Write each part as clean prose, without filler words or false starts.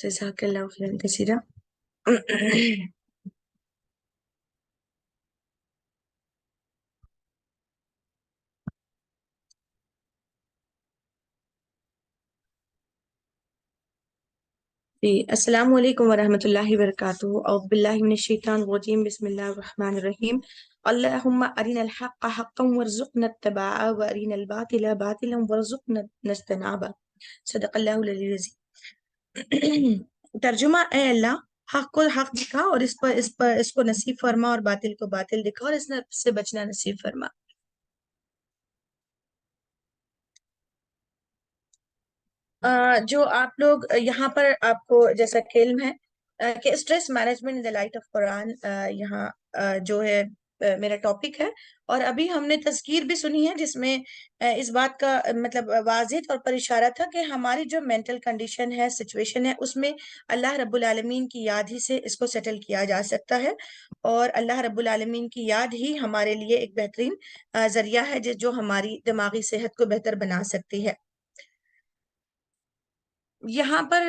जज़ाकल्लाहु खैरन कसीरा। जी, अस्सलामु अलैकुम वरहमतुल्लाहि वबरकातुहू। औज़ु बिल्लाहि मिनश शैतानिर रजीम। बिस्मिल्लाहिर रहमानिर रहीम। अल्लाहुम्मा अरिनल हक्का हक्कन वरज़ुक़ना इत्तिबाअह व अरिनल बातिला बातिलन वरज़ुक़ना इज्तनाबा। सदक़ल्लाहुल अलीयुल अज़ीम। तर्जुमा, ए अल्लाह, हक को हक दिखा और इस पर इसको नसीब फरमा, और बातिल को बातिल दिखा और इससे बचना नसीब फरमा। जो आप लोग यहाँ पर, आपको जैसा कि इल्म है कि stress management in the light of Quran, यहाँ जो है मेरा टॉपिक है। और अभी हमने तज़कीर भी सुनी है जिसमें इस बात का मतलब वाज़ेह तौर पर इशारा था कि हमारी जो मेंटल कंडीशन है, सिचुएशन है, उसमें अल्लाह रब्बुल आलमीन की याद ही से इसको सेटल किया जा सकता है। और अल्लाह रब्बुल आलमीन की याद ही हमारे लिए एक बेहतरीन जरिया है जो हमारी दिमागी सेहत को बेहतर बना सकती है। यहाँ पर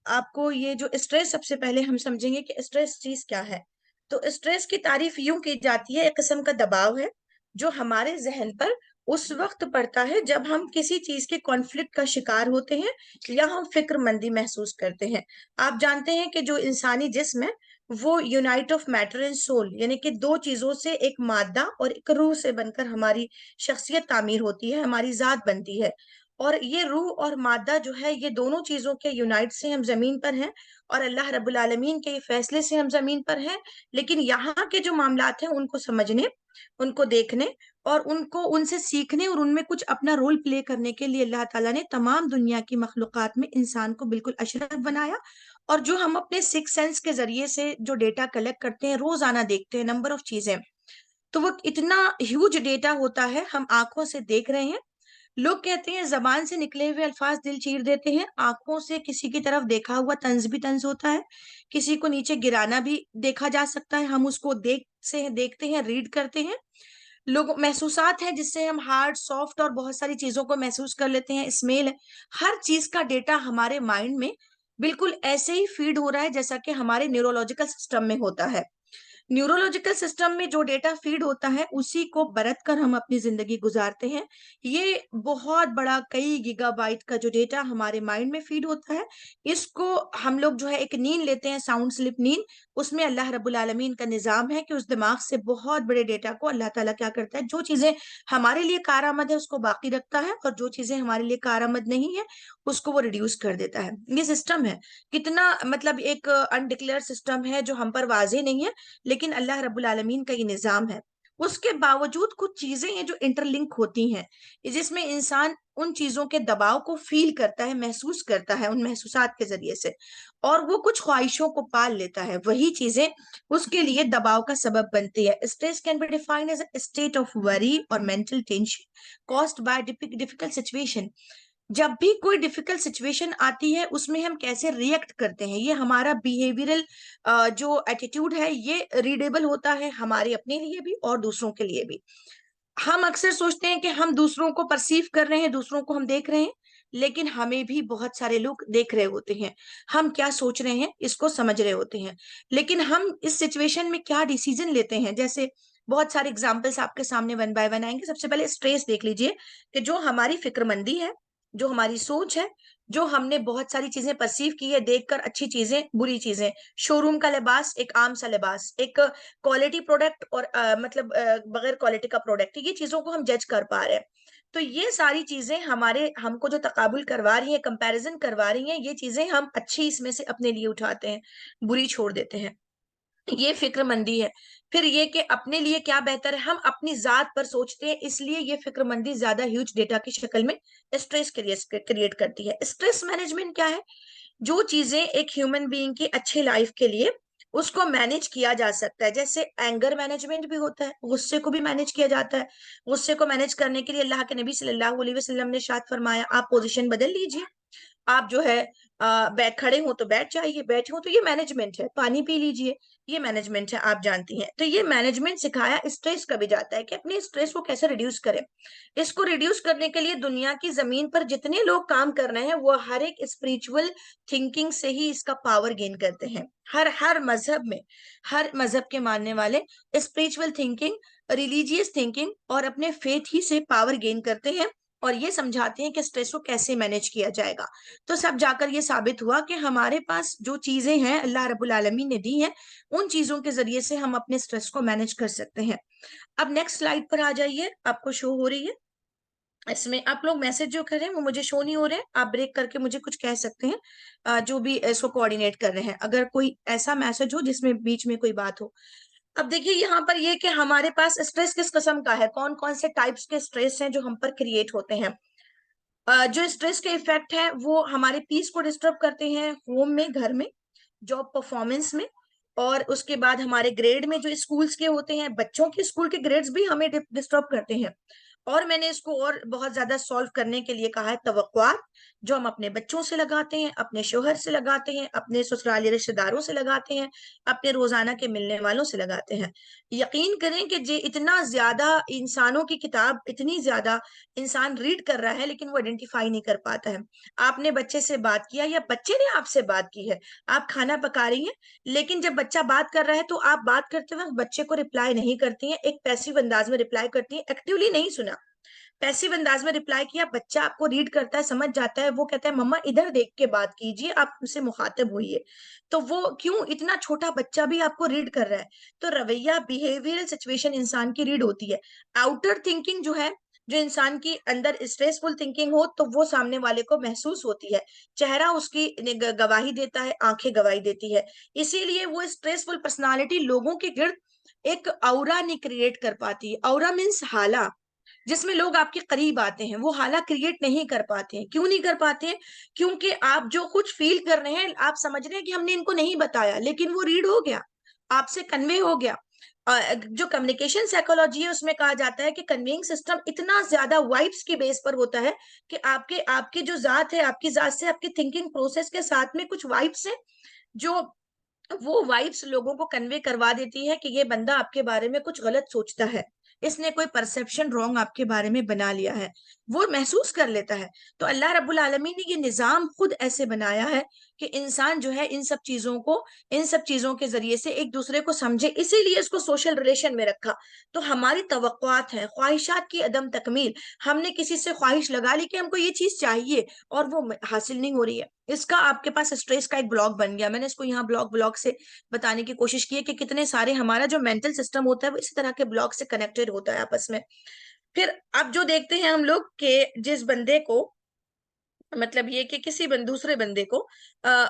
आपको ये जो स्ट्रेस, सबसे पहले हम समझेंगे कि स्ट्रेस चीज क्या है। तो स्ट्रेस की तारीफ यूं की जाती है, एक किस्म का दबाव है जो हमारे जहन पर उस वक्त पड़ता है जब हम किसी चीज के कॉन्फ्लिक्ट का शिकार होते हैं या हम फिक्रमंदी महसूस करते हैं। आप जानते हैं कि जो इंसानी जिस्म है वो unite of matter and soul, यानी कि दो चीजों से, एक मादा और एक रूह से बनकर हमारी शख्सियत तामीर होती है, हमारी जात बनती है। और ये रूह और मादा जो है, ये दोनों चीजों के यूनाइट से हम जमीन पर हैं, और अल्लाह रब्बुल आलमीन के फैसले से हम जमीन पर हैं। लेकिन यहाँ के जो मामलात हैं उनको समझने, उनको देखने और उनको उनसे सीखने और उनमें कुछ अपना रोल प्ले करने के लिए अल्लाह ताला ने तमाम दुनिया की मखलूकात में इंसान को बिल्कुल अशरफ बनाया। और जो हम अपने सिक्स सेंस के जरिए से जो डेटा कलेक्ट करते हैं, रोजाना देखते हैं नंबर ऑफ चीजें, तो वो इतना ह्यूज डेटा होता है, हम आंखों से देख रहे हैं। लोग कहते हैं जबान से निकले हुए अल्फाज दिल चीर देते हैं, आंखों से किसी की तरफ देखा हुआ तंज भी तंज होता है, किसी को नीचे गिराना भी देखा जा सकता है, हम उसको देखते हैं, रीड करते हैं। लोग महसूसात हैं जिससे हम हार्ड, सॉफ्ट और बहुत सारी चीजों को महसूस कर लेते हैं, स्मेल है। हर चीज का डेटा हमारे माइंड में बिल्कुल ऐसे ही फीड हो रहा है जैसा कि हमारे न्यूरोलॉजिकल सिस्टम में होता है। न्यूरोलॉजिकल सिस्टम में जो डेटा फीड होता है उसी को बरत कर हम अपनी जिंदगी गुजारते हैं। ये बहुत बड़ा, कई गीगाबाइट का जो डेटा हमारे माइंड में फीड होता है, इसको हम लोग जो है एक नींद लेते हैं, साउंड स्लिप नींद। उसमें अल्लाह रब्बुल आलमीन का निजाम है कि उस दिमाग से बहुत बड़े डेटा को अल्लाह ताला क्या करता है, जो चीजें हमारे लिए कारआमद है उसको बाकी रखता है, और जो चीजें हमारे लिए कारआमद नहीं है उसको वो रिड्यूस कर देता है। ये सिस्टम है। कितना मतलब एक अनडिक्लेयर सिस्टम है जो हम पर वाजे नहीं है, लेकिन अल्लाह रब्बुल आलमीन का ये निजाम है। उसके बावजूद कुछ चीजें हैं जो इंटरलिंक होती हैं, जिसमें इंसान उन चीजों के दबाव को फील करता है, महसूस करता है उन महसूसात के जरिए से, और वो कुछ ख्वाहिशों को पाल लेता है। वही चीजें उसके लिए दबाव का सबब बनती है। Stress can be defined as a state of worry और mental tension caused by difficult situation. जब भी कोई डिफिकल्ट सिचुएशन आती है उसमें हम कैसे रिएक्ट करते हैं, ये हमारा बिहेवियरल जो एटीट्यूड है, ये रीडेबल होता है हमारे अपने लिए भी और दूसरों के लिए भी। हम अक्सर सोचते हैं कि हम दूसरों को परसीव कर रहे हैं, दूसरों को हम देख रहे हैं, लेकिन हमें भी बहुत सारे लोग देख रहे होते हैं। हम क्या सोच रहे हैं इसको समझ रहे होते हैं, लेकिन हम इस सिचुएशन में क्या डिसीजन लेते हैं। जैसे बहुत सारे एग्जाम्पल्स आपके सामने वन बाय वन आएंगे। सबसे पहले स्ट्रेस देख लीजिए, कि जो हमारी फिक्रमंदी है, जो हमारी सोच है, जो हमने बहुत सारी चीजें परसीव की है देखकर, अच्छी चीजें, बुरी चीजें, शोरूम का लिबास, एक आम सा लिबास, एक क्वालिटी प्रोडक्ट और बगैर क्वालिटी का प्रोडक्ट, ये चीजों को हम जज कर पा रहे हैं। तो ये सारी चीजें हमारे हमको जो तकाबुल करवा रही हैं, कंपैरिजन करवा रही हैं, ये चीजें हम अच्छी इसमें से अपने लिए उठाते हैं, बुरी छोड़ देते हैं। ये फिक्रमंदी है। फिर ये कि अपने लिए क्या बेहतर है, हम अपनी जात पर सोचते हैं, इसलिए ये फिक्रमंदी ज्यादा ह्यूज डेटा की शक्ल में स्ट्रेस क्रिएट करती है। स्ट्रेस मैनेजमेंट क्या है? जो चीजें एक ह्यूमन बीइंग की अच्छी लाइफ के लिए उसको मैनेज किया जा सकता है। जैसे एंगर मैनेजमेंट भी होता है, गुस्से को भी मैनेज किया जाता है। गुस्से को मैनेज करने के लिए अल्लाह के नबी सल्लल्लाहु अलैहि वसल्लम ने इरशाद फरमाया, आप पोजीशन बदल लीजिए, आप जो है खड़े हो तो बैठ जाइए, बैठे हो तो ये मैनेजमेंट है, पानी पी लीजिए, ये मैनेजमेंट है, आप जानती हैं। तो ये मैनेजमेंट सिखाया स्ट्रेस कभी जाता है कि अपने स्ट्रेस को कैसे रिड्यूस करें। इसको रिड्यूस करने के लिए दुनिया की जमीन पर जितने लोग काम कर रहे हैं वो हर एक स्पिरिचुअल थिंकिंग से ही इसका पावर गेन करते हैं। हर हर मजहब में, हर मजहब के मानने वाले स्पिरिचुअल थिंकिंग, रिलीजियस थिंकिंग और अपने फेथ ही से पावर गेन करते हैं और ये समझाते हैं कि स्ट्रेस को कैसे मैनेज किया जाएगा। तो सब जाकर ये साबित हुआ कि हमारे पास जो चीजें हैं अल्लाह रब्बुल आलमीन ने दी हैं, उन चीजों के जरिए से हम अपने स्ट्रेस को मैनेज कर सकते हैं। अब नेक्स्ट स्लाइड पर आ जाइए, आपको शो हो रही है। इसमें आप लोग मैसेज जो कर रहे हैं वो मुझे शो नहीं हो रहे हैं, आप ब्रेक करके मुझे कुछ कह सकते हैं, जो भी इसको कोऑर्डिनेट कर रहे हैं, अगर कोई ऐसा मैसेज हो जिसमें बीच में कोई बात हो। अब देखिए यहाँ पर ये कि हमारे पास स्ट्रेस किस किस्म का है, कौन कौन से टाइप्स के स्ट्रेस हैं जो हम पर क्रिएट होते हैं। जो स्ट्रेस के इफेक्ट है वो हमारे पीस को डिस्टर्ब करते हैं, होम में, घर में, जॉब परफॉर्मेंस में, और उसके बाद हमारे ग्रेड में, जो स्कूल्स के होते हैं, बच्चों के स्कूल के ग्रेड्स भी हमें डिस्टर्ब करते हैं। और मैंने इसको और बहुत ज्यादा सॉल्व करने के लिए कहा है तवक्कुआत, जो हम अपने बच्चों से लगाते हैं, अपने शोहर से लगाते हैं, अपने ससुराली रिश्तेदारों से लगाते हैं, अपने रोजाना के मिलने वालों से लगाते हैं। यकीन करें कि जे इतना ज्यादा इंसानों की किताब, इतनी ज्यादा इंसान रीड कर रहा है लेकिन वो आइडेंटिफाई नहीं कर पाता है। आपने बच्चे से बात किया या बच्चे ने आपसे बात की है, आप खाना पका रही हैं, लेकिन जब बच्चा बात कर रहा है तो आप बात करते वक्त बच्चे को रिप्लाई नहीं करती हैं, एक पैसिव अंदाज में रिप्लाई करती हैं, एक्टिवली नहीं सुना, पैसिव अंदाज में रिप्लाई किया। बच्चा आपको रीड करता है, समझ जाता है, वो कहता है मम्मा इधर देख के बात कीजिए, आप उनसे मुखातिब होइए। तो वो क्यों, इतना छोटा बच्चा भी आपको रीड कर रहा है। तो रवैया, बिहेवियरल सिचुएशन इंसान की रीड होती है। आउटर थिंकिंग जो है, जो इंसान की अंदर स्ट्रेसफुल थिंकिंग हो तो वो सामने वाले को महसूस होती है, चेहरा उसकी गवाही देता है, आंखें गवाही देती है। इसीलिए वो स्ट्रेसफुल पर्सनालिटी लोगों के गिर्द एक औरा नहीं क्रिएट कर पाती। औरा मीन्स हाला, जिसमें लोग आपके करीब आते हैं, वो हाला क्रिएट नहीं कर पाते हैं। क्यों नहीं कर पाते हैं? क्योंकि आप जो कुछ फील कर रहे हैं, आप समझ रहे हैं कि हमने इनको नहीं बताया, लेकिन वो रीड हो गया, आपसे कन्वे हो गया। जो कम्युनिकेशन साइकोलॉजी है उसमें कहा जाता है कि कन्वेइंग सिस्टम इतना ज्यादा वाइब्स की बेस पर होता है कि आपके आपकी जो जात है, आपकी जात से आपकी थिंकिंग प्रोसेस के साथ में कुछ वाइब्स है, जो वो वाइब्स लोगों को कन्वे करवा देती है कि ये बंदा आपके बारे में कुछ गलत सोचता है, इसने कोई परसेप्शन रॉन्ग आपके बारे में बना लिया है, वो महसूस कर लेता है। तो अल्लाह रब्बुल आलमीन ने ये निजाम खुद ऐसे बनाया है कि इंसान जो है इन सब चीजों को, इन सब चीजों के जरिए से एक दूसरे को समझे, इसीलिए इसको सोशल रिलेशन में रखा। तो हमारी तवक्कुआत है, ख्वाहिशात की अदम तकमील, हमने किसी से ख्वाहिश लगा ली कि हमको ये चीज चाहिए और वो हासिल नहीं हो रही है, इसका आपके पास स्ट्रेस का एक ब्लॉक बन गया। मैंने इसको यहाँ ब्लॉक ब्लॉक से बताने की कोशिश की है कि कितने सारे हमारा जो मेंटल सिस्टम होता है वो इसी तरह के ब्लॉक से कनेक्टेड होता है आपस में। फिर अब जो देखते हैं हम लोग कि जिस बंदे को, मतलब ये कि किसी दूसरे बंदे को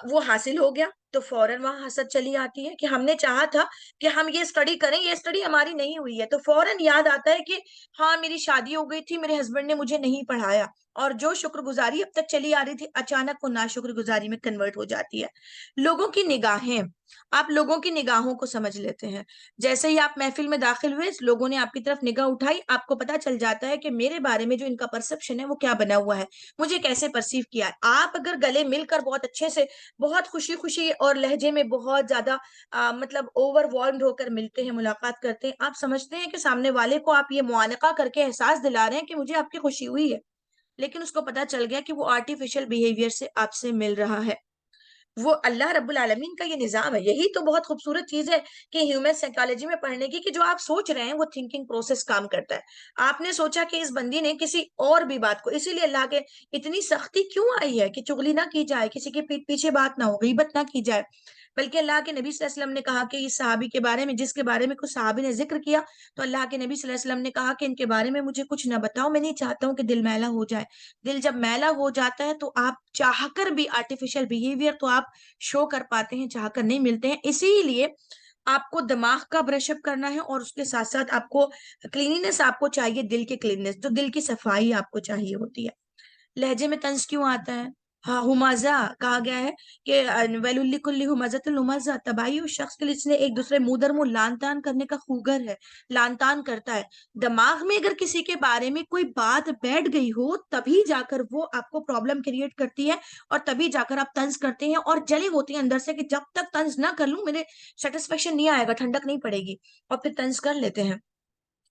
वो हासिल हो गया तो फौरन वहां हसद चली आती है कि हमने चाहा था कि हम ये स्टडी करें, ये स्टडी हमारी नहीं हुई है, तो फौरन याद आता है कि हाँ मेरी शादी हो गई थी, मेरे हस्बैंड ने मुझे नहीं पढ़ाया, और जो शुक्रगुजारी अब तक चली आ रही थी अचानक वो नाशुक्रगुजारी में कन्वर्ट हो जाती है। लोगों की निगाहें, आप लोगों की निगाहों को समझ लेते हैं। जैसे ही आप महफिल में दाखिल हुए, लोगों ने आपकी तरफ निगाह उठाई, आपको पता चल जाता है कि मेरे बारे में जो इनका परसेप्शन है वो क्या बना हुआ है, मुझे कैसे परसीव किया है। आप अगर गले मिलकर बहुत अच्छे से, बहुत खुशी खुशी और लहजे में बहुत ज्यादा मतलब ओवरवॉल्म्ड होकर मिलते हैं, मुलाकात करते हैं, आप समझते हैं कि सामने वाले को आप ये मुआनका करके एहसास दिला रहे हैं कि मुझे आपकी खुशी हुई है, लेकिन उसको पता चल गया कि वो आर्टिफिशियल बिहेवियर से आपसे मिल रहा है। वो अल्लाह रब्बुल आलमीन का ये निजाम है। यही तो बहुत खूबसूरत चीज है कि ह्यूमन साइकोलॉजी में पढ़ने की, कि जो आप सोच रहे हैं वो थिंकिंग प्रोसेस काम करता है। आपने सोचा कि इस बंदी ने किसी और भी बात को, इसीलिए अल्लाह के इतनी सख्ती क्यों आई है कि चुगली ना की जाए, किसी के पीठ पीछे बात ना हो, गीबत ना की जाए। बल्कि अल्लाह के नबी सल्लल्लाहु अलैहि वसल्लम ने कहा कि इस सहाबी के बारे में, जिसके बारे में कुछ सहाबी ने जिक्र किया, तो अल्लाह के नबी सल्लल्लाहु अलैहि वसल्लम ने कहा कि इनके बारे में मुझे कुछ ना बताओ, मैं नहीं चाहता हूँ कि दिल मैला हो जाए। दिल जब मैला हो जाता है तो आप चाहकर भी आर्टिफिशियल बिहेवियर तो आप शो कर पाते हैं, चाहकर नहीं मिलते हैं। इसीलिए आपको दिमाग का ब्रशअप करना है और उसके साथ साथ आपको क्लीनिनेस, आपको चाहिए दिल की क्लीननेस, तो दिल की सफाई आपको चाहिए होती है। लहजे में तंज क्यों आता है? हाँ, हुमाजा कहा गया है कि वैलुल्ली कुल्ली हुमाजातुल लुमाजा, तबाही उस शख्स के लिए जिसने एक दूसरे मुंह दर मुंह लान तान करने का खूगर है, लान तान करता है। दिमाग में अगर किसी के बारे में कोई बात बैठ गई हो, तभी जाकर वो आपको प्रॉब्लम क्रिएट करती है, और तभी जाकर आप तंज करते हैं और जले होती हैं अंदर से कि जब तक तंज ना कर लूं मेरे सेटिस्फेक्शन नहीं आएगा, ठंडक नहीं पड़ेगी, और फिर तंज कर लेते हैं।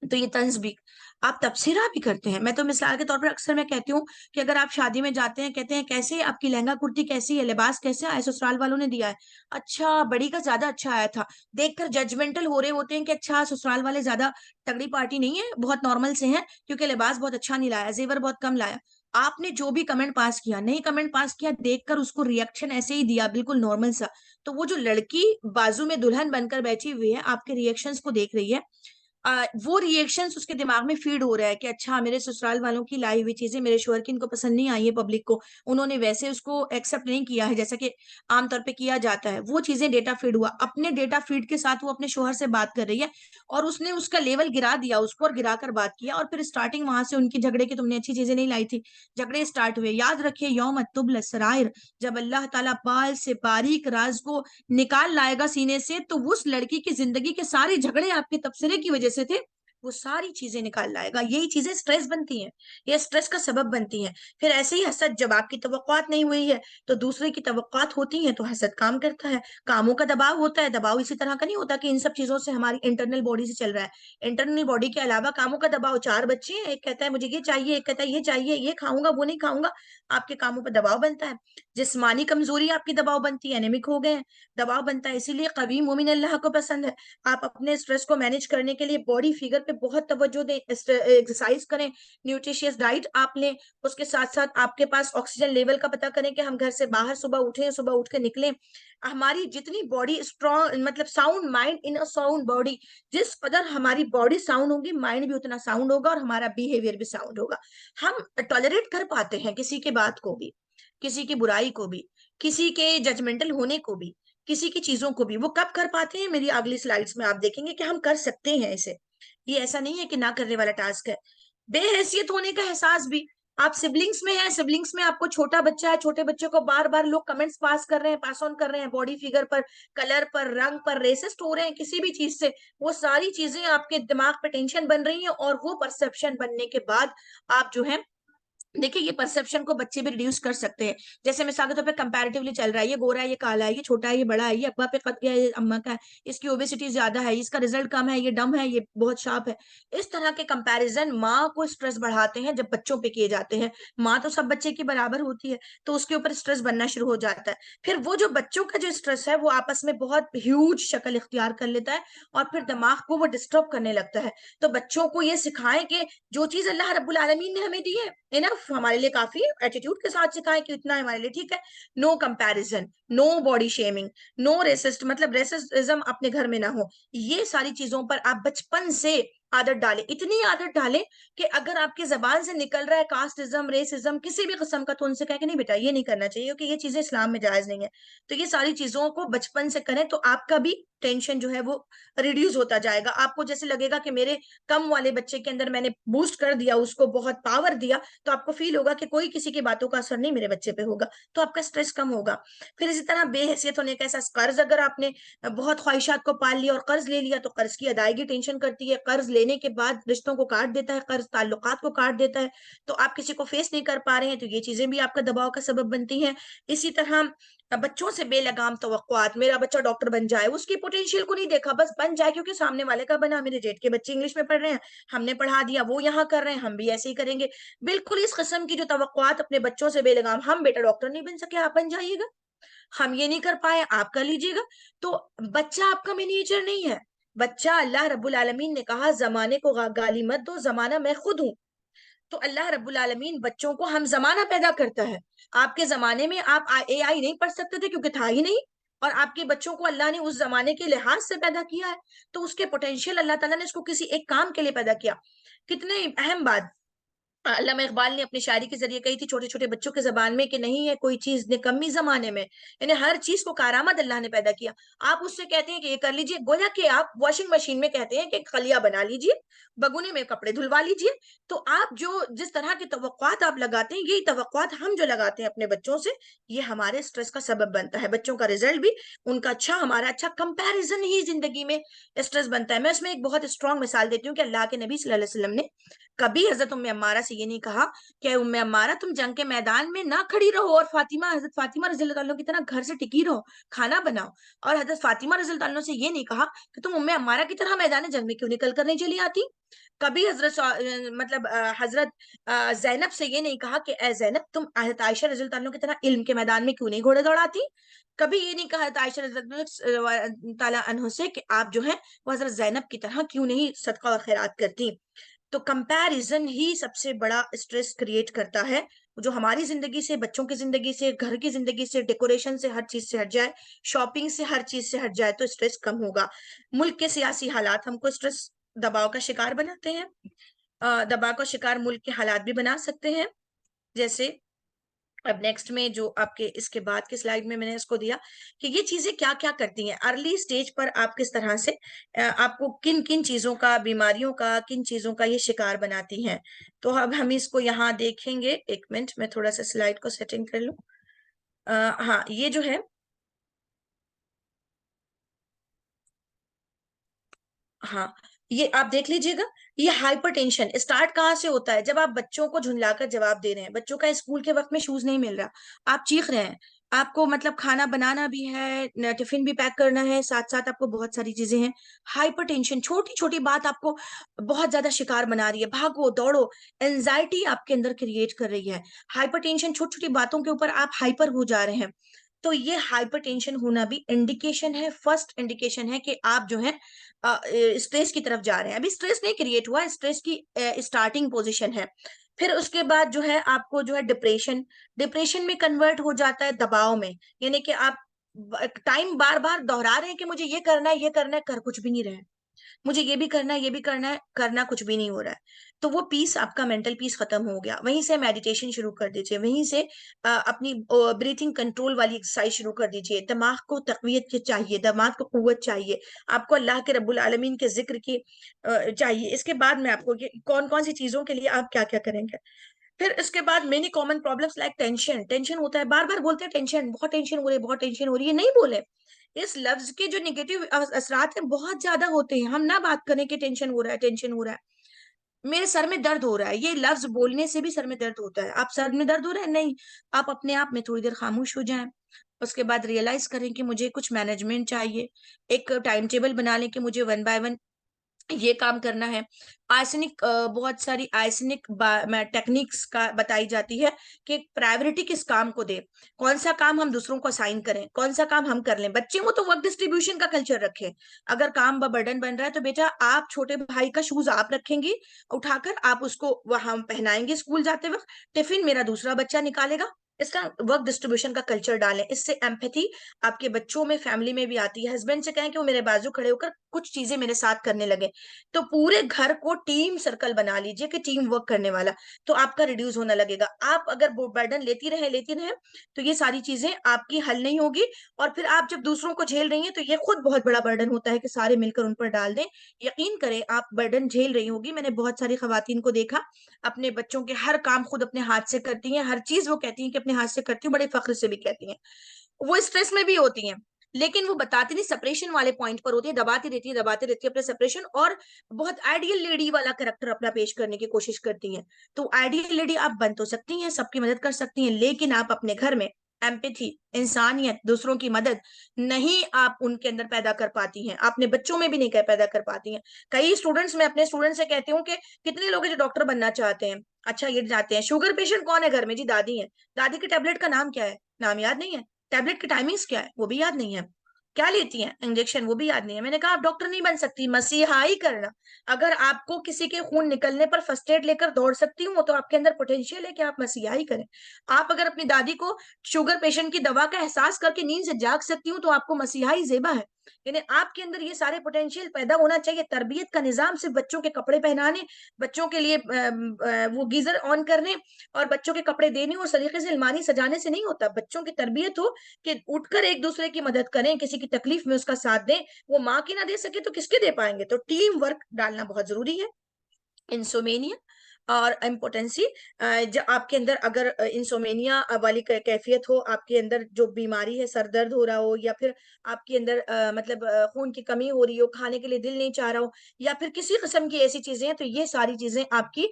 तो ये तंज भी आप तबसरा भी करते हैं। मैं तो मिसाल के तौर पर अक्सर मैं कहती हूँ कि अगर आप शादी में जाते हैं, कहते हैं कैसे आपकी लहंगा कुर्ती कैसी है, लिबास कैसे आया, ससुराल वालों ने दिया है, अच्छा बड़ी का ज्यादा अच्छा आया था, देखकर जजमेंटल हो रहे होते हैं कि अच्छा ससुराल वाले ज्यादा तगड़ी पार्टी नहीं है, बहुत नॉर्मल से हैं, क्योंकि लिबास बहुत अच्छा नहीं लाया, जेवर बहुत कम लाया। आपने जो भी कमेंट पास किया, नहीं कमेंट पास किया, देखकर उसको रिएक्शन ऐसे ही दिया बिल्कुल नॉर्मल सा, तो वो जो लड़की बाजू में दुल्हन बनकर बैठी हुई है, आपके रिएक्शंस को देख रही है, वो रिएक्शंस उसके दिमाग में फीड हो रहा है कि अच्छा मेरे ससुराल वालों की लाई हुई चीजें मेरे शोहर की इनको पसंद नहीं आई है, पब्लिक को उन्होंने वैसे उसको एक्सेप्ट नहीं किया है जैसा कि आमतौर पे किया जाता है, वो चीजें डेटा फीड हुआ, अपने डेटा फीड के साथ वो अपने शोहर से बात कर रही है, और उसने उसका लेवल गिरा दिया उसको, और गिरा कर बात किया, और फिर स्टार्टिंग वहां से उनकी झगड़े की, तुमने अच्छी चीजें नहीं लाई थी, झगड़े स्टार्ट हुए। याद रखिए यौम तुबल सराइर, जब अल्लाह ताला बाल से बारीक राज को निकाल लाएगा सीने से, तो उस लड़की की जिंदगी के सारे झगड़े आपके तबसरे की वजह से थे, वो सारी चीजें निकाल लाएगा। यही चीजें स्ट्रेस बनती हैं, ये स्ट्रेस का सबब बनती हैं। फिर ऐसे ही हसद, जब आपकी तवक्कुआत नहीं हुई है तो दूसरे की तवक्कुआत होती है, तो हसद काम करता है, कामों का दबाव होता है। दबाव इसी तरह का नहीं होता कि इन सब चीजों से हमारी इंटरनल बॉडी से चल रहा है, इंटरनल बॉडी के अलावा कामों का दबाव, चार बच्चे हैं, एक कहता है मुझे ये चाहिए, एक कहता है ये चाहिए, ये खाऊंगा वो नहीं खाऊंगा, आपके कामों पर दबाव बनता है। जिस्मानी कमजोरी आपकी दबाव बनती है, एनेमिक हो गए हैं, दबाव बनता है। इसीलिए कवी मोमिन अल्लाह को पसंद है। आप अपने स्ट्रेस को मैनेज करने के लिए बॉडी फिगर पे बहुत तवज्जो दें, एक्सरसाइज करें, न्यूट्रिशियस डाइट आप लें, उसके साथ साथ आपके पास ऑक्सीजन लेवल का पता करें कि हम घर से बाहर सुबह उठें, सुबह उठ के निकलें। हमारी जितनी बॉडी स्ट्रॉन्ग, मतलब sound mind in a sound body, जिस कदर हमारी बॉडी साउंड होगी, माइंड भी उतना साउंड होगा, और हमारा बिहेवियर भी साउंड होगा। हम टॉलरेट कर पाते हैं किसी के बात को भी, किसी की बुराई को भी, किसी के जजमेंटल होने को भी, किसी की चीजों को भी। वो कब कर पाते हैं, मेरी अगली स्लाइड्स में आप देखेंगे कि हम कर सकते हैं इसे। ये ऐसा नहीं है कि ना करने वाला टास्क है। बेहैसियत होने का एहसास भी, आप सिबलिंग्स में हैं, सिबलिंग्स में आपको छोटा बच्चा है, छोटे बच्चे को बार बार लोग कमेंट्स पास कर रहे हैं, पास ऑन कर रहे हैं, बॉडी फिगर पर, कलर पर, रंग पर, रेसिस्ट हो रहे हैं किसी भी चीज से, वो सारी चीजें आपके दिमाग पे टेंशन बन रही हैं, और वो परसेप्शन बनने के बाद आप जो है, देखिए ये परसेप्शन को बच्चे भी रिड्यूस कर सकते हैं। जैसे मिसाल के तौर पे कंपैरेटिवली चल रहा है, ये गोरा है, ये काला है, ये छोटा है, ये बड़ा है, ये अब्बा पे कद गया है, ये अम्मा का है, इसकी ओबेसिटी ज्यादा है, इसका रिजल्ट कम है, ये डम है, ये बहुत शार्प है। इस तरह के कंपैरिजन माँ को स्ट्रेस बढ़ाते हैं जब बच्चों पे किए जाते हैं। माँ तो सब बच्चे की बराबर होती है, तो उसके ऊपर स्ट्रेस बनना शुरू हो जाता है। फिर वो जो बच्चों का जो स्ट्रेस है वो आपस में बहुत ह्यूज शक्ल इख्तियार कर लेता है, और फिर दिमाग को वो डिस्टर्ब करने लगता है। तो बच्चों को ये सिखाएं कि जो चीज अल्लाह रब्बुल आलमीन ने हमें दी है, इनफ हमारे लिए काफी, एटीट्यूड के साथ सिखाएं कि इतना हमारे लिए ठीक है। No comparison, no body shaming, no racist, मतलब रेसिज्म अपने घर में ना हो। ये सारी चीजों पर आप बचपन से आदत डालें, इतनी आदत डालें कि अगर आपकी जबान से निकल रहा है कास्टिज्म, रेसिज्म, किसी भी किस्म का, तो उनसे कह के नहीं बेटा ये नहीं करना चाहिए, क्योंकि ये चीजें इस्लाम में जायज नहीं है। तो ये सारी चीजों को बचपन से करें, तो आपका भी टेंशन जो है वो रिड्यूस होता जाएगा। आपको जैसे लगेगा कि मेरे कम वाले बच्चे के अंदर मैंने बूस्ट कर दिया, उसको बहुत पावर दिया, तो आपको फील होगा कि कोई किसी की बातों का असर नहीं मेरे बच्चे पे होगा, तो आपका स्ट्रेस कम होगा। फिर इसी तरह बेहैसियत होने का एहसास, कर्ज अगर आपने बहुत ख्वाहिशात को पाल लिया और कर्ज ले लिया, तो कर्ज की अदायगी टेंशन करती है, कर्ज लेने के बाद रिश्तों को काट देता है, कर्ज ताल्लुकात को काट देता है, तो आप किसी को फेस नहीं कर पा रहे हैं, तो ये चीजें भी आपका दबाव का सबब बनती हैं। इसी तरह बच्चों से बेलगाम तवक्कुआत, मेरा बच्चा डॉक्टर बन जाए, उसकी पोटेंशियल को नहीं देखा, बस बन जाए क्योंकि सामने वाले का बना, मेरे जेठ के बच्चे इंग्लिश में पढ़ रहे हैं, हमने पढ़ा दिया, वो यहाँ कर रहे हैं, हम भी ऐसे ही करेंगे। बिल्कुल इस किस्म की जो तवक्कुआत अपने बच्चों से बेलगाम, हम बेटा डॉक्टर नहीं बन सके आप बन जाइएगा, हम ये नहीं कर पाए आप कर लीजिएगा। तो बच्चा आपका मिनिएचर नहीं है। बच्चा, अल्लाह रब्बुल आलमीन ने कहा जमाने को गाली मत दो, जमाना मैं खुद हूं। तो अल्लाह रब्बुल आलमीन बच्चों को हम जमाना पैदा करता है। आपके जमाने में आप एआई नहीं पढ़ सकते थे क्योंकि था ही नहीं, और आपके बच्चों को अल्लाह ने उस जमाने के लिहाज से पैदा किया है, तो उसके पोटेंशियल अल्लाह ताला ने इसको किसी एक काम के लिए पैदा किया। कितने अहम बात, अल्लामा इकबाल ने अपनी शायरी के जरिए कही थी छोटे छोटे बच्चों के जबान में कि नहीं है कोई चीज निकम्मी जमाने में, यानी हर चीज को कारामद अल्लाह ने पैदा किया। आप उससे कहते हैं कि ये कर लीजिए, गोया कि आप वॉशिंग मशीन में कहते हैं कि खलिया बना लीजिए, बगुने में कपड़े धुलवा लीजिए। तो आप जो जिस तरह की तवक्कुआत आप लगाते हैं, यही तवक्कुआत हम जो लगाते हैं अपने बच्चों से, ये हमारे स्ट्रेस का सबब बनता है। बच्चों का रिजल्ट भी उनका अच्छा, हमारा अच्छा, कंपैरिजन ही जिंदगी में स्ट्रेस बनता है। मैं इसमें एक बहुत स्ट्रांग मिसाल देती हूँ कि अल्लाह के नबी सल्लल्लाहु अलैहि वसल्लम ने कभी हजरत उम्मे अम्मारा से ये नहीं कहा कि उम्मे अम्मारा तुम जंग के मैदान में ना खड़ी रहो और फातिमा, हजरत फातिमा रज़ी अल्लाह अन्हा की तरह घर से टिकी रहो, खाना बनाओ। और हजरत फातिमा रज़ी अल्लाह अन्हा से ये नहीं कहा कि तुम उम्मे अम्मारा की तरह मैदान जंग में क्यों निकल कर नहीं चली आती। कभी मतलब हजरत जैनब से ये नहीं कहा कि ए जैनब तुम हजरत आयशा रज़ी अल्लाह अन्हा की तरह इल्म के मैदान में क्यों नहीं घोड़े दौड़ाती। कभी ये नहीं कहा हजरत आयशा रज़ी अल्लाह ताला अन्हा से कि आप जो है वो हजरत जैनब की तरह क्यों नहीं सदका और खैरात करती। तो कंपैरिजन ही सबसे बड़ा स्ट्रेस क्रिएट करता है, जो हमारी जिंदगी से, बच्चों की जिंदगी से, घर की जिंदगी से, डेकोरेशन से, हर चीज से हट जाए, शॉपिंग से, हर चीज से हट जाए तो स्ट्रेस कम होगा। मुल्क के सियासी हालात हमको स्ट्रेस दबाव का शिकार बनाते हैं। दबाव का शिकार मुल्क के हालात भी बना सकते हैं। जैसे अब नेक्स्ट में जो आपके इसके बाद की स्लाइड में मैंने इसको दिया कि ये चीजें क्या क्या करती हैं अर्ली स्टेज पर, आप किस तरह से आपको किन किन चीजों का, बीमारियों का, किन चीजों का ये शिकार बनाती हैं। तो अब हम इसको यहाँ देखेंगे। एक मिनट, मैं थोड़ा सा स्लाइड को सेटिंग कर लूं। हाँ, ये जो है, हाँ, ये आप देख लीजिएगा। ये हाइपरटेंशन स्टार्ट कहाँ से होता है, जब आप बच्चों को झुंझलाकर जवाब दे रहे हैं, बच्चों का स्कूल के वक्त में शूज नहीं मिल रहा, आप चीख रहे हैं, आपको मतलब खाना बनाना भी है, टिफिन भी पैक करना है, साथ साथ आपको बहुत सारी चीजें हैं। हाइपरटेंशन छोटी छोटी बात आपको बहुत ज्यादा शिकार बना रही है, भागो दौड़ो, एंजाइटी आपके अंदर क्रिएट कर रही है। हाइपरटेंशन छोटी छोटी बातों के ऊपर आप हाइपर हो जा रहे हैं। तो ये हाइपरटेंशन होना भी इंडिकेशन है, फर्स्ट इंडिकेशन है कि आप जो है स्ट्रेस की तरफ जा रहे हैं। अभी स्ट्रेस नहीं क्रिएट हुआ, स्ट्रेस की स्टार्टिंग पोजीशन है। फिर उसके बाद जो है आपको जो है डिप्रेशन, डिप्रेशन में कन्वर्ट हो जाता है दबाव में, यानी कि आप टाइम बार बार दोहरा रहे हैं कि मुझे ये करना है, ये करना है, कर कुछ भी नहीं रहे हैं, मुझे ये भी करना है, ये भी करना है, करना कुछ भी नहीं हो रहा है। तो वो पीस, आपका मेंटल पीस खत्म हो गया। वहीं से मेडिटेशन शुरू कर दीजिए, वहीं से अपनी ब्रीथिंग कंट्रोल वाली एक्सरसाइज शुरू कर दीजिए। दिमाग को तकवीत की चाहिए, दिमाग को कुव्वत चाहिए, आपको अल्लाह के रब्बुल आलमीन के जिक्र की चाहिए। इसके बाद में आपको कौन कौन सी चीजों के लिए आप क्या क्या करेंगे। फिर इसके बाद many common problems like tension, tension होता है, बार बार बोलते हैं टेंशन, बहुत टेंशन हो रही है, बहुत टेंशन हो रही है, नहीं बोले। इस लफ्ज के जो निगेटिव असरात हैं बहुत ज्यादा होते हैं। हम ना बात करें कि टेंशन हो रहा है, टेंशन हो रहा है, मेरे सर में दर्द हो रहा है, ये लफ्ज बोलने से भी सर में दर्द होता है। आप सर में दर्द हो रहा है, नहीं, आप अपने आप में थोड़ी देर खामोश हो जाएं। उसके बाद रियलाइज करें कि मुझे कुछ मैनेजमेंट चाहिए, एक टाइम टेबल बना लें कि मुझे वन बाय वन ये काम करना है। आर्सेनिक, बहुत सारी आर्सेनिक टेक्निक्स का बताई जाती है कि प्रायोरिटी किस काम को दे, कौन सा काम हम दूसरों को असाइन करें, कौन सा काम हम कर लें। बच्चे को तो वर्क डिस्ट्रीब्यूशन का कल्चर रखें। अगर काम बर्डन बन रहा है तो बेटा आप छोटे भाई का शूज आप रखेंगी उठाकर, आप उसको वहां पहनाएंगे स्कूल जाते वक्त, टिफिन मेरा दूसरा बच्चा निकालेगा। इसका वर्क डिस्ट्रीब्यूशन का कल्चर डालें, इससे एम्पैथी आपके बच्चों में, फैमिली में भी आती है। हस्बैंड से कहें कि वो मेरे बाजू खड़े होकर कुछ चीजें मेरे साथ करने लगे। तो पूरे घर को टीम सर्कल बना लीजिए कि टीम वर्क करने वाला, तो आपका रिड्यूस होने लगेगा। आप अगर बर्डन लेती रहे तो ये सारी चीजें आपकी हल नहीं होगी। और फिर आप जब दूसरों को झेल रही हैं तो ये खुद बहुत बड़ा बर्डन होता है कि सारे मिलकर उन पर डाल दें। यकीन करें आप बर्डन झेल रही होगी। मैंने बहुत सारी खवातीन को देखा, अपने बच्चों के हर काम खुद अपने हाथ से करती हैं, हर चीज वो कहती हैं कि अपने हाथ से करती हूँ, बड़े फख्र से भी कहती हैं। वो स्ट्रेस में भी होती हैं, लेकिन वो बताती नहीं, सेपरेशन वाले पॉइंट पर होती है, दबाती रहती है अपने सेपरेशन, और बहुत आइडियल लेडी वाला कैरेक्टर अपना पेश करने की कोशिश करती हैं। तो आइडियल लेडी आप बन तो सकती हैं, सबकी मदद कर सकती हैं, लेकिन आप अपने घर में एम्पैथी, इंसानियत, दूसरों की मदद नहीं आप उनके अंदर पैदा कर पाती हैं, अपने बच्चों में भी नहीं पैदा कर पाती हैं। कई स्टूडेंट्स, मैं अपने स्टूडेंट से कहती हूँ कि कितने लोग हैं जो डॉक्टर बनना चाहते हैं, अच्छा ये जाते हैं। शुगर पेशेंट कौन है घर में? जी दादी है। दादी के टेबलेट का नाम क्या है? नाम याद नहीं है। टैबलेट की टाइमिंग्स क्या है? वो भी याद नहीं है। क्या लेती हैं इंजेक्शन? वो भी याद नहीं है। मैंने कहा आप डॉक्टर नहीं बन सकती, मसीहाई करना। अगर आपको किसी के खून निकलने पर फर्स्ट एड लेकर दौड़ सकती हूँ तो आपके अंदर पोटेंशियल है कि आप मसीहाई करें। आप अगर अपनी दादी को शुगर पेशेंट की दवा का एहसास करके नींद से जाग सकती हूँ तो आपको मसीहाई जेबा है। यानी आपके अंदर ये सारे पोटेंशियल पैदा होना चाहिए। तरबियत का निजाम सिर्फ बच्चों के कपड़े पहनाने, बच्चों के लिए वो गीजर ऑन करने और बच्चों के कपड़े देने और सलीके से अलमारी सजाने से नहीं होता। बच्चों की तरबियत हो कि उठकर एक दूसरे की मदद करें, किसी की तकलीफ में उसका साथ दें। वो माँ की ना दे सके तो किसके दे पाएंगे? तो टीम वर्क डालना बहुत जरूरी है। इंसोमेनिया और इम्पोटेंसी, जो आपके अंदर अगर इंसोमेनिया वाली कैफियत हो, आपके अंदर जो बीमारी है, सर दर्द हो रहा हो, या फिर आपके अंदर मतलब खून की कमी हो रही हो, खाने के लिए दिल नहीं चाह रहा हो, या फिर किसी किस्म की ऐसी चीजें हैं, तो ये सारी चीजें आपकी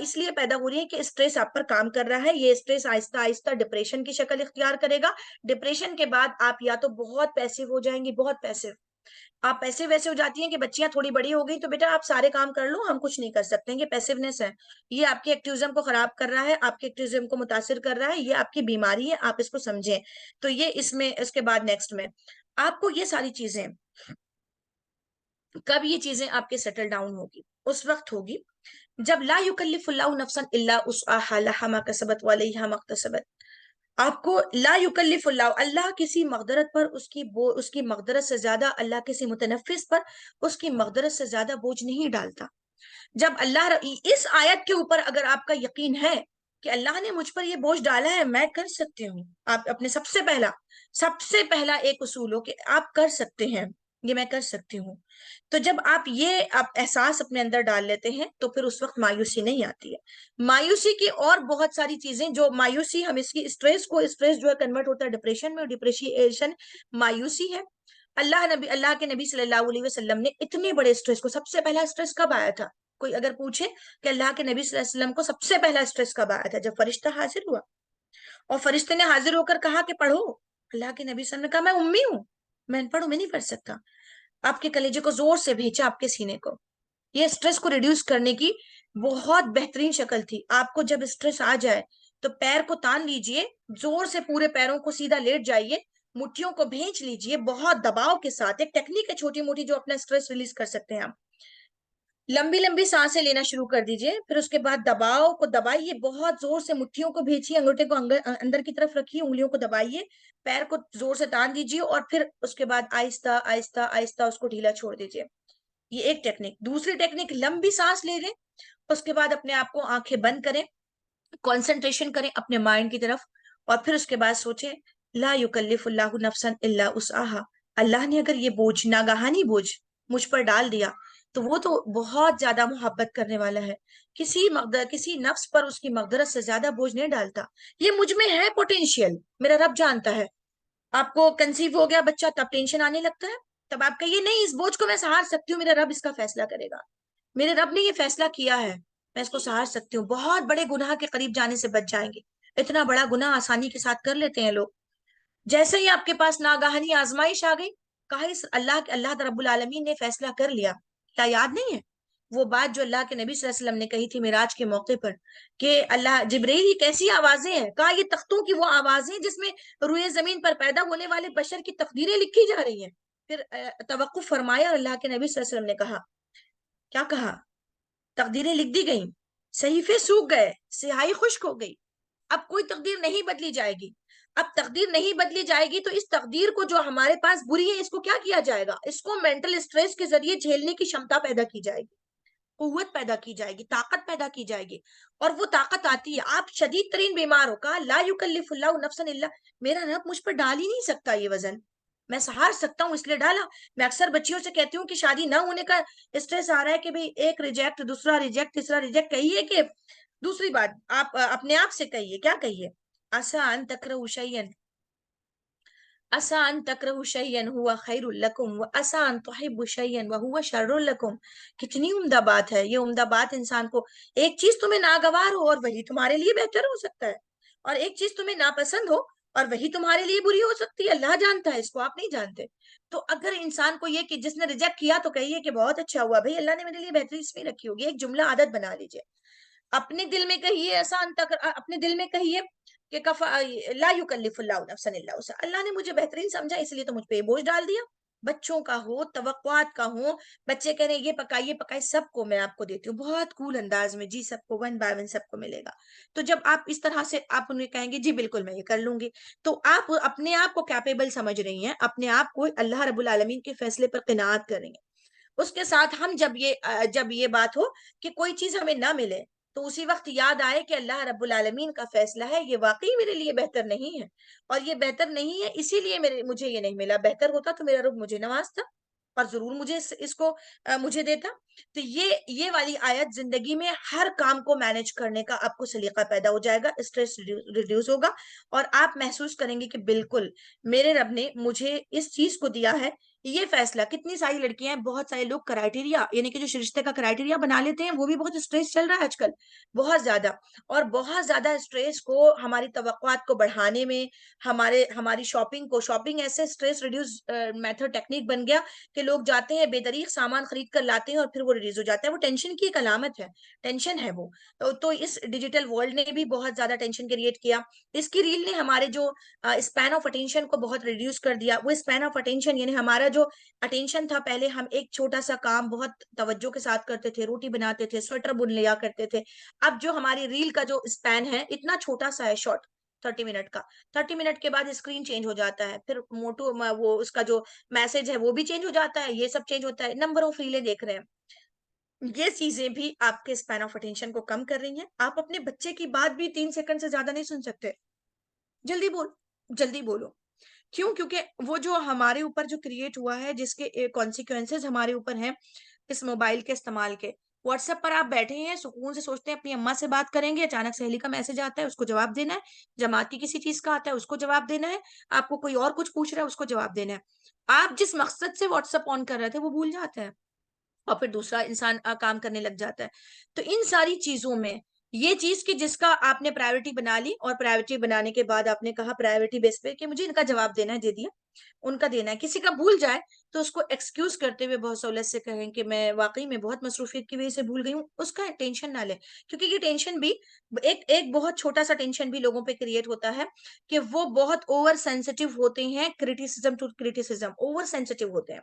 इसलिए पैदा हो रही है कि स्ट्रेस आप पर काम कर रहा है। ये स्ट्रेस आहिस्ता आहिस्ता डिप्रेशन की शक्ल इख्तियार करेगा। डिप्रेशन के बाद आप या तो बहुत पैसिव हो जाएंगे, बहुत पैसिव, आप ऐसे वैसे हो जाती हैं कि बच्चियां थोड़ी बड़ी हो गई तो बेटा आप सारे काम कर लो, हम कुछ नहीं कर सकते हैं। ये पैसिवनेस है, ये आपके एक्टिविज्म को खराब कर रहा है, आपके एक्टिविज्म को मुतासिर कर रहा है, ये आपकी बीमारी है, आप इसको समझें। तो ये इसमें इसके बाद नेक्स्ट में आपको ये सारी चीजें, कब ये चीजें आपके सेटल डाउन होगी? उस वक्त होगी जब ला युकल्लिफुल्लाहु नफ्सन इल्ला उस्आहा लहा मा कसबत व अलैहा मक्तसबत। आपको ला युकल्लिफुल्लाह, अल्लाह किसी मकदरत पर उसकी मकदरत से ज्यादा, अल्लाह किसी मुतनफिस पर उसकी मकदरत से ज्यादा बोझ नहीं डालता। जब अल्लाह, इस आयत के ऊपर अगर आपका यकीन है कि अल्लाह ने मुझ पर ये बोझ डाला है, मैं कर सकती हूँ, आप अपने सबसे पहला एक उसूल हो कि आप कर सकते हैं, ये मैं कर सकती हूँ। तो जब आप एहसास अपने अंदर डाल लेते हैं तो फिर उस वक्त मायूसी नहीं आती है। मायूसी की और बहुत सारी चीजें, जो मायूसी हम इसकी स्ट्रेस जो है कन्वर्ट होता है डिप्रेशन में, और डिप्रेशिएशन मायूसी है। अल्लाह के नबी सल्लल्लाहु अलैहि वसल्लम ने इतने बड़े स्ट्रेस को, सबसे पहला स्ट्रेस कब आया था? कोई अगर पूछे कि अल्लाह के नबी सल्लल्लाहु अलैहि वसल्लम को सबसे पहला स्ट्रेस कब आया था? जब फरिश्ता हाजिर हुआ और फरिश्ते ने हाजिर होकर कहा कि पढ़ो। अल्लाह के नबी सल्लल्लाहु अलैहि वसल्लम ने कहा मैं उम्मी हूँ, मैं अनपढ़ हूं, मैं नहीं पढ़ सकता। आपके कलेजे को जोर से भेजा आपके सीने को। ये स्ट्रेस को रिड्यूस करने की बहुत बेहतरीन शक्ल थी। आपको जब स्ट्रेस आ जाए तो पैर को तान लीजिए, जोर से पूरे पैरों को सीधा लेट जाइए, मुट्ठियों को भींच लीजिए बहुत दबाव के साथ। एक टेक्निक है छोटी मोटी जो अपना स्ट्रेस रिलीज कर सकते हैं आप। लंबी लंबी सांसें लेना शुरू कर दीजिए, फिर उसके बाद दबाव को दबाइए, बहुत जोर से मुट्ठियों को भींचिए, अंगूठे को अंदर की तरफ रखिए, उंगलियों को दबाइए, पैर को जोर से तान दीजिए और फिर उसके बाद आहिस्ता आहिस्ता आहिस्ता उसको ढीला छोड़ दीजिए। ये एक टेक्निक। दूसरी टेक्निक, लंबी सांस ले लें, उसके बाद अपने आप को आंखें बंद करें, कंसंट्रेशन करें अपने माइंड की तरफ, और फिर उसके बाद सोचें ला युकल्लिफुल्लाहु नफ्सन इल्ला उस्आहा। अल्लाह ने अगर ये बोझ, नागहानी बोझ मुझ पर डाल दिया, तो वो तो बहुत ज्यादा मोहब्बत करने वाला है। किसी नफ्स पर उसकी मकदरत से ज्यादा बोझ नहीं डालता। ये मुझ में है पोटेंशियल, मेरा रब जानता है। आपको कंसीव हो गया बच्चा, तब टेंशन आने लगता है, तब आप कहिए नहीं इस बोझ को मैं सहार सकती हूँ, मेरा रब इसका फैसला करेगा, मेरे रब ने ये फैसला किया है, मैं इसको सहार सकती हूँ। बहुत बड़े गुनाह के करीब जाने से बच जाएंगे। इतना बड़ा गुनाह आसानी के साथ कर लेते हैं लोग। जैसे ही आपके पास नागाहानी आजमाइश आ गई, कहा इस अल्लाह रब्बुल आलमीन ने फैसला कर लिया। क्या याद नहीं है वो बात जो अल्लाह के नबी सल्लल्लाहु अलैहि वसल्लम ने कही थी मिराज के मौके पर कि अल्लाह जिब्रील ये कैसी आवाजें हैं? कहा ये तख्तों की वो आवाजें जिसमें रुए जमीन पर पैदा होने वाले बशर की तकदीरें लिखी जा रही हैं। फिर तवक्कुफ फरमाया और अल्लाह के नबी सल्लल्लाहु अलैहि वसल्लम ने कहा, क्या कहा? तकदीरें लिख दी गई, सहीफे सूख गए, स्याही खुश्क हो गई, अब कोई तकदीर नहीं बदली जाएगी। अब तकदीर नहीं बदली जाएगी तो इस तकदीर को जो हमारे पास बुरी है इसको क्या किया जाएगा? इसको मेंटल स्ट्रेस के जरिए झेलने की क्षमता पैदा की जाएगी, कुव्वत पैदा की जाएगी, ताकत पैदा की जाएगी। और वो ताकत आती है, आप शदीद तरीन बीमार हो, कहा ला युकल्लिफुल्लाहु नफ्सन इल्ला, मेरा रब मुझ पर डाल ही नहीं सकता ये वजन, मैं सहार सकता हूँ इसलिए डाला। मैं अक्सर बच्चियों से कहती हूँ कि शादी ना होने का स्ट्रेस आ रहा है कि भाई एक रिजेक्ट, दूसरा रिजेक्ट, तीसरा रिजेक्ट, कहिए कि दूसरी बात आप अपने आप से कहिए, क्या कहिए? आसान तकरहु शैयन, आसान तकरहु शैयन हुआ खैरुल लकुम व आसान तुहिब्बु शैयन व हुवा शर्रुल लकुम। कितनी उम्दा बात है ये। उम्दा बात इंसान को, एक चीज तुम्हें नागवार हो और वही तुम्हारे लिए बेहतर हो सकता है, और एक चीज तुम्हें नापसंद हो और वही तुम्हारे लिए बुरी हो सकती है। अल्लाह जानता है, इसको आप नहीं जानते। तो अगर इंसान को ये कि जिसने रिजेक्ट किया तो कहिए कि बहुत अच्छा हुआ भाई, अल्लाह ने मेरे लिए बेहतरीन इसमें रखी होगी। एक जुमला आदत बना लीजिए, अपने दिल में कहिए, आसान तक अपने दिल में कहिए कि कफा ला युकल्लिफुल्लाहु नफ्सन इल्ला वुसअहा, अल्लाह ने मुझे बेहतरीन समझा इसलिए तो मुझ पे ये बोझ डाल दिया। बच्चों का हो, तवक्कुआत का हो, बच्चे कह रहे हैं ये पकाइए, सबको मैं आपको देती हूँ बहुत कूल अंदाज में, जी सबको वन बाय वन सबको मिलेगा। तो जब आप इस तरह से आप उन्हें कहेंगे जी बिल्कुल मैं ये कर लूंगी, तो आप अपने आप को कैपेबल समझ रही हैं, अपने आप को अल्लाह रब्बुल आलमीन के फैसले पर किनात कर रही हैं। उसके साथ हम जब ये बात हो कि कोई चीज हमें ना मिले, तो उसी वक्त याद आए कि अल्लाह रब्बुल आलमीन का फैसला है, ये वाकई मेरे लिए बेहतर नहीं है, और ये बेहतर नहीं है इसीलिए मुझे ये नहीं मिला, बेहतर होता तो मेरा रब मुझे नवाजता और जरूर मुझे इसको मुझे देता। तो ये वाली आयत जिंदगी में हर काम को मैनेज करने का आपको सलीका पैदा हो जाएगा, स्ट्रेस रिड्यूस होगा, और आप महसूस करेंगे कि बिल्कुल मेरे रब ने मुझे इस चीज को दिया है। ये फैसला, कितनी सारी लड़कियां हैं, बहुत सारे लोग क्राइटेरिया यानी कि जो रिश्ते का क्राइटेरिया बना लेते हैं, वो भी बहुत स्ट्रेस चल रहा है आजकल, बहुत ज्यादा। और बहुत ज्यादा स्ट्रेस को हमारी तवक्कुआत को बढ़ाने में, हमारी शॉपिंग ऐसे स्ट्रेस रिड्यूस मेथड टेक्निक बन गया कि लोग जाते हैं बेदरीग सामान खरीद कर लाते हैं और फिर वो रिड्यूस हो जाता है। वो टेंशन की एक अलामत है, टेंशन है वो। तो इस डिजिटल वर्ल्ड ने भी बहुत ज्यादा टेंशन क्रिएट किया। इसकी रील ने हमारे जो स्पैन ऑफ अटेंशन को बहुत रिड्यूस कर दिया। वो स्पैन ऑफ अटेंशन यानी हमारा जो अटेंशन था, पहले हम एक छोटा सा काम बहुत तवज्जो के साथ करते थे, रोटी बनाते थे, स्वेटर बुन लिया करते थे। अब जो हमारी रील का जो स्पैन है इतना छोटा सा है, शॉर्ट 30 मिनट का। 30 मिनट के बाद स्क्रीन चेंज हो जाता है, फिर वो उसका जो मैसेज है वो भी चेंज हो जाता है, ये सब चेंज होता है, नंबर ऑफ रीलें देख रहे हैं। ये चीजें भी आपके स्पैन ऑफ अटेंशन को कम कर रही हैं। आप अपने बच्चे की बात भी 3 सेकंड से ज्यादा नहीं सुन सकते। जल्दी बोल, जल्दी बोलो। क्यों? क्योंकि वो जो हमारे ऊपर जो क्रिएट हुआ है, जिसके कॉन्सिक्वेंसेज हमारे ऊपर हैं इस मोबाइल के इस्तेमाल के। व्हाट्सएप पर आप बैठे हैं, सुकून से सोचते हैं अपनी अम्मा से बात करेंगे, अचानक सहेली का मैसेज आता है, उसको जवाब देना है। जमाती किसी चीज का आता है, उसको जवाब देना है। आपको कोई और कुछ पूछ रहा है, उसको जवाब देना है। आप जिस मकसद से व्हाट्सएप ऑन कर रहे थे वो भूल जाते हैं, और फिर दूसरा इंसान काम करने लग जाता है। तो इन सारी चीजों में ये चीज कि जिसका आपने प्रायोरिटी बना ली, और प्रायोरिटी बनाने के बाद आपने कहा प्रायोरिटी बेस पे कि मुझे इनका जवाब देना है, दे दिया, उनका देना है। किसी का भूल जाए तो उसको एक्सक्यूज करते हुए बहुत सहूलत से कहें कि मैं वाकई में बहुत मसरूफियत की वजह से भूल गई हूँ, उसका टेंशन ना ले। क्योंकि ये टेंशन भी एक एक बहुत छोटा सा टेंशन भी लोगों पे क्रिएट होता है कि वो बहुत ओवर सेंसिटिव होते हैं, criticism to criticism over sensitive होते हैं।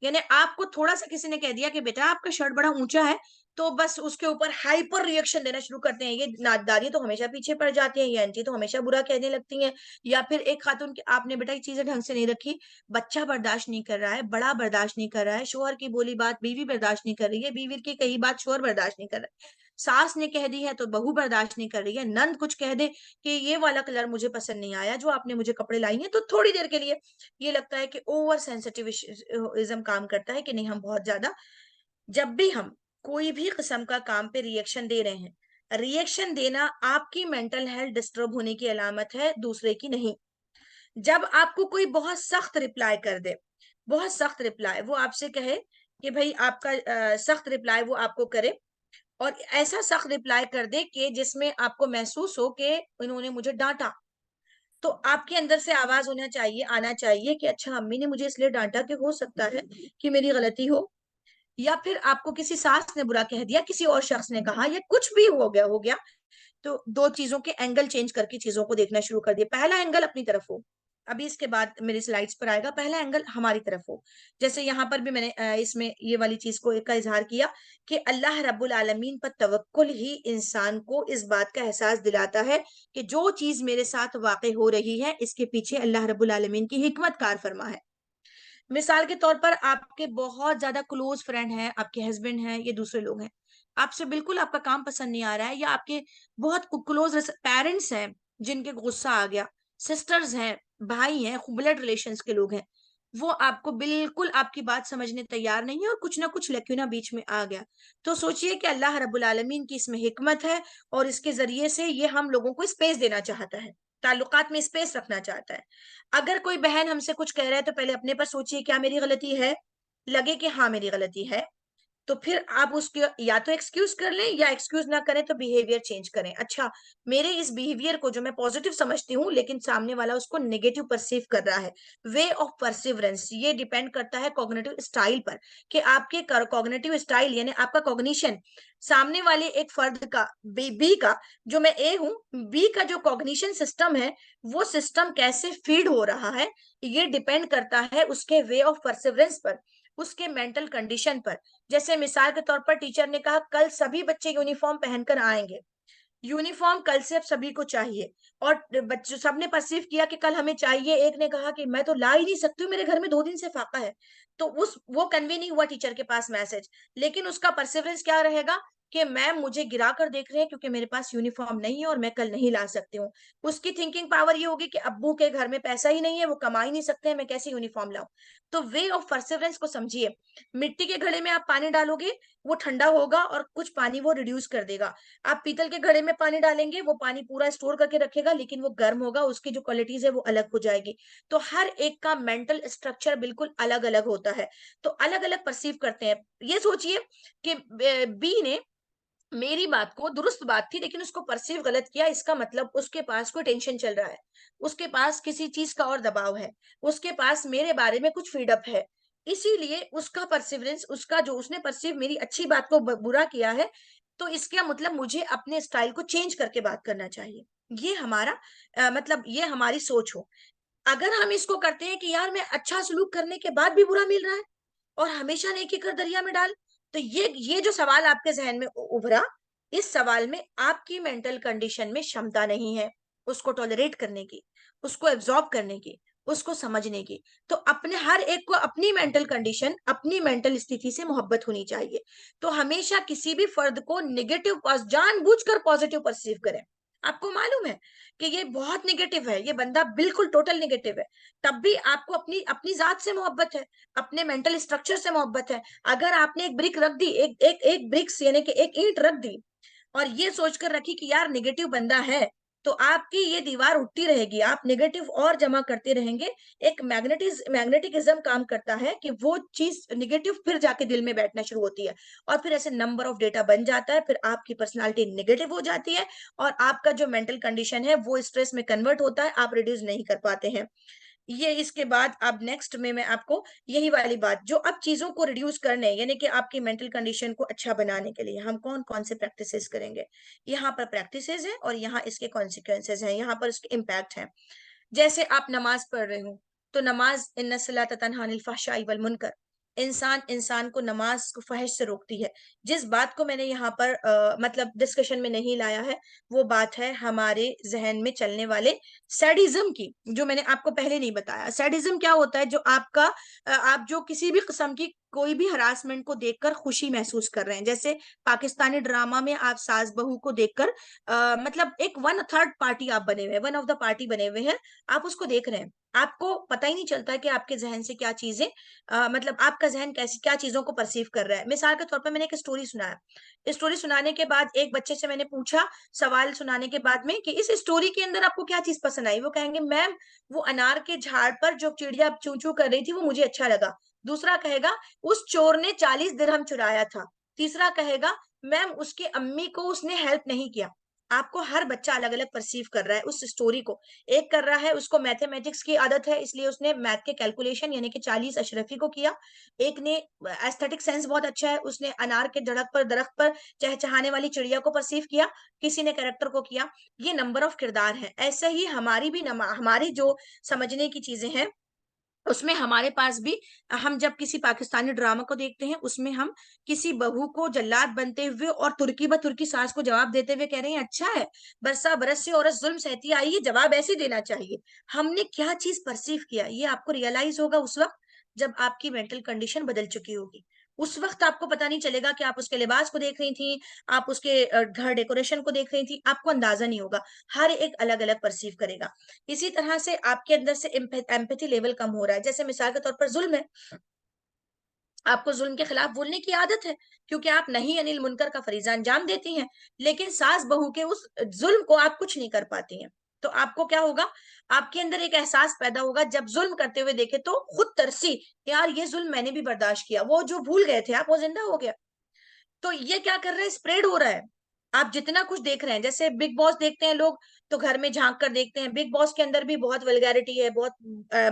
यानी आपको थोड़ा सा किसी ने कह दिया कि बेटा आपका शर्ट बड़ा ऊंचा है, तो बस उसके ऊपर हाइपर रिएक्शन देना शुरू करते हैं। ये दादी तो हमेशा पीछे पड़ जाती है, ये आंटी तो हमेशा बुरा कहने लगती हैं। या फिर एक खातून की आपने बेटा ये चीजें ढंग से नहीं रखी, बच्चा बर्दाश्त नहीं कर रहा है, बड़ा बर्दाश्त नहीं कर रहा है, शोहर की बोली बात बीवी बर्दाश्त नहीं कर रही है, बीवी की कही बात शोहर बर्दाश्त नहीं कर रहा है, सास ने कह दी है तो बहू बर्दाश्त नहीं कर रही है, नंद कुछ कह दे कि ये वाला कलर मुझे पसंद नहीं आया जो आपने मुझे कपड़े लाई हैं, तो थोड़ी देर के लिए ये लगता है कि ओवर सेंसिटिविज्म काम करता है कि नहीं हम बहुत ज्यादा। जब भी हम कोई भी किस्म का काम पे रिएक्शन दे रहे हैं, रिएक्शन देना आपकी मेंटल हेल्थ डिस्टर्ब होने की अलामत है, दूसरे की नहीं। जब आपको कोई बहुत सख्त रिप्लाई कर दे, बहुत सख्त रिप्लाई वो आपसे कहे कि भाई आपका सख्त रिप्लाई वो आपको करे, और ऐसा सख्त रिप्लाई कर दे कि जिसमें आपको महसूस हो कि इन्होंने मुझे डांटा, तो आपके अंदर से आवाज आना चाहिए कि अच्छा अम्मी ने मुझे इसलिए डांटा कि हो सकता है कि मेरी गलती हो, या फिर आपको किसी सास ने बुरा कह दिया, किसी और शख्स ने कहा, या कुछ भी हो गया। तो दो चीजों के एंगल चेंज करके चीजों को देखना शुरू कर दिया। पहला एंगल अपनी तरफ हो, अभी इसके बाद मेरी स्लाइड्स पर आएगा, पहला एंगल हमारी तरफ हो। जैसे यहाँ पर भी मैंने इसमें ये वाली चीज को का इजहार किया कि अल्लाह रब्बुल आलमीन पर तवक्कुल ही इंसान को इस बात का एहसास दिलाता है कि जो चीज मेरे साथ वाकई हो रही है इसके पीछे अल्लाह रब्बुल आलमीन की हिकमत कार फरमा है। मिसाल के तौर पर आपके बहुत ज्यादा क्लोज फ्रेंड हैं, आपके हस्बैंड हैं, ये दूसरे लोग हैं, आपसे बिल्कुल आपका काम पसंद नहीं आ रहा है, या आपके बहुत क्लोज पेरेंट्स हैं जिनके गुस्सा आ गया, सिस्टर्स हैं, भाई हैं, ब्लड रिलेशंस के लोग हैं, वो आपको बिल्कुल आपकी बात समझने तैयार नहीं है, और कुछ ना कुछ लक्यूना बीच में आ गया। तो सोचिए कि अल्लाह रब्बुल आलमीन की इसमें हिकमत है, और इसके जरिए से ये हम लोगों को स्पेस देना चाहता है, ताल्लुकात में स्पेस रखना चाहता है। अगर कोई बहन हमसे कुछ कह रहा है तो पहले अपने पर सोचिए क्या मेरी गलती है, लगे कि हाँ मेरी गलती है, तो फिर आप उसके या तो एक्सक्यूज कर लें, या एक्सक्यूज ना करें तो बिहेवियर चेंज करें। अच्छा, मेरे इस बिहेवियर को जो मैं पॉजिटिव समझती हूँ लेकिन सामने वाला उसको नेगेटिव परसीव कर रहा है, वे ऑफ परसिवरेंस ये डिपेंड करता है कॉग्निटिव स्टाइल पर, कि आपके कॉग्निटिव स्टाइल यानी आपका कॉग्निशन सामने वाले एक फर्द का, बी का, जो मैं ए हूं, बी का जो कॉग्निशन सिस्टम है वो सिस्टम कैसे फीड हो रहा है, ये डिपेंड करता है उसके वे ऑफ परसिवरेंस पर, उसके मेंटल कंडीशन पर। जैसे मिसाल के तौर पर टीचर ने कहा कल सभी बच्चे यूनिफॉर्म पहनकर आएंगे, यूनिफॉर्म कल से अब सभी को चाहिए, और बच्चों सबने परसीव किया कि कल हमें चाहिए, एक ने कहा कि मैं तो ला ही नहीं सकती हूँ, मेरे घर में 2 दिन से फाका है, तो उस वो कन्वे नहीं हुआ टीचर के पास मैसेज, लेकिन उसका परसिवरेंस क्या रहेगा कि मैम मुझे गिरा कर देख रहे हैं क्योंकि मेरे पास यूनिफॉर्म नहीं है और मैं कल नहीं ला सकती हूँ। उसकी थिंकिंग पावर ये होगी कि अब्बू के घर में पैसा ही नहीं है, वो कमा ही नहीं सकते हैं, मैं कैसे यूनिफॉर्म लाऊं। तो वे ऑफ परसिवरेंस को समझिए। मिट्टी के घड़े में आप पानी डालोगे, वो ठंडा होगा और कुछ पानी वो रिड्यूस कर देगा। आप पीतल के घड़े में पानी डालेंगे, वो पानी पूरा स्टोर करके रखेगा लेकिन वो गर्म होगा, उसकी जो क्वालिटीज है वो अलग हो जाएगी। तो हर एक का मेंटल स्ट्रक्चर बिल्कुल अलग अलग होता है, तो अलग अलग परसीव करते हैं। ये सोचिए कि बी ने मेरी बात को, दुरुस्त बात थी लेकिन उसको परसीव गलत किया, इसका मतलब उसके पास कोई टेंशन चल रहा है, उसके पास किसी चीज का और दबाव है, उसके पास मेरे बारे में कुछ फीडअप है, इसीलिए उसका परसिवरेंस, उसका जो उसने परसीव मेरी अच्छी बात को बुरा किया है, तो इसका मतलब मुझे अपने स्टाइल को चेंज करके बात करना चाहिए। ये हमारा मतलब ये हमारी सोच हो। अगर हम इसको करते हैं कि यार मैं अच्छा सलूक करने के बाद भी बुरा मिल रहा है और हमेशा नेकी कर दरिया में डाल, तो ये जो सवाल आपके जहन में उभरा, इस सवाल में आपकी मेंटल कंडीशन में क्षमता नहीं है उसको टॉलरेट करने की, उसको एब्जॉर्ब करने की, उसको समझने की। तो अपने हर एक को अपनी मेंटल कंडीशन, अपनी मेंटल स्थिति से मोहब्बत होनी चाहिए। तो हमेशा किसी भी फर्द को नेगेटिव जानबूझकर पॉजिटिव परसीव करें। आपको मालूम है कि ये बहुत नेगेटिव है, ये बंदा बिल्कुल टोटल नेगेटिव है, तब भी आपको अपनी अपनी जात से मोहब्बत है, अपने मेंटल स्ट्रक्चर से मोहब्बत है। अगर आपने एक ब्रिक रख दी, एक एक एक ब्रिक्स यानी कि एक ईंट रख दी, और ये सोचकर रखी कि यार नेगेटिव बंदा है, तो आपकी ये दीवार उठती रहेगी, आप नेगेटिव और जमा करते रहेंगे। एक मैग्नेटिज्म काम करता है कि वो चीज नेगेटिव फिर जाके दिल में बैठना शुरू होती है, और फिर ऐसे नंबर ऑफ डेटा बन जाता है, फिर आपकी पर्सनालिटी नेगेटिव हो जाती है, और आपका जो मेंटल कंडीशन है वो स्ट्रेस में कन्वर्ट होता है, आप रिड्यूस नहीं कर पाते हैं। ये इसके बाद अब नेक्स्ट में मैं आपको यही वाली बात, जो अब चीजों को रिड्यूस करने यानी कि आपकी मेंटल कंडीशन को अच्छा बनाने के लिए हम कौन कौन से प्रैक्टिसेस करेंगे। यहाँ पर प्रैक्टिसेस है और यहाँ इसके कॉन्सिक्वेंसेस हैं, यहाँ पर इसके इम्पैक्ट हैं। जैसे आप नमाज पढ़ रहे हो, तो नमाज इन्ना सलात तनहा अनिल फहशाई वल मुनकर, इंसान इंसान को नमाज को फहश से रोकती है। जिस बात को मैंने यहाँ पर मतलब डिस्कशन में नहीं लाया है, वो बात है हमारे जहन में चलने वाले सैडिज्म की, जो मैंने आपको पहले नहीं बताया। सैडिज्म क्या होता है? जो आपका आप जो किसी भी किस्म की कोई भी हरासमेंट को देखकर खुशी महसूस कर रहे हैं, जैसे पाकिस्तानी ड्रामा में आप सास बहू को देखकर मतलब एक वन थर्ड पार्टी आप बने हुए हैं, वन ऑफ द पार्टी बने हुए हैं, आप उसको देख रहे हैं, आपको पता ही नहीं चलता कि आपके जहन से क्या चीजें मतलब आपका जहन कैसी क्या चीजों को परसीव कर रहा है। मिसाल के तौर पर मैंने एक स्टोरी सुनाया, स्टोरी सुनाने के बाद एक बच्चे से मैंने पूछा, सवाल सुनाने के बाद में, कि इस स्टोरी के अंदर आपको क्या चीज पसंद आई? वो कहेंगे मैम वो अनार के झाड़ पर जो चिड़िया चू चू कर रही थी वो मुझे अच्छा लगा। दूसरा कहेगा उस चोर ने 40 दिरहम चुराया था। तीसरा कहेगा मैम उसकी अम्मी को उसने हेल्प नहीं किया। आपको हर बच्चा अलग अलग परसीव कर रहा है उस स्टोरी को। एक कर रहा है उसको मैथमेटिक्स की आदत है इसलिए उसने मैथ के कैलकुलेशन यानी कि 40 अशरफी को किया। एक ने एस्थेटिक सेंस बहुत अच्छा है, उसने अनार के दरख्त पर चहचहाने वाली चिड़िया को परसीव किया। किसी ने कैरेक्टर को किया। ये नंबर ऑफ किरदार है। ऐसे ही हमारी भी हमारी जो समझने की चीजें हैं उसमें हमारे पास भी, हम जब किसी पाकिस्तानी ड्रामा को देखते हैं उसमें हम किसी बहू को जल्लाद बनते हुए और तुर्की ब तुर्की सास को जवाब देते हुए कह रहे हैं अच्छा है, बरसा बरस से औरत जुल्म सहती आई है, जवाब ऐसे देना चाहिए। हमने क्या चीज परसीव किया ये आपको रियलाइज होगा उस वक्त जब आपकी मेंटल कंडीशन बदल चुकी होगी। उस वक्त आपको पता नहीं चलेगा कि आप उसके लिबास को देख रही थी, आप उसके घर डेकोरेशन को देख रही थी, आपको अंदाजा नहीं होगा। हर एक अलग अलग परसीव करेगा। इसी तरह से आपके अंदर से एम्पैथी लेवल कम हो रहा है। जैसे मिसाल के तौर पर जुल्म है, आपको जुल्म के खिलाफ बोलने की आदत है क्योंकि आप नहीं अनिल मुनकर का फरीजा अंजाम देती हैं, लेकिन सास बहू के उस जुल्म को आप कुछ नहीं कर पाती हैं। तो आपको क्या होगा? आपके अंदर एक एहसास पैदा होगा, जब जुल्म करते हुए देखे तो खुद तरसी, यार ये जुल्म मैंने भी बर्दाश्त किया, वो जो भूल गए थे आप वो जिंदा हो गया। तो ये क्या कर रहे हैं, स्प्रेड हो रहा है। आप जितना कुछ देख रहे हैं, जैसे बिग बॉस देखते हैं लोग, तो घर में झांक कर देखते हैं। बिग बॉस के अंदर भी बहुत वल्गैरिटी है, बहुत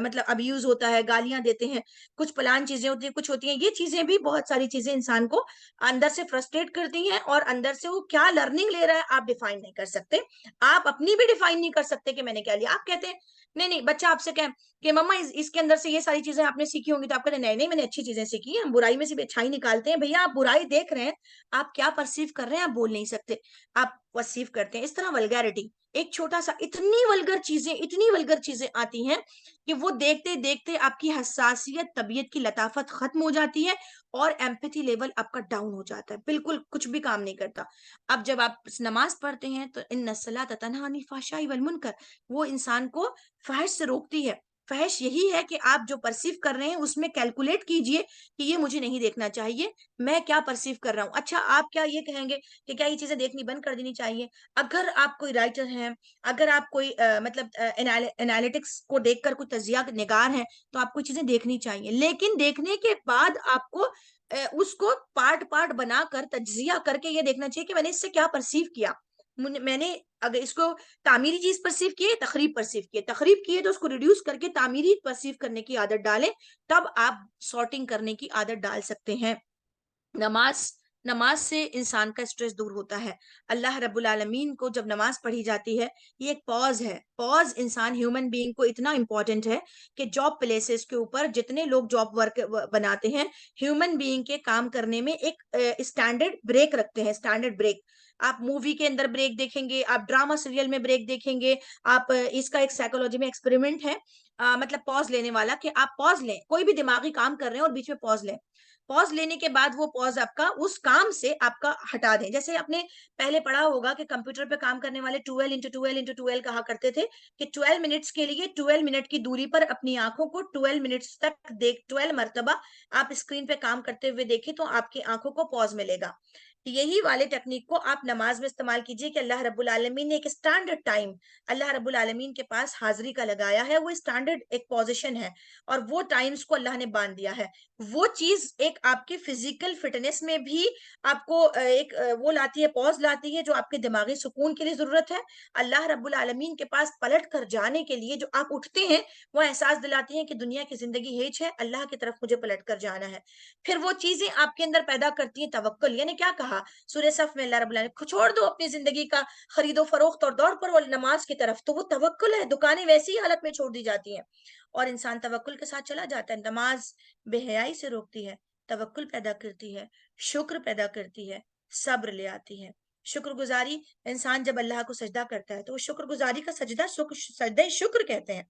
मतलब अब्यूज होता है, गालियां देते हैं, कुछ प्लान चीजें होती है, कुछ होती हैं। ये चीजें भी, बहुत सारी चीजें इंसान को अंदर से फ्रस्ट्रेट करती हैं, और अंदर से वो क्या लर्निंग ले रहा है आप डिफाइन नहीं कर सकते। आप अपनी भी डिफाइन नहीं कर सकते कि मैंने क्या लिया। आप कहते हैं नहीं नहीं, बच्चा आपसे कहे कि मम्मा इसके अंदर से ये सारी चीजें आपने सीखी होंगी, तो आप कहते हैं नहीं नहीं, मैंने अच्छी चीजें सीखी हैं, हम बुराई में से भी अच्छाई निकालते हैं। भैया आप बुराई देख रहे हैं, आप क्या परसीव कर रहे हैं आप बोल नहीं सकते, आप परसीव करते हैं। इस तरह वल्गैरिटी, एक छोटा सा, इतनी वल्गर चीजें, इतनी वल्गर चीजें आती हैं कि वो देखते देखते आपकी हसासियत, तबीयत की लताफत खत्म हो जाती है, और एम्पैथी लेवल आपका डाउन हो जाता है, बिल्कुल कुछ भी काम नहीं करता। अब जब आप नमाज पढ़ते हैं तो इन सलात तनहा अनिल फाहशाई वल मुनकर, वो इंसान को फहश से रोकती है। फहश यही है कि आप जो परसीव कर रहे हैं उसमें कैलकुलेट कीजिए कि ये मुझे नहीं देखना चाहिए, मैं क्या परसीव कर रहा हूं। अच्छा, आप क्या ये कहेंगे कि क्या ये चीजें देखनी बंद कर देनी चाहिए? अगर आप कोई राइटर हैं, अगर आप कोई मतलब एनालिटिक्स को देखकर कोई तजिया निगार हैं, तो आपको चीजें देखनी चाहिए, लेकिन देखने के बाद आपको उसको पार्ट पार्ट बनाकर तजिया करके ये देखना चाहिए कि मैंने इससे क्या परसीव किया। मैंने अगर इसको तामीरी चीज परसीव किए, तखरीब परसीव किए, तखरीब किए तो उसको रिड्यूस करके तामीरी परसीव करने की आदत डालें, तब आप सॉर्टिंग करने की आदत डाल सकते हैं। नमाज, नमाज से इंसान का स्ट्रेस दूर होता है। अल्लाह रब्बुल आलमीन को जब नमाज पढ़ी जाती है, ये एक पॉज है। पॉज इंसान, ह्यूमन बीइंग को इतना इंपॉर्टेंट है कि जॉब प्लेसेस के ऊपर जितने लोग जॉब वर्क बनाते हैं, ह्यूमन बीइंग के काम करने में एक स्टैंडर्ड ब्रेक रखते हैं, स्टैंडर्ड ब्रेक। आप मूवी के अंदर ब्रेक देखेंगे, आप ड्रामा सीरियल में ब्रेक देखेंगे, आप इसका एक साइकोलॉजी में एक्सपेरिमेंट है, मतलब पॉज लेने वाला, कि आप पॉज लें, कोई भी दिमागी काम कर रहे हैं और बीच में पॉज लें। पॉज लेने के बाद वो पॉज आपका उस काम से आपका हटा दें। जैसे आपने पहले पढ़ा होगा कि कंप्यूटर पे काम करने वाले 12 into 12 into 12 कहा करते थे कि 12 मिनट्स के लिए 12 मिनट की दूरी पर अपनी आंखों को 12 मिनट्स तक देख, 12 मरतबा आप स्क्रीन पे काम करते हुए देखें तो आपकी आंखों को पॉज मिलेगा। यही वाले टेक्निक को आप नमाज में इस्तेमाल कीजिए कि अल्लाह रब्बुल आलमीन ने एक स्टैंडर्ड टाइम अल्लाह रब्बुल आलमीन के पास हाजिरी का लगाया है, वो स्टैंडर्ड एक पोजीशन है, और वो टाइम्स को अल्लाह ने बांध दिया है। वो चीज एक आपके फिजिकल फिटनेस में भी आपको एक वो लाती है, पॉज लाती है, जो आपके दिमागी सुकून के लिए जरूरत है। अल्लाह रब्बुल आलमीन के पास पलट कर जाने के लिए जो आप उठते हैं, वो एहसास दिलाती है कि दुनिया की जिंदगी हेज है, अल्लाह की तरफ मुझे पलट कर जाना है। फिर वो चीजें आपके अंदर पैदा करती है तवक्कुल। यानी क्या कहा सूरह सफ में, अल्लाह रब्बुल आलमीन, छोड़ दो अपनी जिंदगी का खरीदो फरोख्त और दौड़ पर नमाज की तरफ, तो वो तवक्कुल है। दुकानें वैसी ही हालत में छोड़ दी जाती हैं और इंसान तवक्कुल के साथ चला जाता है। नमाज बेहयाई से रोकती है, तवक्कुल पैदा करती है, शुक्र पैदा करती है, सब्र ले आती है, शुक्रगुजारी। इंसान जब अल्लाह को सजदा करता है तो वो शुक्रगुजारी का सजदा सजदे शुक्र कहते हैं,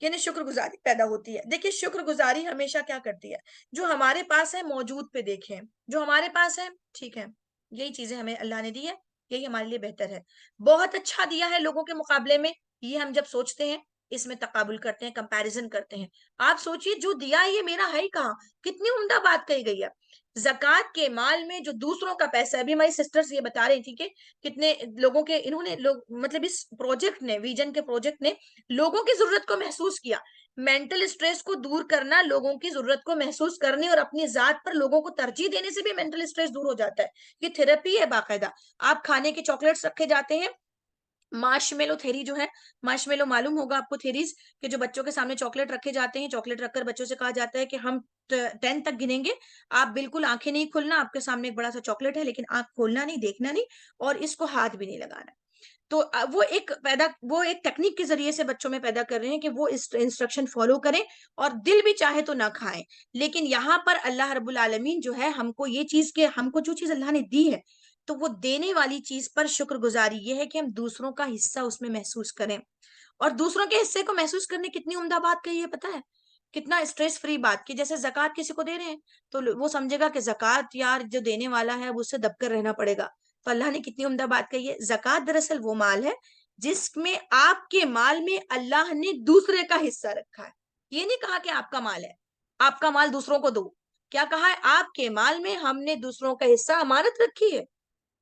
यानी शुक्रगुजारी पैदा होती है। देखिए, शुक्रगुजारी हमेशा क्या करती है, जो हमारे पास है मौजूद पे देखें, जो हमारे पास है ठीक है, यही चीजें हमें अल्लाह ने दी है, यही हमारे लिए बेहतर है। बहुत अच्छा दिया है लोगों के मुकाबले में, ये हम जब सोचते हैं, इसमें तकाबुल करते हैं, कंपैरिजन करते हैं। आप सोचिए, जो दिया है ये मेरा है ही कहाँ, कितनी उम्दा बात कही गई है। जक़ात के माल में जो दूसरों का पैसा है, अभी हमारी सिस्टर्स ये बता रही थी कि कितने लोगों के इन्होंने लोग, मतलब इस प्रोजेक्ट ने, विजन के प्रोजेक्ट ने लोगों की जरूरत को महसूस किया। मेंटल स्ट्रेस को दूर करना, लोगों की जरूरत को महसूस करने और अपनी जात पर लोगों को तरजीह देने से भी मेंटल स्ट्रेस दूर हो जाता है। ये थेरेपी है बाकायदा। आप खाने के चॉकलेट्स रखे जाते हैं, मार्शमेलो थेरी जो है, मार्शमेलो मालूम होगा आपको, थेरीज कि जो बच्चों के सामने चॉकलेट रखे जाते हैं, चॉकलेट रखकर बच्चों से कहा जाता है कि हम 10 तक गिनेंगे, आप बिल्कुल आंखें नहीं खोलना, आपके सामने एक बड़ा सा चॉकलेट है लेकिन आंख खोलना नहीं, देखना नहीं, और इसको हाथ भी नहीं लगाना। तो वो एक टेक्निक के जरिए से बच्चों में पैदा कर रहे हैं कि वो इस इंस्ट्रक्शन फॉलो करें, और दिल भी चाहे तो ना खाएं। लेकिन यहाँ पर अल्लाह रब्बुल आलमीन जो है, हमको ये चीज के, हमको जो चीज अल्लाह ने दी है, तो वो देने वाली चीज पर शुक्रगुजारी ये है कि हम दूसरों का हिस्सा उसमें महसूस करें। और दूसरों के हिस्से को महसूस करने, कितनी उम्दा बात कही है पता है, कितना स्ट्रेस फ्री बात की। जैसे जक़ात किसी को दे रहे हैं, तो वो समझेगा कि जक़ात यार जो देने वाला है अब उससे दबकर रहना पड़ेगा। तो अल्लाह ने कितनी उम्दा बात कही है, जक़ात दरअसल वो माल है जिसमें आपके माल में अल्लाह ने दूसरे का हिस्सा रखा है। ये नहीं कहा कि आपका माल है, आपका माल दूसरों को दो। क्या कहा है, आपके माल में हमने दूसरों का हिस्सा अमानत रखी है।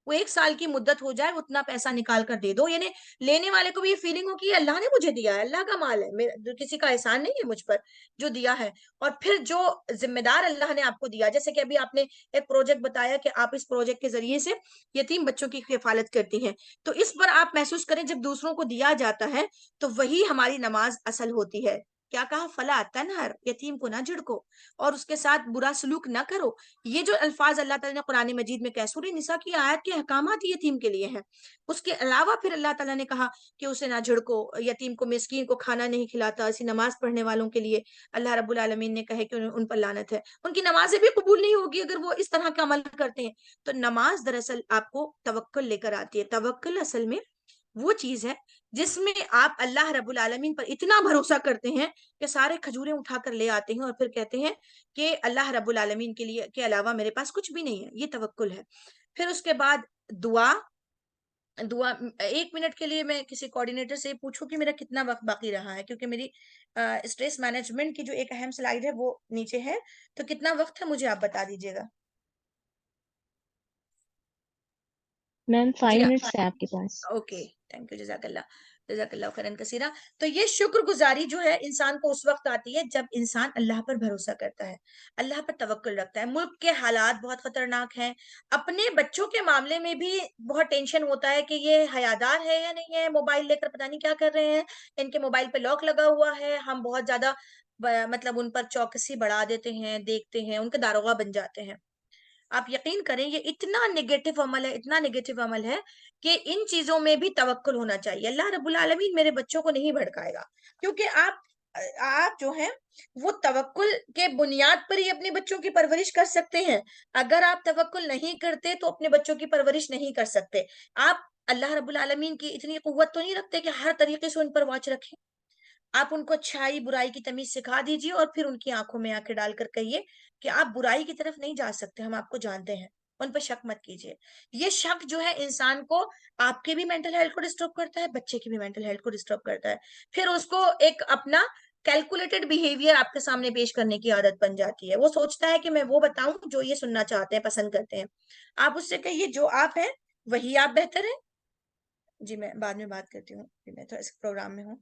वो 1 साल की मुद्दत हो जाए, उतना पैसा निकाल कर दे दो, यानी लेने वाले को भी ये फीलिंग हो कि ये अल्लाह ने मुझे दिया है, अल्लाह का माल है, मेरा किसी का एहसान नहीं है मुझ पर जो दिया है। और फिर जो जिम्मेदार अल्लाह ने आपको दिया, जैसे कि अभी आपने एक प्रोजेक्ट बताया कि आप इस प्रोजेक्ट के जरिए से यतीम बच्चों की हिफाजत करती हैं, तो इस पर आप महसूस करें जब दूसरों को दिया जाता है तो वही हमारी नमाज असल होती है। क्या कहा, फला तनहर, यतीम को ना झिड़को और उसके साथ बुरा सलूक ना करो। ये जो अल्फाज अल्लाह ताला ने कुरान मजीद में कहा, सूरह निसा की आयत के अहकामात यतीम के लिए हैं। उसके अलावा फिर अल्लाह ताला ने कहा कि उसे ना झिड़को, यतीम को, मिस्कीन को खाना नहीं खिलाता। ऐसी नमाज पढ़ने वालों के लिए अल्लाह रब्बुल आलमीन ने कहे कि उन पर लानत है, उनकी नमाजें भी कबूल नहीं होगी अगर वो इस तरह का अमल करते हैं। तो नमाज दरअसल आपको तवक्कुल लेकर आती है। तवक्कुल असल में वो चीज है जिसमें आप अल्लाह रब्बुल आलमीन पर इतना भरोसा करते हैं कि सारे खजूरें उठाकर ले आते हैं और फिर कहते हैं कि अल्लाह रब्बुल आलमीन के लिए के अलावा मेरे पास कुछ भी नहीं है। ये तवक्कुल है। फिर उसके बाद दुआ। दुआ 1 मिनट के लिए मैं किसी कोऑर्डिनेटर से पूछूं कि मेरा कितना वक्त बाकी रहा है, क्योंकि मेरी स्ट्रेस मैनेजमेंट की जो एक अहम स्लाइड है वो नीचे है। तो कितना वक्त है मुझे आप बता दीजिएगा। मैम जी 5 मिनट्स है आपके पास। ओके, थैंक यू, जजाकल्लाह, जजाकल्लाह खैरन कसीरा। तो ये शुक्रगुजारी जो है इंसान को उस वक्त आती है जब इंसान अल्लाह पर भरोसा करता है, अल्लाह पर तवक्कुल रखता है। मुल्क के हालात बहुत खतरनाक हैं, अपने बच्चों के मामले में भी बहुत टेंशन होता है कि ये हयादार है या नहीं है, मोबाइल लेकर पता नहीं क्या कर रहे हैं, इनके मोबाइल पे लॉक लगा हुआ है। हम बहुत ज्यादा मतलब उन पर चौकसी बढ़ा देते हैं, देखते हैं, उनके दारोगा बन जाते हैं। आप यकीन करें ये इतना नेगेटिव अमल है, इतना नेगेटिव अमल है कि इन चीजों में भी तवक्कुल होना चाहिए। अल्लाह रब्बुल आलमीन मेरे बच्चों को नहीं भड़काएगा, क्योंकि आप जो हैं वो तवक्कुल के बुनियाद पर ही अपने बच्चों की परवरिश कर सकते हैं। अगर आप तवक्कुल नहीं करते तो अपने बच्चों की परवरिश नहीं कर सकते। आप अल्लाह रब्बुल आलमीन की इतनी कुव्वत तो नहीं रखते कि हर तरीके से उन पर वॉच रखें। आप उनको अच्छाई बुराई की तमीज सिखा दीजिए और फिर उनकी आंखों में आंखें डालकर कहिए कि आप बुराई की तरफ नहीं जा सकते, हम आपको जानते हैं। उन पर शक मत कीजिए। ये शक जो है इंसान को, आपके भी मेंटल हेल्थ को डिस्टर्ब करता है, बच्चे की भी मेंटल हेल्थ को डिस्टर्ब करता है। फिर उसको एक अपना कैलकुलेटेड बिहेवियर आपके सामने पेश करने की आदत बन जाती है। वो सोचता है कि मैं वो बताऊं जो ये सुनना चाहते हैं, पसंद करते हैं। आप उससे कहिए जो आप हैं वही आप बेहतर है। जी मैं बाद में बात करती हूँ, मैं थोड़ा इस प्रोग्राम में हूँ।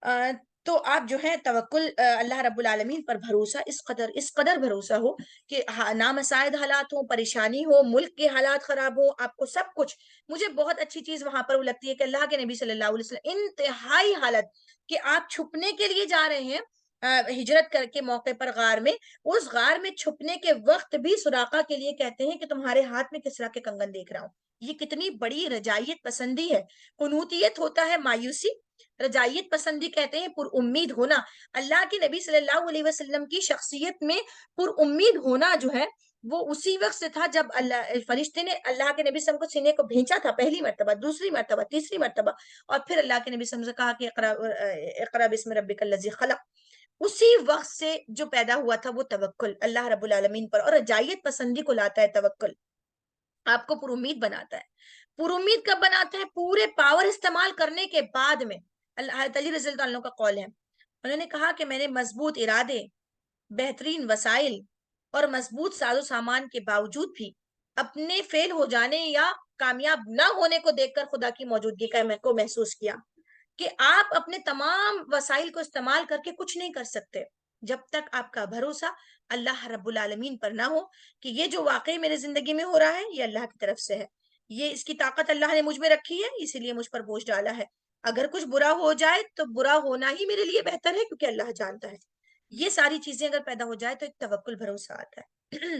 अ, तो आप जो है तवक्कुल, अल्लाह रब्बुल आलमीन पर भरोसा, इस कदर भरोसा हो कि नामसायद हालात हो, परेशानी हो, मुल्क के हालात खराब हो, आपको सब कुछ। मुझे बहुत अच्छी चीज वहां पर वो लगती है कि अल्लाह के नबी सल्लल्लाहु अलैहि वसल्लम इंतहाई हालत कि आप छुपने के लिए जा रहे हैं, हिजरत करके मौके पर गार में, उस गार में छुपने के वक्त भी सुराका के लिए कहते हैं कि तुम्हारे हाथ में किसरा के कंगन देख रहा हूँ। ये कितनी बड़ी रजायत पसंदी है। कुनूतियत होता है मायूसी, रजायत पसंदी कहते हैं पुरउम्मीद होना। अल्लाह के नबी सल्लल्लाहु अलैहि वसल्लम की शख्सियत में पुरउम्मीद होना जो है वो उसी वक्त से था जब अल्लाह फरिश्ते ने अल्लाह के नबी सल्लल्लाहु अलैहि वसल्लम को सीने को भेजा था, पहली मर्तबा, दूसरी मर्तबा, तीसरी मर्तबा। और फिर अल्लाह के नबी सल्लल्लाहु अलैहि वसल्लम से कहा कि इक़रा बिस्मि रब्बिकल लज़ी खलक़। उसी वक्त से जो पैदा हुआ था वो तवक्कुल अल्लाह रब्बुल आलमीन पर, और रजायत पसंदी को लाता है तवक्कुल, आपको पुरुमीद बनाता है। पुरुमीद कब बनाता है? पूरे पावर इस्तेमाल करने के बाद में। हज़रत अली रज़ी अल्लाह अन्हु का कौल है, उन्होंने कहा कि मैंने मजबूत इरादे, बेहतरीन वसाइल और मजबूत साजो सामान के बावजूद भी अपने फेल हो जाने या कामयाब ना होने को देखकर खुदा की मौजूदगी का को महसूस किया कि आप अपने तमाम वसाइल को इस्तेमाल करके कुछ नहीं कर सकते जब तक आपका भरोसा अल्लाह रब्बुल आलमीन पर ना हो कि ये जो वाकई मेरे जिंदगी में हो रहा है ये अल्लाह की तरफ से है, ये इसकी ताकत अल्लाह ने मुझ में रखी है, इसीलिए मुझ पर बोझ डाला है। अगर कुछ बुरा हो जाए तो बुरा होना ही मेरे लिए बेहतर है, क्योंकि अल्लाह जानता है। ये सारी चीजें अगर पैदा हो जाए तो एक तवक्कुल भरोसा आता है।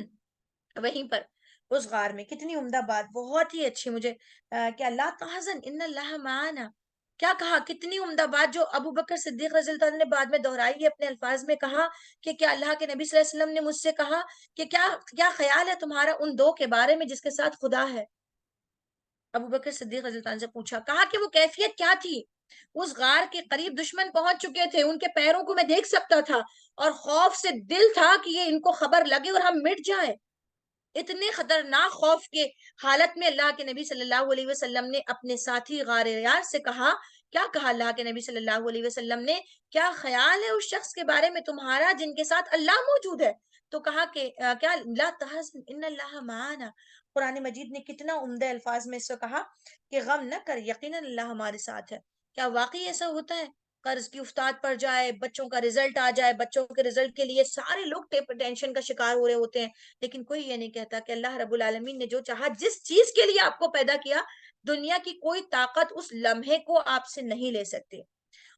वहीं पर उस गार में कितनी उम्दा बात, बहुत ही अच्छी मुझे, कि अल्लाह तहज़न इन्नल्लाह माना। क्या कहा, कितनी उम्दा बात जो अबू बकर सिद्दीक रज़ी अल्लाह ने बाद में दोहराई है अपने अल्फाज में। कहा कि क्या अल्लाह के नबी सल्लल्लाहु अलैहि वसल्लम ने मुझसे कहा कि क्या क्या ख्याल है तुम्हारा उन दो के बारे में जिसके साथ खुदा है। अबू बकर सिद्दीक रज़ी अल्लाह से पूछा, कहा कि वो कैफियत क्या थी। उस गार के करीब दुश्मन पहुंच चुके थे, उनके पैरों को मैं देख सकता था और खौफ से दिल था कि ये इनको खबर लगे और हम मिट जाएं। इतने खतरनाक खौफ के हालत में अल्लाह के नबी सल्लल्लाहु अलैहि वसल्लम ने अपने साथी गार यार से कहा, क्या कहा अल्लाह के नबी सल्लल्लाहु अलैहि वसल्लम ने, क्या ख्याल है उस शख्स के बारे में तुम्हारा जिनके साथ अल्लाह मौजूद है। तो कहा कि क्या ला तहज़न इन्नल्लाह माना। कुरान मजीद ने कितना उम्दा अल्फाज में इसको कहा कि गम न कर, यकीनन अल्लाह हमारे साथ है। क्या वाकई ऐसा होता है? कर्ज की उफ्ताद पड़ जाए, बच्चों का रिजल्ट आ जाए, बच्चों के रिजल्ट के लिए सारे लोग टेंशन का शिकार हो रहे होते हैं, लेकिन कोई ये नहीं कहता कि अल्लाह रब्बुल आलमीन ने जो चाहा, जिस चीज के लिए आपको पैदा किया, दुनिया की कोई ताकत उस लम्हे को आपसे नहीं ले सकती।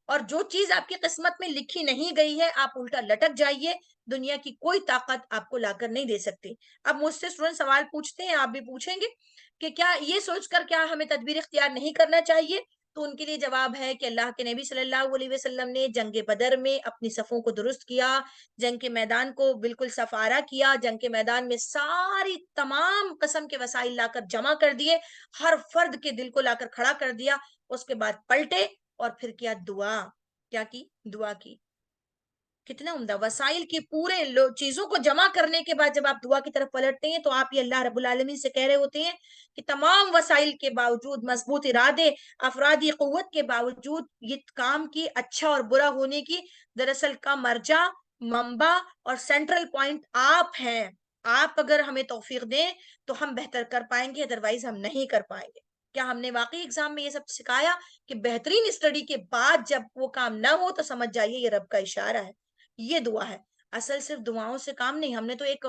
और जो चीज आपकी किस्मत में लिखी नहीं गई है, आप उल्टा लटक जाइए, दुनिया की कोई ताकत आपको लाकर नहीं दे सकती। अब मुझसे स्टूडेंट सवाल पूछते हैं, आप भी पूछेंगे कि क्या ये सोचकर क्या हमें तदबीर इख्तियार नहीं करना चाहिए? तो उनके लिए जवाब है कि अल्लाह के नबी सल्लल्लाहु अलैहि वसल्लम ने जंग बदर में अपनी सफों को दुरुस्त किया, जंग के मैदान को बिल्कुल सफारा किया, जंग के मैदान में सारी तमाम किस्म के वसाइल लाकर जमा कर दिए, हर फर्द के दिल को लाकर खड़ा कर दिया, उसके बाद पलटे और फिर किया दुआ। क्या की? दुआ की। कितना उम्दा वसाइल के पूरे चीजों को जमा करने के बाद जब आप दुआ की तरफ पलटते हैं, तो आप ये अल्लाह रब्बुल आलमीन से कह रहे होते हैं कि तमाम वसाइल के बावजूद, मजबूत इरादे, अफरादी कुव्वत के बावजूद, ये काम की अच्छा और बुरा होने की दरअसल का मर्जा, मंबा और सेंट्रल पॉइंट आप हैं। आप अगर हमें तौफीक दें तो हम बेहतर कर पाएंगे, अदरवाइज हम नहीं कर पाएंगे। क्या हमने वाकई एग्जाम में ये सब सिखाया कि बेहतरीन स्टडी के बाद जब वो काम ना हो तो समझ जाइए ये रब का इशारा है, ये दुआ है। असल सिर्फ दुआओं से काम नहीं, हमने तो एक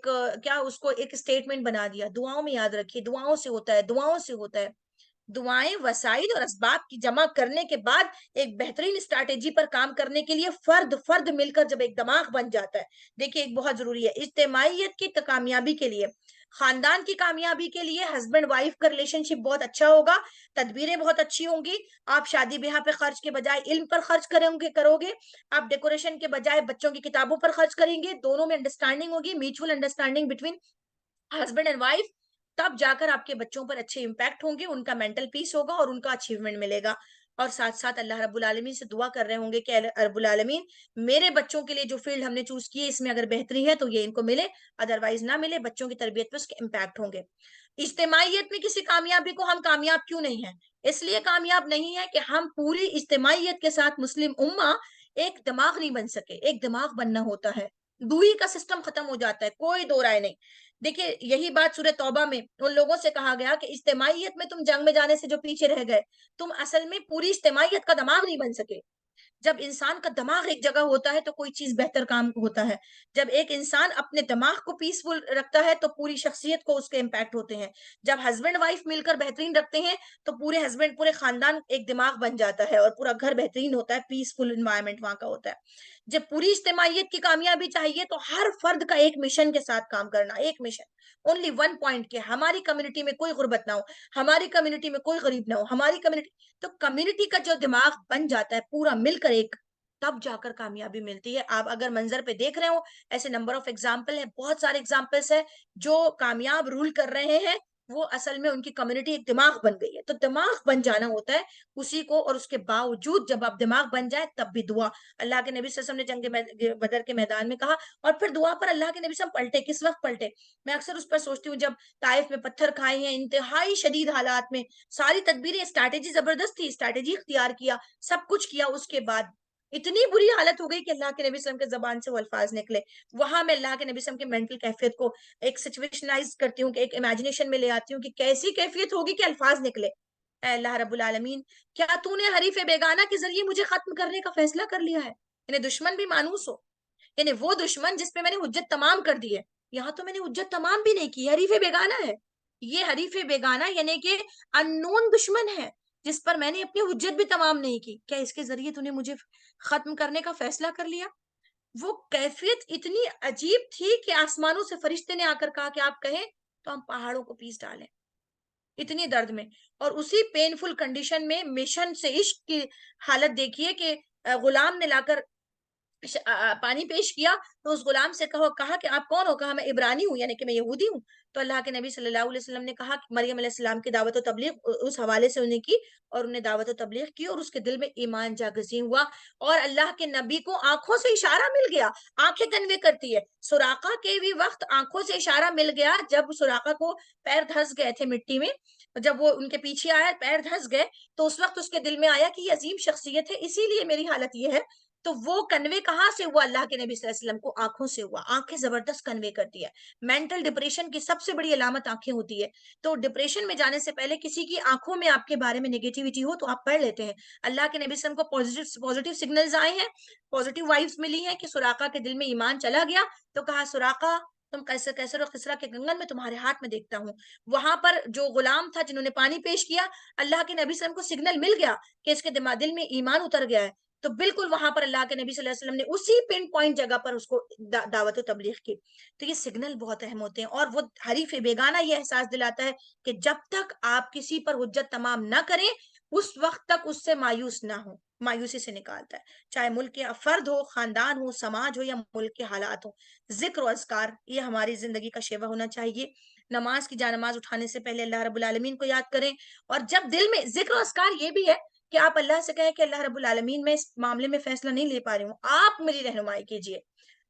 क्या उसको एक स्टेटमेंट बना दिया, दुआओं में याद रखिए, दुआओं से होता है, दुआओं से होता है। दुआएं वसाइल और असबाब की जमा करने के बाद एक बेहतरीन स्ट्रैटेजी पर काम करने के लिए फर्द फर्द मिलकर जब एक दिमाग बन जाता है। देखिए एक बहुत जरूरी है इज्तिमाइयत की कामयाबी के लिए, खानदान की कामयाबी के लिए हस्बैंड वाइफ का रिलेशनशिप बहुत अच्छा होगा, तदबीरें बहुत अच्छी होंगी। आप शादी ब्याह पे खर्च के बजाय इल्म पर खर्च करोगे, आप डेकोरेशन के बजाय बच्चों की किताबों पर खर्च करेंगे, दोनों में अंडरस्टैंडिंग होगी, mutual understanding between husband and wife, तब जाकर आपके बच्चों पर अच्छे इंपैक्ट होंगे, उनका मेंटल पीस होगा और उनका अचीवमेंट मिलेगा। और साथ साथ अल्लाह रब्बुल आलमीन से दुआ कर रहे होंगे कि रब्बुल आलमीन, मेरे बच्चों के लिए जो फील्ड हमने चूज की है इसमें अगर बेहतरी है तो ये इनको मिले, अदरवाइज ना मिले, बच्चों की तरबियत पे उसके इम्पैक्ट होंगे। इज्तिमाइयत में किसी कामयाबी को हम कामयाब क्यों नहीं है? इसलिए कामयाब नहीं है कि हम पूरी इज्तिमाइयत के साथ मुस्लिम उम्मा एक दिमाग नहीं बन सके। एक दिमाग बनना होता है, दूरी का सिस्टम खत्म हो जाता है, कोई दो राय नहीं। देखिए यही बात सूरह तौबा में उन लोगों से कहा गया कि इज्तिमाइयत में तुम जंग में जाने से जो पीछे रह गए, तुम असल में पूरी इज्तिमाइयत का दिमाग नहीं बन सके। जब इंसान का दिमाग एक जगह होता है तो कोई चीज बेहतर काम होता है। जब एक इंसान अपने दिमाग को पीसफुल रखता है तो पूरी शख्सियत को उसके इम्पैक्ट होते हैं। जब हस्बैंड वाइफ मिलकर बेहतरीन रखते हैं तो पूरे हस्बैंड पूरे खानदान एक दिमाग बन जाता है और पूरा घर बेहतरीन होता है, पीसफुल इन्वायरमेंट वहां का होता है। जब पूरी इज्तिमाइयत की कामयाबी चाहिए तो हर फर्द का एक मिशन के साथ काम करना, एक मिशन, ओनली वन पॉइंट के हमारी कम्युनिटी में कोई गुर्बत ना हो, हमारी कम्युनिटी में कोई गरीब ना हो, हमारी कम्युनिटी, तो कम्युनिटी का जो दिमाग बन जाता है पूरा मिलकर एक, तब जाकर कामयाबी मिलती है। आप अगर मंजर पे देख रहे हो, ऐसे नंबर ऑफ एग्जाम्पल है, बहुत सारे एग्जाम्पल्स है जो कामयाब रूल कर रहे हैं, वो असल में उनकी कम्युनिटी एक दिमाग बन गई है। तो दिमाग बन जाना होता है उसी को, और उसके बावजूद जब आप दिमाग बन जाए तब भी दुआ। अल्लाह के नबी सल्लल्लाहु अलैहि वसल्लम ने जंग बदर के मैदान में कहा, और फिर दुआ पर अल्लाह के नबी सल्लल्लाहु अलैहि वसल्लम पलटे, किस वक्त पलटे? मैं अक्सर उस पर सोचती हूँ, जब ताइफ में पत्थर खाए हैं इंतहाई शदीद हालात में, सारी तदबीरें, स्ट्रैटेजी जबरदस्त थी, स्ट्रैटेजी इख्तियार किया, सब कुछ किया, उसके बाद इतनी बुरी हालत हो गई कि अल्लाह के नबी वसल्लम के जबान से वो अल्फाज निकले। वहां मैं अल्लाह के नबी वसल्लम के मेंटल कैफियत को एक सिचुएशनाइज करती हूँ, कि एक इमेजिनेशन में ले आती हूँ कि कैसी कैफियत होगी कि अल्फाज निकले, "ऐ अल्लाह रब्बुल आलमीन, क्या तूने हरीफ बेगाना के जरिए मुझे खत्म करने का फैसला कर लिया है? यानी दुश्मन भी मानूस हो, यानी वो दुश्मन जिसपे मैंने हुज्जत तमाम कर दी है, यहाँ तो मैंने हुज्जत तमाम भी नहीं की, हरीफ बेगाना है। ये हरीफ बेगाना यानी कि अननोन दुश्मन है, जिस पर मैंने अपनी हुज्जत भी तमाम नहीं की, क्या इसके जरिए तूने मुझे खत्म करने का फैसला कर लिया?" वो कैफियत इतनी अजीब थी कि आसमानों से फरिश्ते ने आकर कहा कि आप कहें तो हम पहाड़ों को पीस डालें, इतनी दर्द में। और उसी पेनफुल कंडीशन में मिशन से इश्क की हालत देखिए कि गुलाम ने लाकर पानी पेश किया, तो उस गुलाम से कहा कि आप कौन हो? कहा मैं इब्रानी हूँ, यानी कि मैं यहूदी हूँ। तो अल्लाह के नबी सल्लल्लाहु अलैहि वसल्लम ने कहा कि मरियम अलैहिस्सलाम की दावत और तबलीग उस हवाले से उन्हें की, और उन्हें दावत और तबलीग की, और उसके दिल में ईमान जागज़ी हुआ, और अल्लाह के नबी को आंखों से इशारा मिल गया। आंखें कन्वे करती है, सुराका के भी वक्त आंखों से इशारा मिल गया, जब सुराका को पैर धंस गए थे मिट्टी में, जब वो उनके पीछे आया पैर धंस गए, तो उस वक्त उसके दिल में आया कि ये अजीम शख्सियत है, इसीलिए मेरी हालत ये है। तो वो कन्वे कहाँ से हुआ? अल्लाह के नबी सल्लल्लाहु अलैहि वसल्लम को आंखों से हुआ। आंखें जबरदस्त कन्वे करती है। मेंटल डिप्रेशन की सबसे बड़ी अलामत आंखें होती है। तो डिप्रेशन में जाने से पहले किसी की आंखों में आपके बारे में नेगेटिविटी हो तो आप पढ़ लेते हैं। अल्लाह के नबी सल्लल्लाहु अलैहि वसल्लम को पॉजिटिव पॉजिटिव सिग्नल्स आए हैं, पॉजिटिव वाइब्स मिली हैं कि सुराका के दिल में ईमान चला गया, तो कहा सुराका तुम कैसे कैसे और किसरा के कंगन में तुम्हारे हाथ में देखता हूँ। वहां पर जो गुलाम था जिन्होंने पानी पेश किया, अल्लाह के नबी सल्लल्लाहु अलैहि वसल्लम को सिग्नल मिल गया कि इसके दिमाग दिल में ईमान उतर गया है। तो बिल्कुल वहां पर अल्लाह के नबी सल्लल्लाहु अलैहि वसल्लम ने उसी पिन पॉइंट जगह पर उसको दावत तबलीग की। तो ये सिग्नल बहुत अहम होते हैं, और वो हरीफ बेगाना ये एहसास दिलाता है कि जब तक आप किसी पर हुज्जत तमाम ना करें उस वक्त तक उससे मायूस ना हो। मायूसी से निकालता है, चाहे मुल्क के फर्द हो, खानदान हो, समाज हो, या मुल्क के हालात हो। जिक्र और अज़कार ये हमारी जिंदगी का शेवा होना चाहिए। नमाज की जानमाज उठाने से पहले अल्लाह रब्बुल आलमीन को याद करें। और जब दिल में जिक्र और अज़कार ये भी है कि आप अल्लाह से कहें कि अल्लाह रब्बुल आलमीन मैं इस मामले में फैसला नहीं ले पा रही हूँ, आप मेरी रहनुमाई कीजिए।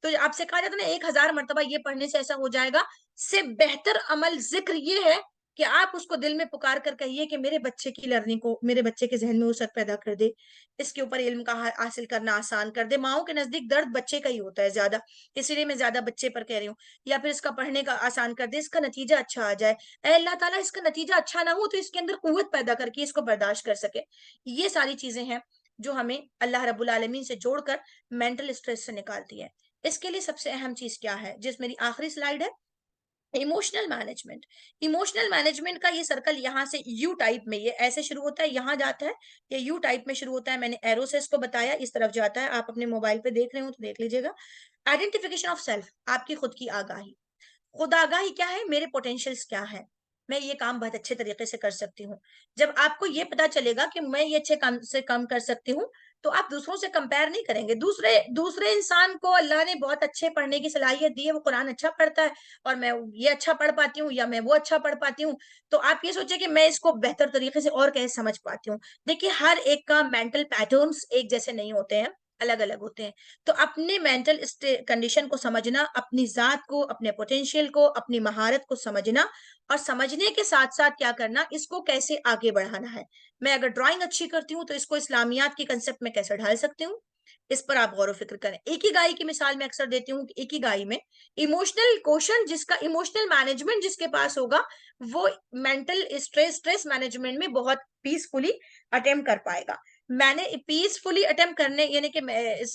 तो आपसे कहा जाता है ना 1000 मरतबा ये पढ़ने से ऐसा हो जाएगा, से बेहतर अमल जिक्र ये है कि आप उसको दिल में पुकार कर कहिए कि मेरे बच्चे की लर्निंग को, मेरे बच्चे के जहन में वसअत पैदा कर दे, इसके ऊपर इल्म का हासिल करना आसान कर दे। माओ के नजदीक दर्द बच्चे का ही होता है ज्यादा, इसलिए मैं ज्यादा बच्चे पर कह रही हूँ। या फिर इसका पढ़ने का आसान कर दे, इसका नतीजा अच्छा आ जाए। ऐ अल्लाह ताला इसका नतीजा अच्छा ना हो तो इसके अंदर कुव्वत पैदा करके इसको बर्दाश्त कर सके। ये सारी चीजें हैं जो हमें अल्लाह रब्बुल आलमीन से जोड़कर मेंटल स्ट्रेस से निकालती है। इसके लिए सबसे अहम चीज क्या है, जिस मेरी आखिरी स्लाइड है, इमोशनल मैनेजमेंट। इमोशनल मैनेजमेंट का ये सर्कल यहाँ से यू टाइप में, ये ऐसे शुरू होता है, यहाँ जाता है, ये यू टाइप में शुरू होता है। मैंने एरो से इसको बताया, इस तरफ जाता है। आप अपने मोबाइल पे देख रहे हो तो देख लीजिएगा। आइडेंटिफिकेशन ऑफ सेल्फ, आपकी खुद की आगाही। खुद आगाही क्या है, मेरे पोटेंशियल्स क्या है, मैं ये काम बहुत अच्छे तरीके से कर सकती हूँ। जब आपको ये पता चलेगा कि मैं ये अच्छे काम से काम कर सकती हूँ, तो आप दूसरों से कंपेयर नहीं करेंगे। दूसरे दूसरे इंसान को अल्लाह ने बहुत अच्छे पढ़ने की सलाहियत दी है, वो कुरान अच्छा पढ़ता है और मैं ये अच्छा पढ़ पाती हूँ, या मैं वो अच्छा पढ़ पाती हूँ, तो आप ये सोचिए कि मैं इसको बेहतर तरीके से और कैसे समझ पाती हूँ। देखिए हर एक का मेंटल पैटर्न्स एक जैसे नहीं होते हैं, अलग अलग होते हैं। तो अपने मेंटल कंडीशन को समझना, अपनी जात को, अपने पोटेंशियल को, अपनी महारत को समझना, और समझने के साथ साथ क्या करना, इसको कैसे आगे बढ़ाना है। मैं अगर ड्राइंग अच्छी करती हूँ तो इसको इस्लामियात की कंसेप्ट में कैसे ढाल सकती हूँ, इस पर आप गौर फिक्र करें। एक ही गाय की मिसाल मैं अक्सर देती हूँ कि एक ही गाय में इमोशनल क्वेश्चन, जिसका इमोशनल मैनेजमेंट जिसके पास होगा, वो मेंटल स्ट्रेस मैनेजमेंट में बहुत पीसफुली अटेम्प्ट कर पाएगा। मैंने पीसफुली अटेम्प्ट करने यानी कि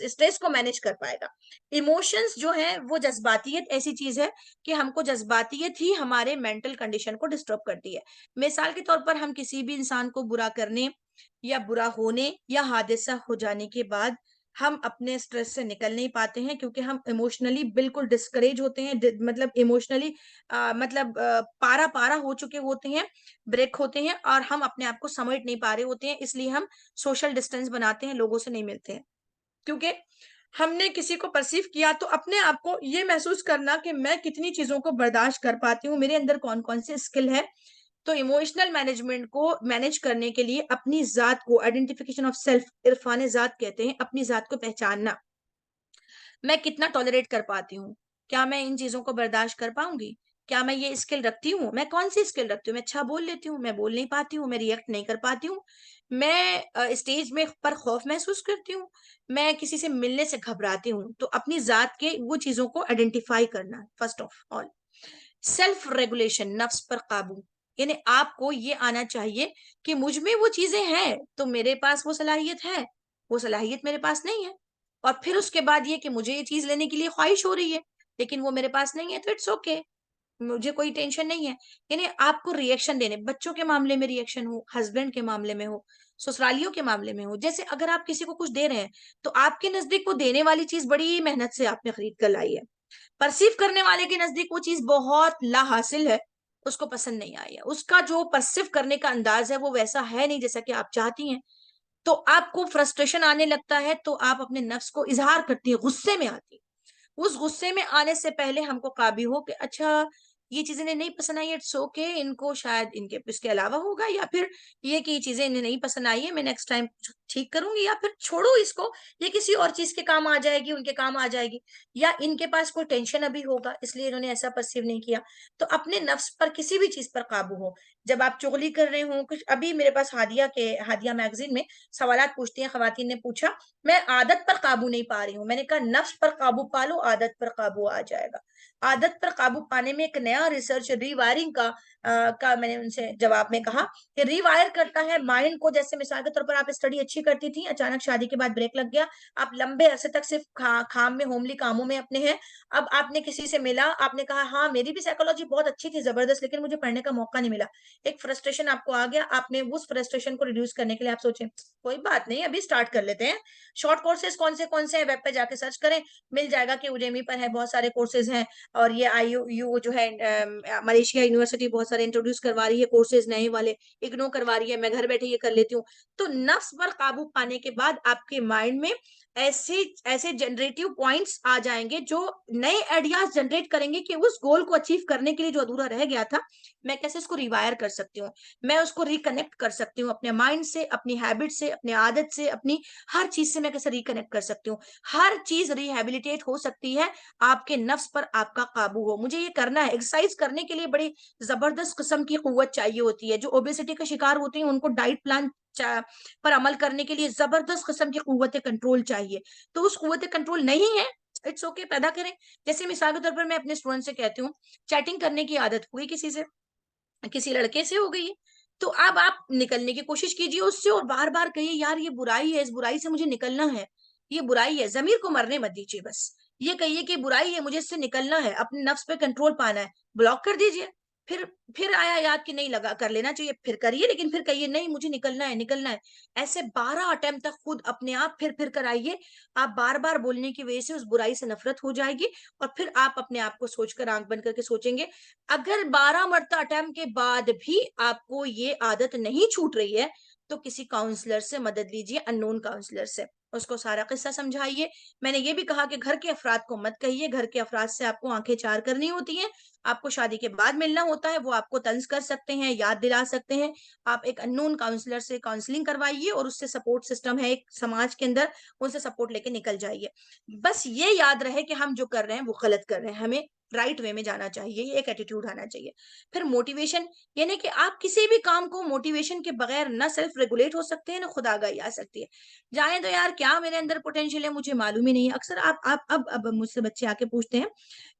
स्ट्रेस को मैनेज कर पाएगा। इमोशंस जो है वो जज्बातियत ऐसी चीज है कि हमको जज्बातियत ही हमारे मेंटल कंडीशन को डिस्टर्ब करती है। मिसाल के तौर पर हम किसी भी इंसान को बुरा करने या बुरा होने या हादसा हो जाने के बाद हम अपने स्ट्रेस से निकल नहीं पाते हैं, क्योंकि हम इमोशनली बिल्कुल डिस्करेज होते हैं, मतलब इमोशनली मतलब पारा पारा हो चुके होते हैं, ब्रेक होते हैं, और हम अपने आप को समेट नहीं पा रहे होते हैं। इसलिए हम सोशल डिस्टेंस बनाते हैं, लोगों से नहीं मिलते हैं। क्योंकि हमने किसी को परसीव किया, तो अपने आप को ये महसूस करना कि मैं कितनी चीजों को बर्दाश्त कर पाती हूँ, मेरे अंदर कौन कौन से स्किल है। तो इमोशनल मैनेजमेंट को मैनेज करने के लिए अपनी जात को, आइडेंटिफिकेशन ऑफ सेल्फ, इरफान जात कहते हैं, अपनी जात को पहचानना। मैं कितना टॉलरेट कर पाती हूँ, क्या मैं इन चीजों को बर्दाश्त कर पाऊंगी, क्या मैं ये स्किल रखती हूँ, मैं कौन सी स्किल रखती हूँ, मैं अच्छा बोल लेती हूँ, मैं बोल नहीं पाती हूँ, मैं रिएक्ट नहीं कर पाती हूँ, मैं स्टेज में पर खौफ महसूस करती हूँ, मैं किसी से मिलने से घबराती हूँ। तो अपनी जात के वो चीजों को आइडेंटिफाई करना, first of all. Self regulation, नफ्स पर काबू, यानी आपको ये आना चाहिए कि मुझ में वो चीजें हैं, तो मेरे पास वो सलाहियत है, वो सलाहियत मेरे पास नहीं है। और फिर उसके बाद ये कि मुझे ये चीज लेने के लिए ख्वाहिश हो रही है, लेकिन वो मेरे पास नहीं है, तो इट्स ओके, मुझे कोई टेंशन नहीं है। यानी आपको रिएक्शन देने, बच्चों के मामले में रिएक्शन हो, हस्बैंड के मामले में हो, ससुरालियों के मामले में हो। जैसे अगर आप किसी को कुछ दे रहे हैं, तो आपके नजदीक वो देने वाली चीज बड़ी मेहनत से आपने खरीद कर लाई है, परसीव करने वाले के नजदीक वो चीज बहुत ला हासिल है, उसको पसंद नहीं आई है, उसका जो परसीव करने का अंदाज है वो वैसा है नहीं जैसा कि आप चाहती हैं। तो आपको फ्रस्ट्रेशन आने लगता है, तो आप अपने नफ्स को इजहार करती है, गुस्से में आती है। उस गुस्से में आने से पहले हमको काबू हो कि अच्छा ये चीजें इन्हें नहीं पसंद आई, इट्स ओके, इनको शायद इनके इसके अलावा होगा, या फिर ये कि ये चीजें इन्हें नहीं पसंद आई है, मैं नेक्स्ट टाइम ठीक करूंगी, या फिर छोड़ो इसको, ये किसी और चीज के काम आ जाएगी, उनके काम आ जाएगी, या इनके पास कोई टेंशन अभी होगा इसलिए इन्होंने ऐसा परसीव नहीं किया। तो अपने नफ्स पर किसी भी चीज पर काबू हो। जब आप चुगली कर रहे हो कुछ। अभी मेरे पास हादिया मैगजीन में सवालात पूछती हैं खवातीन ने पूछा, मैं आदत पर काबू नहीं पा रही हूँ। मैंने कहा नफ्स पर काबू पा लो, आदत पर काबू आ जाएगा। आदत पर काबू पाने में एक नया रिसर्च रीवायरिंग का मैंने उनसे जवाब में कहा कि रिवायर करता है माइंड को। जैसे मिसाल के तौर पर आप स्टडी अच्छी करती थी, अचानक शादी के बाद ब्रेक लग गया, आप लंबे अरसे तक सिर्फ खाम में होमली कामों में अपने हैं। अब आपने किसी से मिला, आपने कहा हाँ मेरी भी साइकोलॉजी बहुत अच्छी थी जबरदस्त, लेकिन मुझे पढ़ने का मौका नहीं मिला। एक फ्रस्ट्रेशन आपको आ गया, आपने उस फ्रस्ट्रेशन को रिड्यूस करने के लिए आप सोचे कोई बात नहीं अभी स्टार्ट कर लेते हैं। शॉर्ट कोर्सेज कौन से हैं, वेब पे जाके सर्च करें, मिल जाएगा कि उडेमी पर है, बहुत सारे कोर्सेज हैं। और ये IU जो है मलेशिया यूनिवर्सिटी बहुत सारे इंट्रोड्यूस करवा रही है कोर्सेज नए वाले, इग्नोर करवा रही है, मैं घर बैठे ये कर लेती हूँ। तो नफ्स पर काबू पाने के बाद आपके माइंड में ऐसे ऐसे जनरेटिव पॉइंट्स आ जाएंगे जो नए आइडियाज जनरेट करेंगे कि उस गोल को अचीव करने के लिए जो अधूरा रह गया था, मैं कैसे इसको रिवायर कर सकती हूँ, मैं उसको रिकनेक्ट कर सकती हूँ अपने माइंड से, अपनी हैबिट से, अपनी आदत से, अपनी हर चीज से मैं कैसे रिकनेक्ट कर सकती हूँ। हर चीज रिहेबिलिटेट हो सकती है, आपके नफ्स पर आपका काबू हो। मुझे ये करना है। एक्सरसाइज करने के लिए बड़ी जबरदस्त किस्म की कुव्वत चाहिए होती है। जो ओबेसिटी का शिकार होती हैं उनको डाइट प्लान पर अमल करने के लिए जबरदस्त किस्म की कुव्वत कंट्रोल चाहिए। तो उस कुव्वत कंट्रोल नहीं है, इट्स ओके, पैदा करें। जैसे मिसाल के तौर पर मैं अपने स्टूडेंट से कहती हूँ, चैटिंग करने की आदत हुई किसी से, किसी लड़के से हो गई है, तो अब आप निकलने की कोशिश कीजिए उससे, और बार बार कहिए यार ये बुराई है, इस बुराई से मुझे निकलना है, ये बुराई है, जमीर को मरने मत दीजिए। बस ये कहिए कि बुराई है, मुझे इससे निकलना है, अपने नफ्स पे कंट्रोल पाना है, ब्लॉक कर दीजिए। फिर आया याद कि नहीं लगा कर लेना चाहिए, फिर करिए, लेकिन फिर कहिए नहीं मुझे निकलना है, निकलना है। ऐसे 12 अटेम्प्ट तक खुद अपने आप फिर कराइए। आप बार बार बोलने की वजह से उस बुराई से नफरत हो जाएगी, और फिर आप अपने आप को सोचकर आंख बंद करके सोचेंगे, अगर 12 मरता अटेम्प्ट के बाद भी आपको ये आदत नहीं छूट रही है, तो किसी काउंसलर से मदद लीजिए, अननोन काउंसलर से, उसको सारा किस्सा समझाइए। मैंने ये भी कहा कि घर के अफराद को मत कहिए, घर के अफराद से आपको आंखें चार करनी होती हैं। आपको शादी के बाद मिलना होता है, वो आपको तंज कर सकते हैं, याद दिला सकते हैं। आप एक अननोन काउंसलर से काउंसलिंग करवाइए, और उससे सपोर्ट सिस्टम है एक समाज के अंदर, उनसे सपोर्ट लेके निकल जाइए। बस ये याद रहे कि हम जो कर रहे हैं वो गलत कर रहे हैं, हमें राइट वे में जाना चाहिए, ये एक एटीट्यूड आना चाहिए। फिर मोटिवेशन, यानी कि आप किसी भी काम को मोटिवेशन के बगैर ना सेल्फ रेगुलेट हो सकते हैं, ना खुद आगाही आ सकती है। जाने तो यार क्या मेरे अंदर पोटेंशियल है मुझे मालूम ही नहीं है। अक्सर आप अब मुझसे बच्चे आके पूछते हैं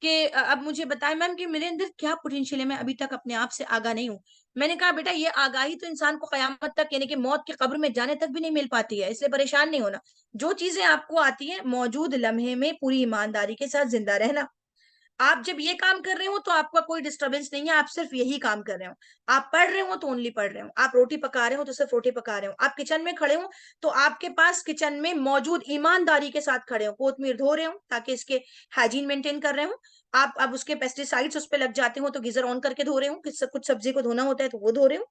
कि अब मुझे बताएं मैम कि मेरे अंदर क्या पोटेंशियल है, मैं अभी तक अपने आप से आगा नहीं हूँ। मैंने कहा बेटा ये आगाही तो इंसान को कयामत तक, यानी कि मौत की कब्र में जाने तक भी नहीं मिल पाती है, इसलिए परेशान नहीं होना। जो चीजें आपको आती हैं, मौजूद लम्हे में पूरी ईमानदारी के साथ जिंदा रहना। आप जब ये काम कर रहे हो तो आपका कोई डिस्टरबेंस नहीं है, आप सिर्फ यही काम कर रहे हो। आप पढ़ रहे हो तो ओनली पढ़ रहे हो, आप रोटी पका रहे हो तो सिर्फ रोटी पका रहे हो, आप किचन में खड़े हो तो आपके पास किचन में मौजूद ईमानदारी के साथ खड़े हो, कोतमीर धो रहे हो ताकि इसके हाइजीन मेंटेन कर रहे हो। आप अब उसके पेस्टिसाइड्स उस पर लग जाते हो तो गीजर ऑन करके धो रहे हो, कुछ सब्जी को धोना होता है तो वो धो रहे हो।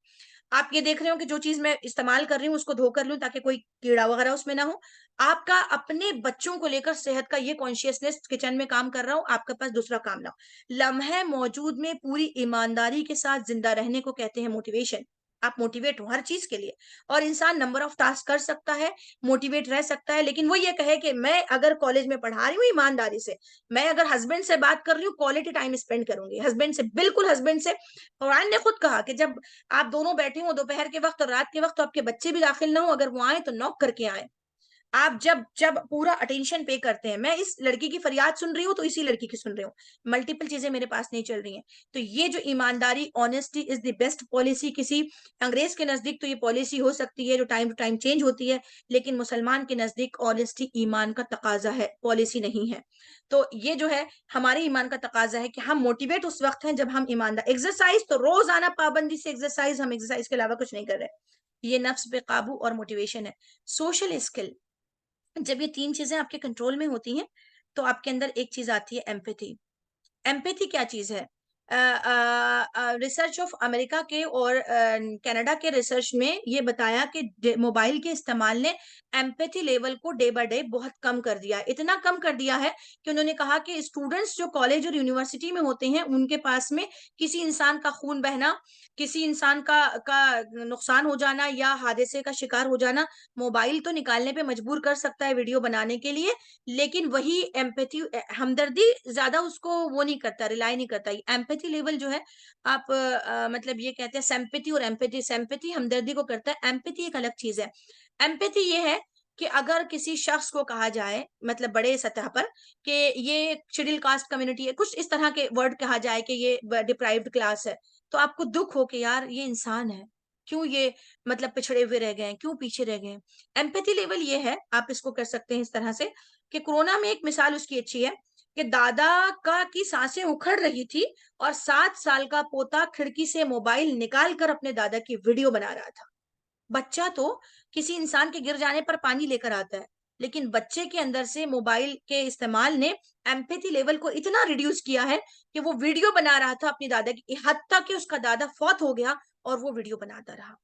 आप ये देख रहे हो कि जो चीज मैं इस्तेमाल कर रही हूँ उसको धो कर लूं ताकि कोई कीड़ा वगैरह उसमें ना हो। आपका अपने बच्चों को लेकर सेहत का ये कॉन्शियसनेस किचन में काम कर रहा हो, आपके पास दूसरा काम ना हो। लम्हे मौजूद में पूरी ईमानदारी के साथ जिंदा रहने को कहते हैं मोटिवेशन। आप मोटिवेट हो हर चीज के लिए, और इंसान नंबर ऑफ टास्क कर सकता है, मोटिवेट रह सकता है, लेकिन वो ये कहे कि मैं अगर कॉलेज में पढ़ा रही हूँ ईमानदारी से, मैं अगर हस्बैंड से बात कर रही हूँ क्वालिटी टाइम स्पेंड करूंगी हस्बैंड से, बिल्कुल हस्बैंड से। कुरान ने खुद कहा कि जब आप दोनों बैठे हो दोपहर के वक्त और रात के वक्त, तो आपके बच्चे भी दाखिल ना हो, अगर वो आए तो नॉक करके आए। आप जब जब पूरा अटेंशन पे करते हैं, मैं इस लड़की की फरियाद सुन रही हूँ तो इसी लड़की की सुन रही हूँ, मल्टीपल चीजें मेरे पास नहीं चल रही हैं। तो ये जो ईमानदारी, honesty is the best policy, किसी अंग्रेज के नजदीक तो ये पॉलिसी हो सकती है जो टाइम टू टाइम चेंज होती है, लेकिन मुसलमान के नजदीक ऑनेस्टी ईमान का तकाजा है, पॉलिसी नहीं है। तो ये जो है हमारे ईमान का तकाजा है कि हम मोटिवेट उस वक्त हैं जब हम ईमानदार। एक्सरसाइज तो रोजाना पाबंदी से एक्सरसाइज, हम एक्सरसाइज के अलावा कुछ नहीं कर रहे। ये नफ्स पे काबू और मोटिवेशन है। सोशल स्किल, जब ये तीन चीजें आपके कंट्रोल में होती हैं तो आपके अंदर एक चीज आती है एम्पैथी। एम्पैथी क्या चीज है? रिसर्च ऑफ अमेरिका के और कनाडा के रिसर्च में ये बताया कि मोबाइल के इस्तेमाल ने एम्पैथी लेवल को डे बाय डे बहुत कम कर दिया है। इतना कम कर दिया है कि उन्होंने कहा कि स्टूडेंट्स जो कॉलेज और यूनिवर्सिटी में होते हैं उनके पास में किसी इंसान का खून बहना, किसी इंसान का नुकसान हो जाना या हादसे का शिकार हो जाना, मोबाइल तो निकालने पे मजबूर कर सकता है वीडियो बनाने के लिए, लेकिन वही एम्पैथी, हमदर्दी ज्यादा उसको वो नहीं करता, रिलाई नहीं करता। एम्पैथी एम्पैथी लेवल जो है आप मतलब ये कहते हैं सिम्पैथी और एम्पैथी, सिम्पैथी हमदर्दी को करता है, एम्पैथी एक अलग चीज़ है। एम्पैथी ये है कि अगर किसी शख्स को कहा जाए मतलब बड़े सतह पर कि ये शेड्यूल कास्ट कम्युनिटी है, कुछ इस तरह के वर्ड कहा जाए कि ये डिप्राइव्ड क्लास है, तो आपको दुःख हो कि यार ये इंसान है, क्यों ये मतलब पिछड़े हुए रह गए हैं, क्यों पीछे रह गए हैं। एम्पैथी लेवल ये है, आप इसको कर सकते हैं इस तरह से कि कोरोना में एक मिसाल उसकी अच्छी है कि दादा का की सांसें उखड़ रही थी और 7 साल का पोता खिड़की से मोबाइल निकाल कर अपने दादा की वीडियो बना रहा था। बच्चा तो किसी इंसान के गिर जाने पर पानी लेकर आता है, लेकिन बच्चे के अंदर से मोबाइल के इस्तेमाल ने एम्पैथी लेवल को इतना रिड्यूस किया है कि वो वीडियो बना रहा था अपनी दादा की, हत्ता कि उसका दादा फौत हो गया और वो वीडियो बनाता रहा।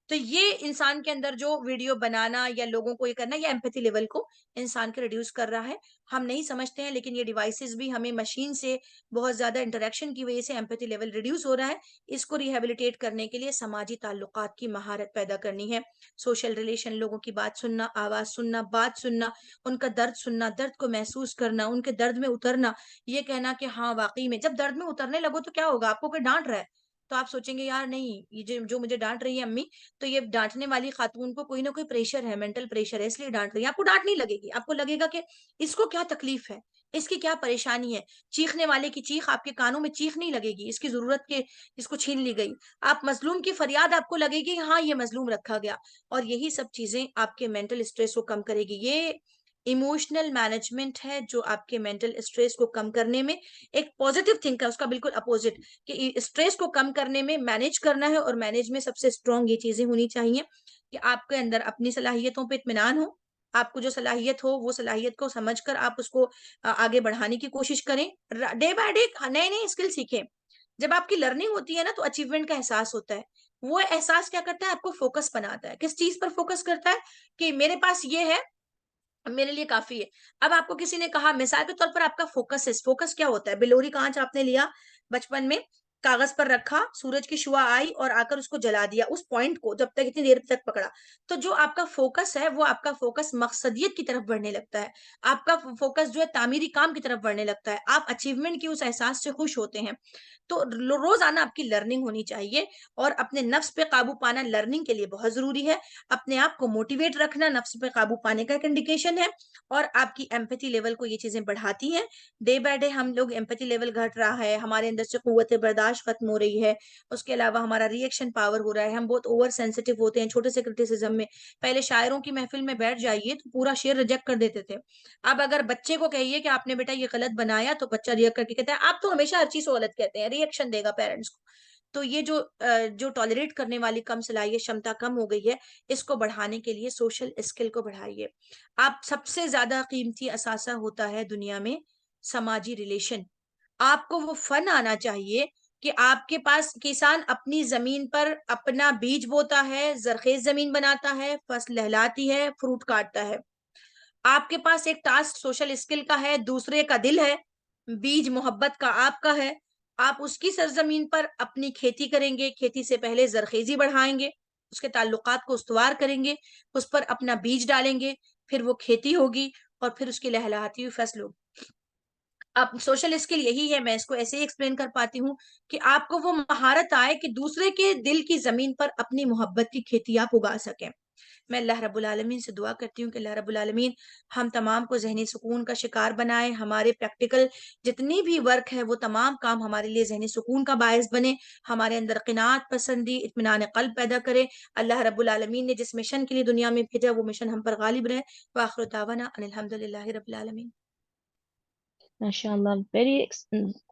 तो ये इंसान के अंदर जो वीडियो बनाना या लोगों को ये करना, ये एम्पैथी लेवल को इंसान के रिड्यूस कर रहा है। हम नहीं समझते हैं, लेकिन ये डिवाइसेस भी हमें मशीन से बहुत ज्यादा इंटरेक्शन की वजह से एम्पैथी लेवल रिड्यूस हो रहा है। इसको रिहेबिलिटेट करने के लिए समाजी ताल्लुकात की महारत पैदा करनी है, सोशल रिलेशन, लोगों की बात सुनना, आवाज सुनना, बात सुनना, उनका दर्द सुनना, दर्द को महसूस करना, उनके दर्द में उतरना, ये कहना कि हाँ वाकई में जब दर्द में उतरने लगो तो क्या होगा, आपको कोई डांट रहा है तो आप सोचेंगे यार नहीं, ये जो जो मुझे डांट रही है अम्मी, तो ये डाँटने वाली खातून को कोई ना कोई प्रेशर है, मेंटल प्रेशर है, इसलिए डाँट रही है। आपको डाँट नहीं लगेगी, आपको लगेगा कि इसको क्या तकलीफ है, इसकी क्या परेशानी है। चीखने वाले की चीख आपके कानों में चीख नहीं लगेगी, इसकी ज़रूरत के इसको छीन ली गई। आप मज़लूम की फरियाद आपको लगेगी, हाँ, ये मज़लूम रखा गया, और यही सब चीज़ें आपके मेंटल स्ट्रेस को कम करेगी। ये इमोशनल मैनेजमेंट है जो आपके मेंटल स्ट्रेस को कम करने में एक पॉजिटिव थिंक है, उसका बिल्कुल अपोजिट कि स्ट्रेस को कम करने में मैनेज करना है, और मैनेज में सबसे स्ट्रांग ये चीजें होनी चाहिए कि आपके अंदर अपनी सलाहियतों पे इत्मीनान हो, आपको जो सलाहियत हो वो सलाहियत को समझकर आप उसको आगे बढ़ाने की कोशिश करें, डे बाय डे नए नए स्किल सीखें। जब आपकी लर्निंग होती है ना तो अचीवमेंट का एहसास होता है। वो एहसास क्या करता है, आपको फोकस बनाता है। किस चीज पर फोकस करता है कि मेरे पास ये है, मेरे लिए काफ़ी है। अब आपको किसी ने कहा मिसाल के तौर पर आपका फोकस क्या होता है? बिलोरी काँच आपने लिया बचपन में, कागज़ पर रखा, सूरज की शुआ आई और आकर उसको जला दिया, उस पॉइंट को जब तक इतनी देर तक पकड़ा। तो जो आपका फोकस है, वो आपका फोकस मकसदियत की तरफ बढ़ने लगता है। आपका फोकस जो है तामीरी काम की तरफ बढ़ने लगता है। आप अचीवमेंट के उस एहसास से खुश होते हैं। तो रोज़ाना आपकी लर्निंग होनी चाहिए, और अपने नफ्स पे काबू पाना लर्निंग के लिए बहुत ज़रूरी है। अपने आप को मोटिवेट रखना नफ्स पे काबू पाने का एक इंडिकेशन है, और आपकी एम्पैथी लेवल को ये चीजें बढ़ाती हैं। डे बाय डे हम लोग एम्पैथी लेवल घट रहा है, हमारे अंदर से कुव्वत बर्दाश्त खत्म हो रही है, उसके अलावा हमारा रिएक्शन पावर हो रहा है, हम बहुत ओवर सेंसिटिव होते हैं छोटे से क्रिटिसिज्म में। पहले शायरों की महफिल में बैठ जाइए तो पूरा शेर रिजेक्ट कर देते थे। अब अगर बच्चे को कहिए कि आपने बेटा ये गलत बनाया, तो बच्चा रिएक्ट करके कहता है आप तो हमेशा हर चीज को गलत कहते हैं, रिएक्शन देगा पेरेंट्स को। तो ये जो टॉलरेट करने वाली कम सलाहियत क्षमता कम हो गई है, इसको बढ़ाने के लिए सोशल स्किल को बढ़ाइए। आप सबसे ज्यादा कीमती असासा होता है दुनिया में समाजी रिलेशन। आपको वो फन आना चाहिए कि आपके पास किसान अपनी जमीन पर अपना बीज बोता है, जरखेज जमीन बनाता है, फसल लहलाती है, फ्रूट काटता है। आपके पास एक टास्क सोशल स्किल का है, दूसरे का दिल है, बीज मोहब्बत का आपका है। आप उसकी सरजमीन पर अपनी खेती करेंगे, खेती से पहले जरखेजी बढ़ाएंगे, उसके ताल्लुकात को उस्तवार करेंगे, उस पर अपना बीज डालेंगे, फिर वो खेती होगी और फिर उसकी लहलहाती हुई फसल होगी। अब सोशल स्किल यही है, मैं इसको ऐसे ही एक्सप्लेन कर पाती हूँ कि आपको वो महारत आए कि दूसरे के दिल की जमीन पर अपनी मोहब्बत की खेती आप उगा सकें। मैं अल्लाह रब्बुल आलमीन से दुआ करती हूँ कि अल्लाह रब्बुल आलमीन हम तमाम को ज़हनी सुकून का शिकार बनाए, हमारे प्रैक्टिकल जितनी भी वर्क है वो तमाम काम हमारे लिए ज़हनी सुकून का बायस बने, हमारे अंदर क़नाअत पसंदी इत्मीनान क़ल्ब पैदा करे। अल्लाह रब्बुल आलमीन ने जिस मिशन के लिए दुनिया में भेजा वो मिशन हम पर गालिब रहे। व आखिर दावाना अनिल हम्दुलिल्लाहि रब्बिल आलमीन। MashaAllah, very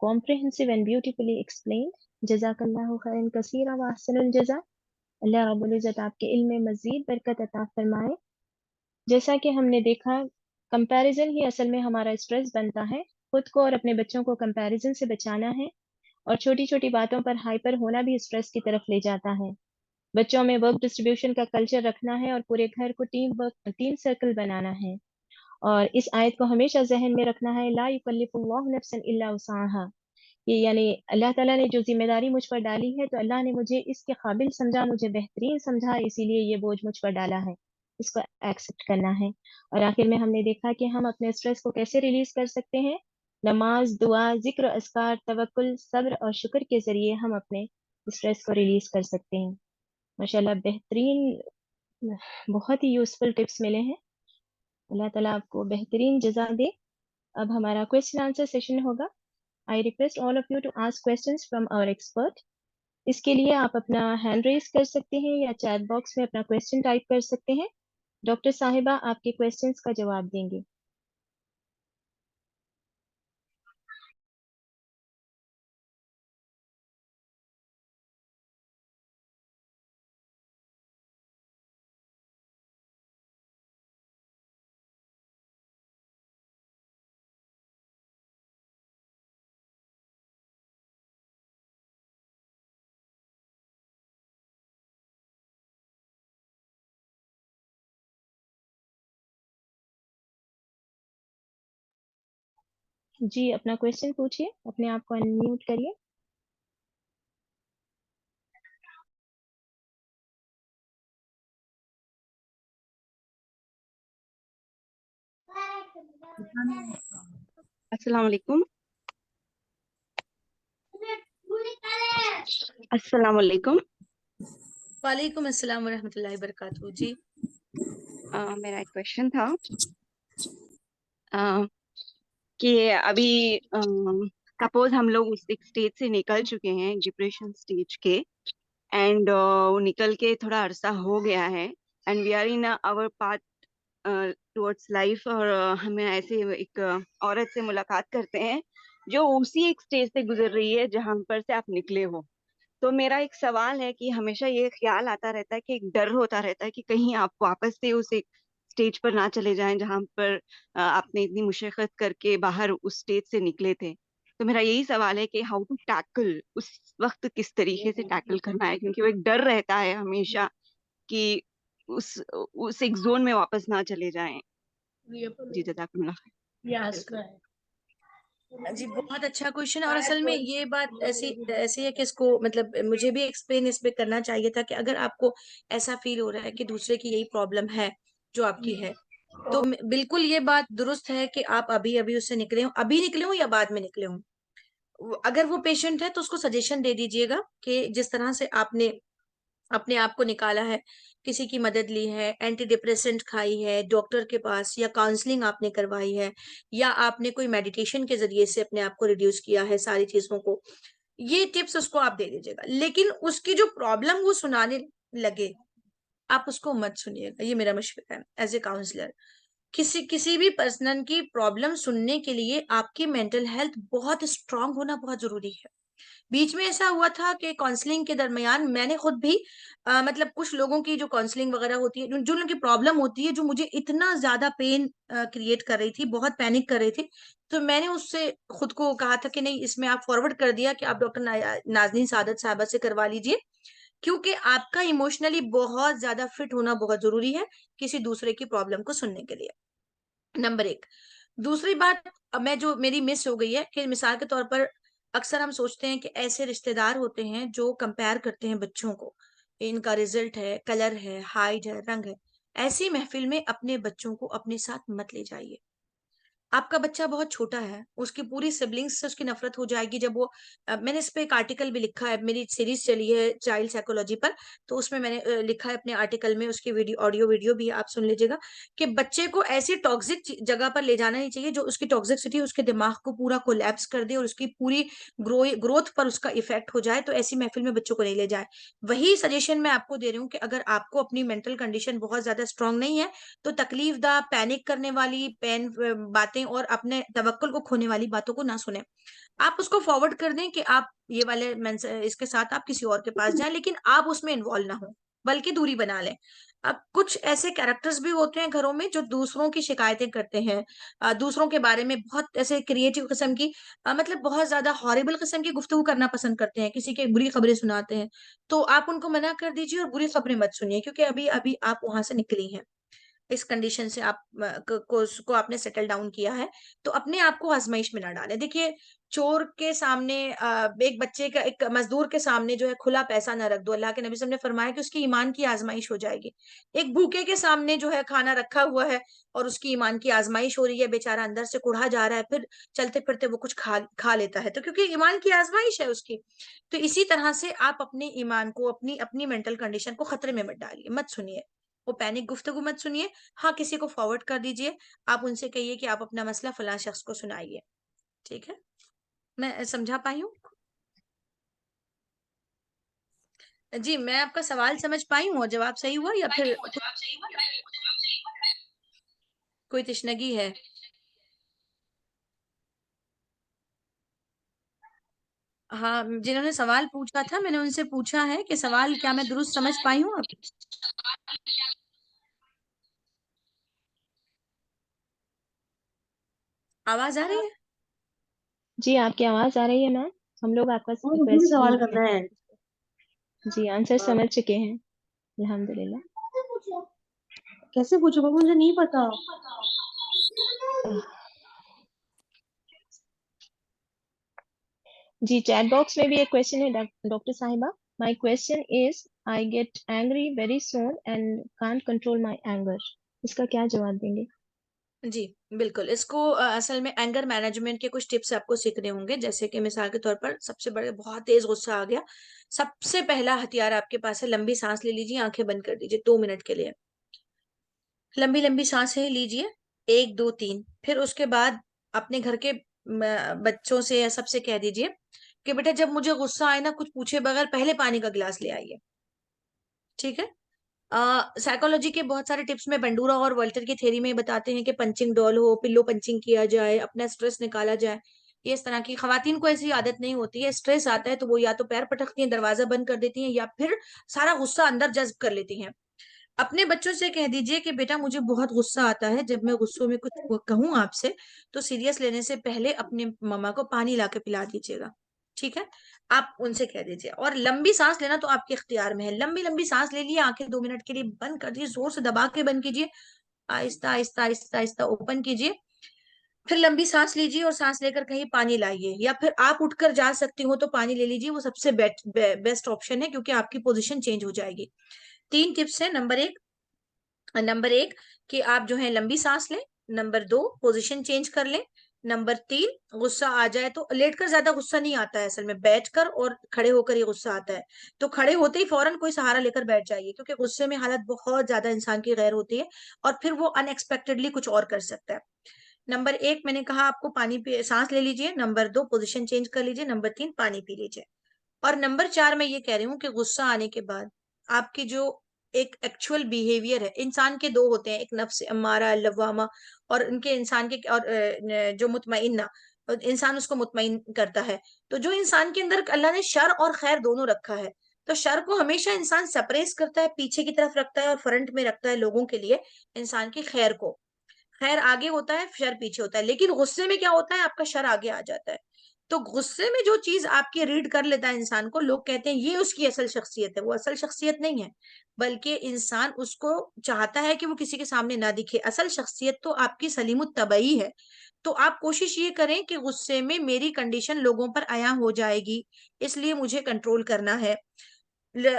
comprehensive and beautifully explained. Jazakallahu khairan kaseera wa ahsanul jaza. अल्लाह रब्बुल इज़्ज़त आपके इल्म में मज़ीद बरकत अता फरमाए। जैसा कि हमने देखा, कंपैरिजन ही असल में हमारा स्ट्रेस बनता है। खुद को और अपने बच्चों को कंपैरिजन से बचाना है, और छोटी-छोटी बातों पर हाइपर होना भी स्ट्रेस की तरफ ले जाता है। बच्चों में वर्क डिस्ट्रीब्यूशन का कल्चर रखना है और पूरे घर को टीम सर्कल बनाना है। और इस आयत को हमेशा ज़हन में रखना है, ला युकल्लिफुल्लाहु नफ्सन इल्ला वुसअहा। ये यानी अल्लाह ताला ने जो ज़िम्मेदारी मुझ पर डाली है, तो अल्लाह ने मुझे इसके काबिल समझा, मुझे बेहतरीन समझा, इसीलिए ये बोझ मुझ पर डाला है। इसको एक्सेप्ट करना है। और आखिर में हमने देखा कि हम अपने स्ट्रेस को कैसे रिलीज़ कर सकते हैं। नमाज, दुआ, जिक्र, अस्कार, तवक्कुल, सब्र और शुक्र के जरिए हम अपने स्ट्रेस को रिलीज कर सकते हैं। माशाल्लाह बेहतरीन, बहुत ही यूजफुल टिप्स मिले हैं। अल्लाह ताला आपको बेहतरीन जज़ा दे। अब हमारा क्वेश्चन आंसर सेशन होगा। I request all of you to ask questions from our expert. इसके लिए आप अपना हैंड रेज कर सकते हैं या चैट बॉक्स में अपना क्वेश्चन टाइप कर सकते हैं। डॉक्टर साहिबा आपके क्वेश्चंस का जवाब देंगे। जी, अपना क्वेश्चन पूछिए, अपने आप को अनम्यूट करिए। अस्सलाम वालेकुम। अस्सलाम वालेकुम। वालेकुम अस्सलाम वरहमतुल्लाहि वबरकातुहू जी। मेरा एक क्वेश्चन था अ, कि अभी सपोज हम लोग उस एक स्टेज से निकल चुके हैं, डिप्रेशन स्टेज के, एंड वो निकल के थोड़ा अरसा हो गया है, and we are in our path towards life, और हमें ऐसे एक औरत से मुलाकात करते हैं जो उसी एक स्टेज से गुजर रही है जहां पर से आप निकले हो। तो मेरा एक सवाल है कि हमेशा ये ख्याल आता रहता है कि एक डर होता रहता है कि कहीं आप वापस से उस एक स्टेज पर ना चले जाएं जहां पर आपने इतनी मुशक्कत करके बाहर उस स्टेज से निकले थे। तो मेरा यही सवाल है कि हाउ टू टैकल उस वक्त, किस तरीके से टैकल करना है, क्योंकि वो एक डर रहता है हमेशा कि उस एक जोन में वापस ना चले जाएं। जी जज़ाकल्लाह। जी बहुत अच्छा क्वेश्चन। और असल में ये बात ऐसी ऐसी है कि इसको मतलब मुझे भी एक्सप्लेन इस पे करना चाहिए था कि अगर आपको ऐसा फील हो रहा है कि दूसरे की यही प्रॉब्लम है जो आपकी है, तो बिल्कुल ये बात दुरुस्त है कि आप अभी अभी उससे निकले हो, अभी निकले हो या बाद में निकले हो। अगर वो पेशेंट है तो उसको सजेशन दे दीजिएगा कि जिस तरह से आपने अपने आप को निकाला है, किसी की मदद ली है, एंटी डिप्रेसेंट खाई है, डॉक्टर के पास या काउंसलिंग आपने करवाई है, या आपने कोई मेडिटेशन के जरिए से अपने आप को रिड्यूस किया है सारी चीजों को, ये टिप्स उसको आप दे दीजिएगा। लेकिन उसकी जो प्रॉब्लम वो सुनाने लगे, आप उसको मत सुनिएगा। ये मेरा मशवरा है एज ए काउंसलर। किसी किसी भी पर्सन की प्रॉब्लम सुनने के लिए आपकी मेंटल हेल्थ बहुत स्ट्रांग होना बहुत जरूरी है। बीच में ऐसा हुआ था कि काउंसलिंग के दरमियान मैंने खुद भी मतलब कुछ लोगों की जो काउंसलिंग वगैरह होती है, जो उनकी प्रॉब्लम होती है, जो मुझे इतना ज्यादा पेन क्रिएट कर रही थी, बहुत पैनिक कर रही थी, तो मैंने उससे खुद को कहा था कि नहीं, इसमें आप फॉरवर्ड कर दिया कि आप डॉक्टर नाजनीन सादत साहबा से करवा लीजिए, क्योंकि आपका इमोशनली बहुत ज्यादा फिट होना बहुत जरूरी है किसी दूसरे की प्रॉब्लम को सुनने के लिए। नंबर एक। दूसरी बात, अब मैं जो मेरी मिस हो गई है कि मिसाल के तौर पर अक्सर हम सोचते हैं कि ऐसे रिश्तेदार होते हैं जो कंपेयर करते हैं बच्चों को, इनका रिजल्ट है, कलर है, हाइट है, रंग है। ऐसी महफिल में अपने बच्चों को अपने साथ मत ले जाइए। आपका बच्चा बहुत छोटा है, उसकी पूरी सिबलिंग्स से उसकी नफरत हो जाएगी जब वो मैंने इस पे एक आर्टिकल भी लिखा है, मेरी सीरीज चली है चाइल्ड साइकोलॉजी पर, तो उसमें मैंने लिखा है अपने आर्टिकल में, उसकी वीडियो ऑडियो वीडियो भी आप सुन लीजिएगा, कि बच्चे को ऐसी टॉक्सिक जगह पर ले जाना नहीं चाहिए जो उसकी टॉक्सिसिटी उसके दिमाग को पूरा कोलैप्स कर दे और उसकी पूरी ग्रोथ पर उसका इफेक्ट हो जाए। तो ऐसी महफिल में बच्चों को नहीं ले जाए। वही सजेशन मैं आपको दे रही हूँ कि अगर आपको अपनी मेंटल कंडीशन बहुत ज्यादा स्ट्रांग नहीं है, तो तकलीफ दा, पैनिक करने वाली पेन बातें और अपने तवक्कुल को खोने वाली बातों को ना सुने। आप उसको फॉरवर्ड कर दें कि आप ये वाले इसके साथ आप किसी और के पास जाएं, लेकिन आप उसमें इन्वॉल्व ना हो, बल्कि दूरी बना लें। अब कुछ ऐसे कैरेक्टर्स भी होते हैं घरों में जो दूसरों की शिकायतें करते हैं, दूसरों के बारे में बहुत ऐसे क्रिएटिव किस्म की, मतलब बहुत ज्यादा हॉरिबल किस्म की गुफ्तगू करना पसंद करते हैं, किसी के बुरी खबरें सुनाते हैं। तो आप उनको मना कर दीजिए और बुरी खबरें मत सुनिए, क्योंकि अभी अभी आप वहां से निकली हैं, इस कंडीशन से आप को आपने सेटल डाउन किया है। तो अपने आप को आजमाइश में ना डालें। देखिए, चोर के सामने एक बच्चे का, एक मजदूर के सामने जो है खुला पैसा न रख दो। अल्लाह के नबी सल्लल्लाहु अलैहि वसल्लम ने फरमाया कि उसकी ईमान की आजमाइश हो जाएगी। एक भूखे के सामने जो है खाना रखा हुआ है और उसकी ईमान की आजमाइश हो रही है, बेचारा अंदर से कुढ़ा जा रहा है, फिर चलते फिरते वो कुछ खा खा लेता है, तो क्योंकि ईमान की आजमाइश है उसकी। तो इसी तरह से आप अपने ईमान को, अपनी अपनी मेंटल कंडीशन को खतरे में मत डालिए, मत सुनिए वो पैनिक गुफ्तगू मत सुनिए। हाँ, किसी को फॉरवर्ड कर दीजिए, आप उनसे कहिए कि आप अपना मसला फलां शख्स को सुनाइए। ठीक है, मैं समझा पाई हूँ? जी, मैं आपका सवाल समझ पाई हूँ और जवाब सही हुआ या फिर कोई तशनगी है? हाँ, जिन्होंने सवाल पूछा था मैंने उनसे पूछा है कि सवाल क्या मैं दुरुस्त समझ पाई हूँ? आप आवाज आ रही है? जी, आपकी आवाज आ रही है मैम। हम लोग आपका और मुझे भी सवाल क्वेश्चन, करना है। जी, आंसर समझ चुके हैं अल्हम्दुलिल्लाह। कैसे पूछूंगा, मुझे नहीं पता। जी, चैट बॉक्स में भी एक क्वेश्चन है डॉक्टर साहिबा। My question is I get angry very soon and can't control my anger. इसका क्या जवाब देंगे? जी बिल्कुल, इसको असल में एंगर मैनेजमेंट के कुछ टिप्स आपको सीखने होंगे। जैसे कि मिसाल के तौर पर, सबसे बड़े, बहुत तेज गुस्सा आ गया, सबसे पहला हथियार आपके पास है, लंबी सांस ले लीजिए, आंखें बंद कर दीजिए 2 मिनट के लिए। लंबी लंबी सांसें लीजिए, 1 2 3। फिर उसके बाद अपने घर के बच्चों से या सबसे कह दीजिए कि बेटा जब मुझे गुस्सा आए ना, कुछ पूछे बगैर पहले पानी का गिलास ले आइए। ठीक है। साइकोलॉजी के बहुत सारे टिप्स में बंडूरा और वॉल्टर की थ्योरी में बताते हैं कि पंचिंग डॉल हो, पिल्लो पंचिंग किया जाए, अपना स्ट्रेस निकाला जाए। ये इस तरह की, खवातीन को ऐसी आदत नहीं होती है, स्ट्रेस आता है तो वो या तो पैर पटकती हैं, दरवाजा बंद कर देती हैं, या फिर सारा गुस्सा अंदर जज्ब कर लेती हैं। अपने बच्चों से कह दीजिए कि बेटा मुझे बहुत गुस्सा आता है, जब मैं गुस्सों में कुछ कहूं आपसे तो सीरियस लेने से पहले अपने मम्मा को पानी ला के पिला दीजिएगा। ठीक है, आप उनसे कह दीजिए। और लंबी सांस लेना तो आपके इख्तियार में है, लंबी लंबी सांस ले लिए, आंखें 2 मिनट के लिए बंद कर दीजिए, जोर से दबा के बंद कीजिए, आहिस्ता आहिस्ता आहिस्ता आहिस्ता ओपन कीजिए। फिर लंबी सांस लीजिए और सांस लेकर कहीं पानी लाइए, या फिर आप उठकर जा सकती हो तो पानी ले लीजिए, वो सबसे बेस्ट ऑप्शन है, क्योंकि आपकी पोजीशन चेंज हो जाएगी। 3 टिप्स है। नंबर एक कि आप जो है लंबी सांस लें। नंबर 2, पोजीशन चेंज कर लें। नंबर 3, गुस्सा आ जाए तो लेटकर ज्यादा गुस्सा नहीं आता है, असल में बैठकर और खड़े होकर ये गुस्सा आता है। तो खड़े होते ही फौरन कोई सहारा लेकर बैठ जाइए, क्योंकि गुस्से में हालत बहुत ज्यादा इंसान की गैर होती है और फिर वो अनएक्सपेक्टेडली कुछ और कर सकता है। नंबर 1 मैंने कहा आपको पानी पे सांस ले लीजिए। नंबर 2, पोजीशन चेंज कर लीजिए। नंबर 3, पानी पी लीजिए। और नंबर 4 मैं ये कह रही हूँ कि गुस्सा आने के बाद आपकी जो एक एक्चुअल बिहेवियर है, इंसान के 2 होते हैं, एक नफ्स अम्मारा लवामा, और उनके इंसान के, और जो मुतमइन्ना, और इंसान उसको मुतमइन करता है। तो जो इंसान के अंदर अल्लाह ने शर और खैर दोनों रखा है, तो शर को हमेशा इंसान सप्रेस करता है, पीछे की तरफ रखता है और फ्रंट में रखता है लोगों के लिए, इंसान की खैर को। खैर आगे होता है, शर पीछे होता है, लेकिन गुस्से में क्या होता है, आपका शर आगे आ जाता है। तो गुस्से में जो चीज आपकी रीड कर लेता है इंसान को, लोग कहते हैं ये उसकी असल शख्सियत है, वो असल शख्सियत नहीं है, बल्कि इंसान उसको चाहता है कि वो किसी के सामने ना दिखे। असल शख्सियत तो आपकी सलीमुत तबई है। तो आप कोशिश ये करें कि गुस्से में मेरी कंडीशन लोगों पर आया हो जाएगी, इसलिए मुझे कंट्रोल करना है।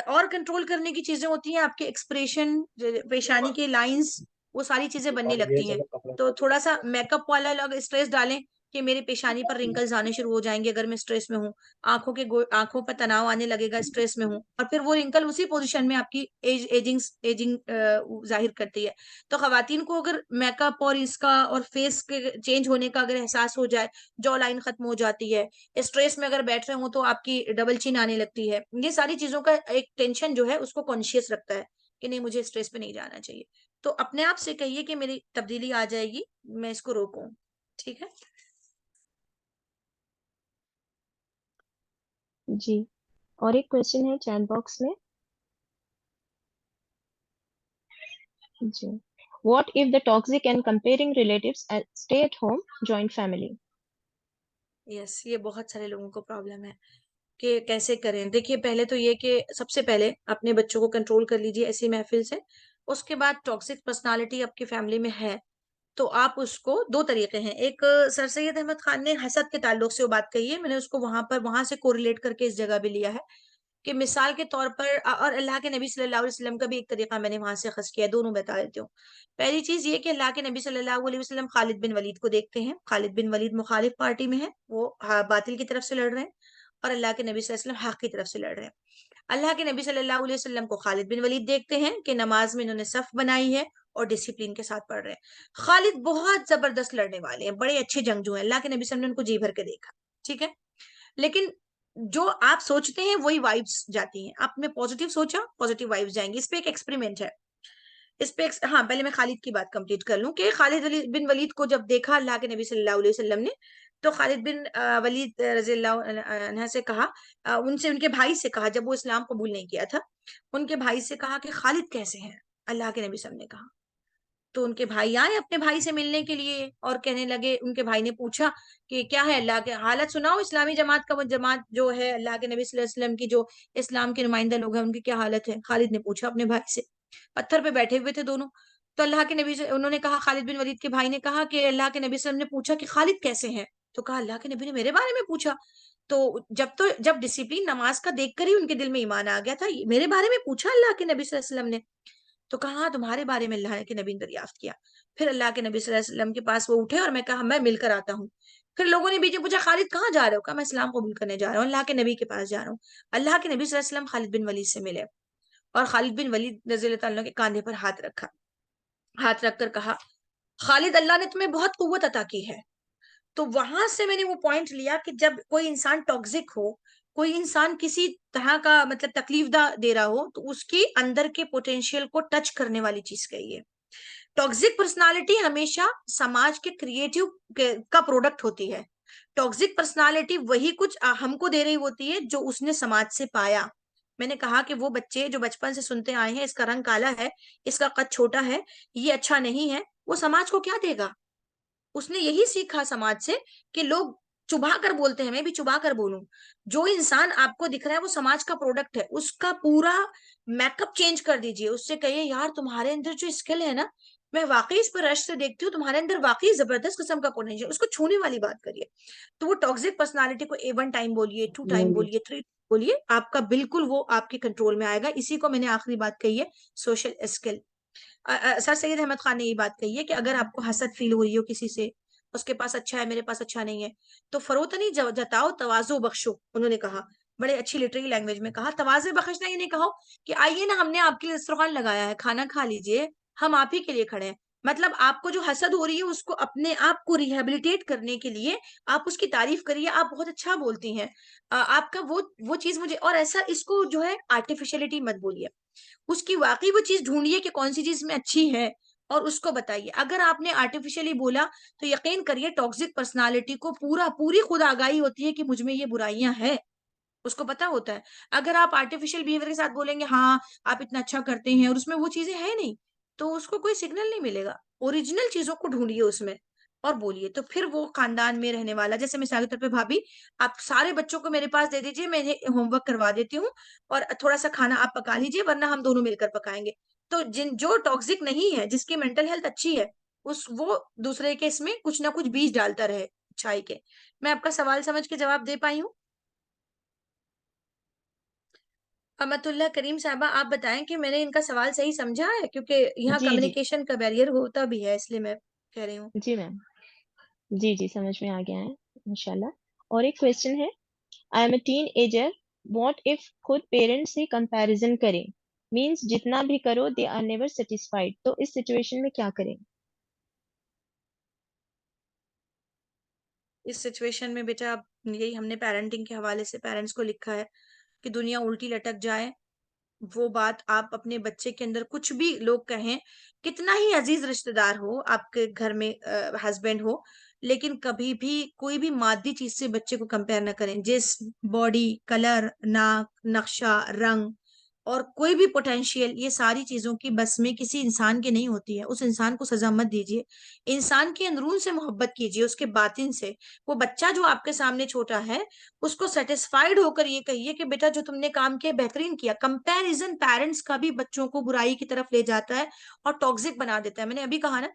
और कंट्रोल करने की चीजें होती हैं आपके एक्सप्रेशन, पेशानी के लाइंस, वो सारी चीजें बनने लगती हैं। तो थोड़ा सा मेकअप वाला लोग स्ट्रेस डालें कि मेरी पेशानी पर रिंकल्स आने शुरू हो जाएंगे अगर मैं स्ट्रेस में हूँ, आंखों पर तनाव आने लगेगा स्ट्रेस में हूँ, और फिर वो रिंकल उसी पोजीशन में आपकी एजिंग एजिंग जाहिर करती है। तो खवातीन को अगर मेकअप और इसका और फेस के चेंज होने का अगर एहसास हो जाए, जॉ लाइन खत्म हो जाती है, स्ट्रेस में अगर बैठ रहे हो तो आपकी डबल चिन आने लगती है, ये सारी चीजों का एक टेंशन जो है उसको कॉन्शियस रखता है कि नहीं मुझे स्ट्रेस पे नहीं जाना चाहिए। तो अपने आप से कहिए कि मेरी तब्दीली आ जाएगी, मैं इसको रोकूं। ठीक है। जी, और एक क्वेश्चन है चैट बॉक्स में। जी, what if the toxic and comparing relatives at stay at home joint family? Yes, ये बहुत सारे लोगों को प्रॉब्लम है कि कैसे करें। देखिए, पहले तो ये कि सबसे पहले अपने बच्चों को कंट्रोल कर लीजिए ऐसी महफिल से। उसके बाद टॉक्सिक पर्सनालिटी आपकी फैमिली में है तो आप उसको, दो तरीके हैं। एक सर सैयद अहमद खान ने हसद के ताल्लुक से वो बात कही है, मैंने उसको वहां से कोरिलेट करके इस जगह भी लिया है कि मिसाल के तौर पर और अल्लाह के नबी सल्लल्लाहु अलैहि वसल्लम का भी एक तरीका मैंने वहां से खस किया, दोनों बता देती हूँ। पहली चीज ये कि अल्लाह के नबी सल्लल्लाहु अलैहि वसल्लम खालिद बिन वलीद को देखते हैं। खालिद बिन वलीद मुखालिफ पार्टी में है, वो बातिल की तरफ से लड़ रहे हैं, और अल्लाह के नबी सल्लल्लाहु अलैहि वसल्लम हक की तरफ से लड़ रहे हैं। अल्लाह के नबी सल्लल्लाहु अलैहि वसल्लम को खालिद बिन वलीद देखते हैं कि नमाज में इन्होंने सफ बनाई है और डिसिप्लिन के साथ पढ़ रहे हैं। खालिद बहुत जबरदस्त लड़ने वाले हैं, बड़े अच्छे जंगजू हैं, अल्लाह के नबी सल्लल्लाहु अलैहि वसल्लम ने उनको जी भर के देखा, ठीक है। लेकिन जो आप सोचते हैं वही वाइब्स जाती हैं। आपने पॉजिटिव सोचा, पॉजिटिव वाइब्स जाएंगी। इस पे एक एक्सपेरिमेंट है, इस पे हाँ, पहले मैं खालिद की बात कंप्लीट कर लूं कि बिन वलीद को जब देखा अल्लाह के नबी सल्लल्लाहु अलैहि वसल्लम ने, तो खालिद बिन वलीद रजी अल्लाह अन्हा से कहा, उनसे, उनके भाई से कहा, जब वो इस्लाम कबूल नहीं किया था, उनके भाई से कहा कि खालिद कैसे हैं। अल्लाह के नबी सल्लल्लाहु अलैहि वसल्लम ने कहा, तो उनके भाई आए अपने भाई से मिलने के लिए और कहने लगे, उनके भाई ने पूछा कि क्या है अल्लाह के हालत सुनाओ, इस्लामी जमात का, वो जमात जो है अल्लाह के नबी सल्लल्लाहु अलैहि वसल्लम की, जो इस्लाम के नुमाइंदा लोग हैं, उनकी क्या हालत है। खालिद ने पूछा अपने भाई से, पत्थर पे बैठे हुए थे दोनों। तो अल्लाह के नबी से उन्होंने कहा, खालिद बिन वलीद के भाई ने कहा कि अल्लाह के नबी सल्लल्लाहु अलैहि वसल्लम ने पूछा कि खालिद कैसे हैं। तो कहा अल्लाह के नबी ने मेरे बारे में पूछा। तो जब डिसिप्लिन नमाज का देखकर ही उनके दिल में ईमान आ गया था, मेरे बारे में पूछा अल्लाह के नबी सल्लल्लाहु अलैहि वसल्लम ने। तो कहा हाँ, तुम्हारे बारे में अल्लाह के नबी ने दरियाफ्त किया। फिर अल्लाह के नबी सल्लल्लाहु अलैहि वसल्लम के पास वो उठे और मैं कहा मैं मिलकर आता हूँ। फिर लोगों ने बीच में पूछा खालिद कहाँ जा रहे हो, कहा मैं इस्लाम कबूल करने जा रहा हूँ, अल्लाह के नबी के पास जा रहा हूँ। अल्लाह के नबी सल्लल्लाहु अलैहि वसल्लम खालिद बिन वलीद से मिले और खालिद बिन वलीद रज़ी अल्लाह तआला के कांधे पर हाथ रखा, हाथ रखकर कहा, खालिद अल्लाह ने तुम्हें बहुत कुव्वत अता की है। तो वहां से मैंने वो पॉइंट लिया कि जब कोई इंसान टॉक्सिक हो, कोई इंसान किसी तरह का मतलब तकलीफ दे रहा हो, तो उसकी अंदर के पोटेंशियल को टच करने वाली चीज कही है। टॉक्सिक पर्सनालिटी हमेशा समाज के क्रिएटिव का प्रोडक्ट होती है। टॉक्सिक पर्सनालिटी वही कुछ हमको दे रही होती है जो उसने समाज से पाया। मैंने कहा कि वो बच्चे जो बचपन से सुनते आए हैं, इसका रंग काला है, इसका कद छोटा है, ये अच्छा नहीं है, वो समाज को क्या देगा। उसने यही सीखा समाज से कि लोग चुभा कर बोलते हैं, मैं भी चुभा कर बोलूं। जो इंसान आपको दिख रहा है वो समाज का प्रोडक्ट है, उसका पूरा मेकअप चेंज कर दीजिए। उससे कहिए यार तुम्हारे अंदर जो स्किल है ना, मैं वाकई इस पर रश से देखती हूँ, तुम्हारे अंदर वाकई जबरदस्त किस्म का पोटेंशियल, उसको छूने वाली बात करिए। तो वो टॉक्सिक पर्सनालिटी को A1 टाइम बोलिए, 2 टाइम बोलिए, 3 बोलिए, आपका बिल्कुल वो आपके कंट्रोल में आएगा। इसी को मैंने आखिरी बात कही है, social skill. Sir Syed Ahmad Khan ने ये बात कही है कि अगर आपको हसद फील हो रही हो किसी से, उसके पास अच्छा है मेरे पास अच्छा नहीं है, तो फरोतनी जताओ, तवाजो बख्शो। उन्होंने कहा, बड़े अच्छी लिटरेरी लैंग्वेज में कहा, तवाज़े बख्शना ये नहीं कहो कि आइए ना हमने आपके लिए दस्तरखान लगाया है, खाना खा लीजिए, हम आप ही के लिए खड़े हैं। मतलब आपको जो हसद हो रही है उसको अपने आप को रिहेबिलिटेट करने के लिए आप उसकी तारीफ करिए, आप बहुत अच्छा बोलती हैं, आपका वो चीज मुझे, और ऐसा इसको जो है आर्टिफिशियलिटी मत बोलिए, उसकी वाकई वो चीज ढूंढिए कि कौन सी चीज में अच्छी है और उसको बताइए। अगर आपने आर्टिफिशियली बोला तो यकीन करिए टॉक्सिक पर्सनालिटी को पूरी खुद आगाही होती है कि मुझ में ये बुराइयां हैं, उसको पता होता है। अगर आप आर्टिफिशियल बिहेवियर के साथ बोलेंगे हाँ आप इतना अच्छा करते हैं और उसमें वो चीजें है नहीं, तो उसको कोई सिग्नल नहीं मिलेगा। ओरिजिनल चीजों को ढूंढिए उसमें और बोलिए, तो फिर वो खानदान में रहने वाला। जैसे मिसाल के तौर पे भाभी, आप सारे बच्चों को मेरे पास दे दीजिए, मैं होमवर्क करवा देती हूँ और थोड़ा सा खाना आप पका लीजिए, वरना हम दोनों मिलकर पकाएंगे। तो जो टॉक्सिक नहीं है, जिसकी मेंटल हेल्थ अच्छी है, वो दूसरे के इसमें कुछ ना कुछ बीज डालता रहे अच्छाई के। मैं आपका सवाल समझ के जवाब दे पाई हूँ। अमतुल्ला करीम साहबा, आप बताएं कि मैंने इनका सवाल सही समझा है, क्योंकि यहाँ जी जी कम्युनिकेशन का बैरियर होता भी है, इसलिए मैं कह रही हूँ। जी मैम, जी जी समझ में आ गया है माशाल्लाह। और एक क्वेश्चन है, I am a teenager, what if खुद पेरेंट्स से कंपैरिजन करें, मीन्स जितना भी करो दे आर नेवर सेटिस्फाइड, तो इस सिचुएशन में क्या करें? इस सिचुएशन में बेटा, यही हमने पेरेंटिंग के हवाले से पेरेंट्स को लिखा है कि दुनिया उल्टी लटक जाए, वो बात आप अपने बच्चे के अंदर कुछ भी लोग कहें, कितना ही अजीज रिश्तेदार हो आपके घर में, हस्बैंड हो, लेकिन कभी भी कोई भी मादी चीज से बच्चे को कंपेयर ना करें। जिस बॉडी, कलर, नाक, नक्शा, रंग, और कोई भी पोटेंशियल ये सारी चीजों की बस में किसी इंसान के नहीं होती है। उस इंसान को सजा मत दीजिए, इंसान के अंदरून से मोहब्बत कीजिए, उसके बातिन से। वो बच्चा जो आपके सामने छोटा है, उसको सेटिस्फाइड होकर ये कहिए कि बेटा जो तुमने काम किया बेहतरीन किया। कंपैरिजन पेरेंट्स का भी बच्चों को बुराई की तरफ ले जाता है और टॉक्सिक बना देता है। मैंने अभी कहा ना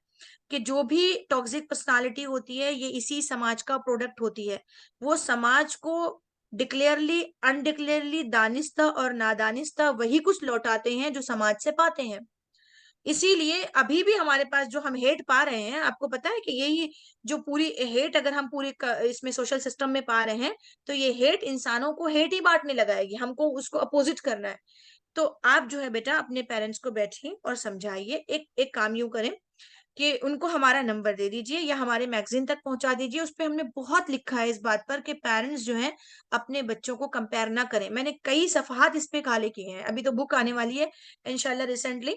कि जो भी टॉक्सिक पर्सनालिटी होती है ये इसी समाज का प्रोडक्ट होती है। वो समाज को डिक्लेयरली अनडिक्लेयरली दानिस्ता और नादानिस्ता वही कुछ लौटाते हैं जो समाज से पाते हैं। इसीलिए अभी भी हमारे पास जो हम हेट पा रहे हैं, आपको पता है कि यही जो पूरी हेट अगर हम पूरी इसमें सोशल सिस्टम में पा रहे हैं, तो ये हेट इंसानों को हेट ही बांटने लगाएगी, हमको उसको अपोजिट करना है। तो आप जो है बेटा अपने पेरेंट्स को बैठिए और समझाइए। एक एक काम यूं करें कि उनको हमारा नंबर दे दीजिए या हमारे मैगजीन तक पहुंचा दीजिए। उस पे हमने बहुत लिखा है इस बात पर कि पेरेंट्स जो हैं अपने बच्चों को कंपेयर ना करें। मैंने कई सफहात इस पे काले किए हैं, अभी तो बुक आने वाली है इंशाल्लाह रिसेंटली,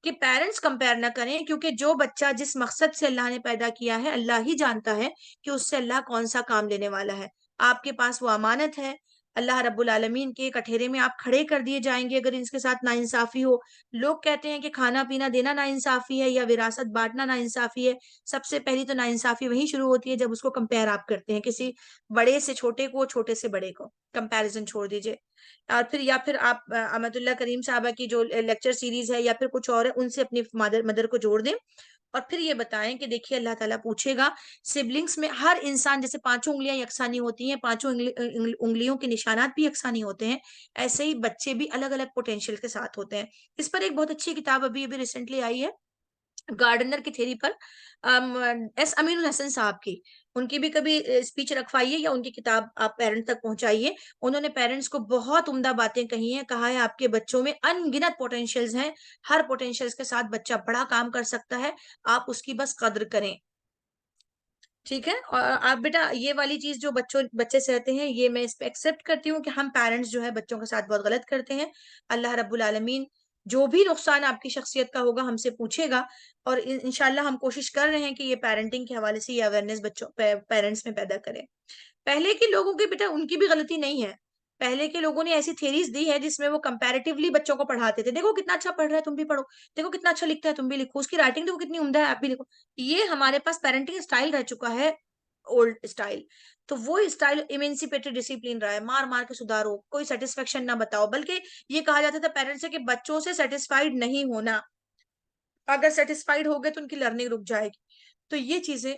कि पेरेंट्स कंपेयर ना करें। क्योंकि जो बच्चा जिस मकसद से अल्लाह ने पैदा किया है, अल्लाह ही जानता है कि उससे अल्लाह कौन सा काम लेने वाला है। आपके पास वो अमानत है, अल्लाह रब्बुल आलमीन के कठेरे में आप खड़े कर दिए जाएंगे अगर इसके साथ नाइंसाफी हो। लोग कहते हैं कि खाना पीना देना नाइंसाफी है या विरासत बांटना नाइंसाफी है। सबसे पहली तो नाइंसाफी वहीं शुरू होती है जब उसको कंपेयर आप करते हैं किसी बड़े से छोटे को, छोटे से बड़े को। कंपैरिजन छोड़ दीजिए। और फिर या फिर आप अहमदुल्ला करीम साहबा की जो लेक्चर सीरीज है या फिर कुछ और है, उनसे अपनी मदर मदर को जोड़ दें। और फिर ये बताएं कि देखिए अल्लाह ताला पूछेगा सिबलिंग्स में हर इंसान, जैसे पांचों उंगलियां यकसा नहीं होती हैं, पांचों उंगलियों के निशानात भी यकसा नहीं होते हैं, ऐसे ही बच्चे भी अलग अलग पोटेंशियल के साथ होते हैं। इस पर एक बहुत अच्छी किताब अभी अभी रिसेंटली आई है, गार्डनर की थ्योरी पर, एस अमीनुल हसन साहब की। उनकी भी कभी स्पीच रखवाइए या उनकी किताब आप पेरेंट तक पहुंचाइए। उन्होंने पेरेंट्स को बहुत उम्दा बातें कही हैं। कहा है आपके बच्चों में अनगिनत पोटेंशियल्स हैं, हर पोटेंशियल्स के साथ बच्चा बड़ा काम कर सकता है, आप उसकी बस कद्र करें। ठीक है। और आप बेटा ये वाली चीज जो बच्चे से रहते हैं, ये मैं इस पे एक्सेप्ट करती हूँ कि हम पेरेंट्स जो है बच्चों के साथ बहुत गलत करते हैं। अल्लाह रब्बुल आलमीन जो भी नुकसान आपकी शख्सियत का होगा हमसे पूछेगा। और इंशाल्लाह हम कोशिश कर रहे हैं कि ये पेरेंटिंग के हवाले से ये अवेयरनेस बच्चों पेरेंट्स में पैदा करें। पहले के लोगों की बेटा उनकी भी गलती नहीं है। पहले के लोगों ने ऐसी थेरीज दी है जिसमें वो कंपैरेटिवली बच्चों को पढ़ाते थे। देखो कितना अच्छा पढ़ रहा है तुम भी पढ़ो, देखो कितना अच्छा लिखता है तुम भी लिखो, उसकी राइटिंग देखो कितनी उम्दा है आप भी लिखो। ये हमारे पास पेरेंटिंग स्टाइल रह चुका है, ओल्ड स्टाइल। तो वो स्टाइल इमेंसिपेटेड डिसिप्लिन रहा है, मार मार के सुधारो, कोई सेटिस्फेक्शन ना बताओ। बल्कि ये कहा जाता था पेरेंट्स से कि बच्चों से सेटिस्फाइड नहीं होना, अगर सेटिस्फाइड हो गए तो उनकी लर्निंग रुक जाएगी। तो ये चीजें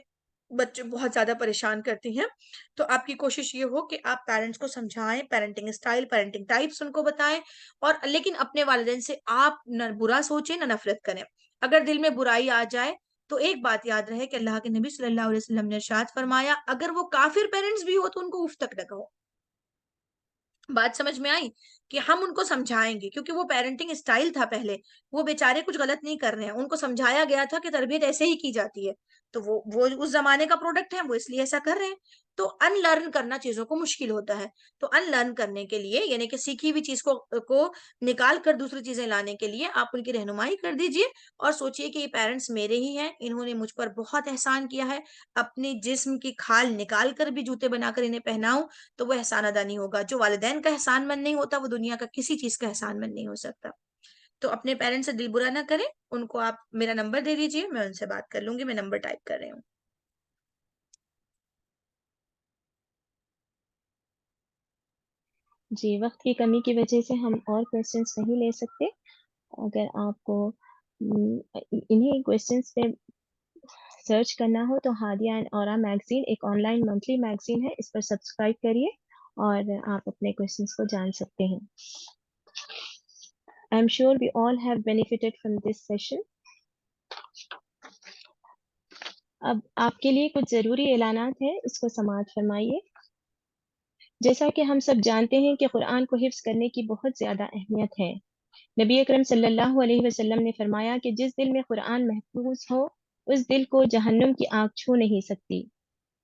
बच्चे बहुत ज्यादा परेशान करती हैं। तो आपकी कोशिश ये हो कि आप पेरेंट्स को समझाएं, पेरेंटिंग स्टाइल पेरेंटिंग टाइप्स उनको बताएं। और लेकिन अपने वालिदैन से आप न बुरा सोचें न नफरत करें। अगर दिल में बुराई आ जाए तो एक बात याद रहे कि अल्लाह के नबी सल्लल्लाहु अलैहि वसल्लम ने इरशाद फरमाया, अगर वो काफिर पेरेंट्स भी हो तो उनको उफ तक न कहो। बात समझ में आई? कि हम उनको समझाएंगे, क्योंकि वो पेरेंटिंग स्टाइल था पहले। वो बेचारे कुछ गलत नहीं कर रहे हैं, उनको समझाया गया था कि तरबियत ऐसे ही की जाती है। तो वो उस जमाने का प्रोडक्ट है, वो इसलिए ऐसा कर रहे हैं। तो अनलर्न करना चीजों को मुश्किल होता है। तो अनलर्न करने के लिए, यानी कि सीखी हुई चीज को निकाल कर दूसरी चीजें लाने के लिए आप उनकी रहनुमाई कर दीजिए। और सोचिए कि ये पेरेंट्स मेरे ही हैं, इन्होंने मुझ पर बहुत एहसान किया है। अपनी जिस्म की खाल निकाल कर भी जूते बनाकर इन्हें पहनाऊं तो वो एहसान अदा नहीं होगा। जो वालिदैन का एहसानमंद नहीं होता वो दुनिया का किसी चीज का एहसानमंद नहीं हो सकता। तो अपने पेरेंट्स से दिल बुरा ना करें। उनको आप मेरा नंबर दे दीजिए, मैं उनसे बात कर लूंगी। मैं नंबर टाइप कर रही हूँ। जी, वक्त की कमी की वजह से हम और क्वेश्चंस नहीं ले सकते। अगर आपको इन्हीं क्वेश्चंस पे सर्च करना हो तो हादिया एंड औरा मैगजीन एक ऑनलाइन मंथली मैगजीन है, इस पर सब्सक्राइब करिए और आप अपने क्वेश्चंस को जान सकते हैं। I am sure we all have benefited from this session. अब आपके लिए कुछ जरूरी ऐलानात हैं, इसको समाअत फरमाइए। जैसा कि हम सब जानते हैं कि कुरान को हिफ्ज करने की बहुत ज़्यादा अहमियत है। नबी अकरम सल्लल्लाहु अलैहि वसल्लम ने फरमाया कि जिस दिल में कुरान महफूज हो उस दिल को जहन्नुम की आग छू नहीं सकती।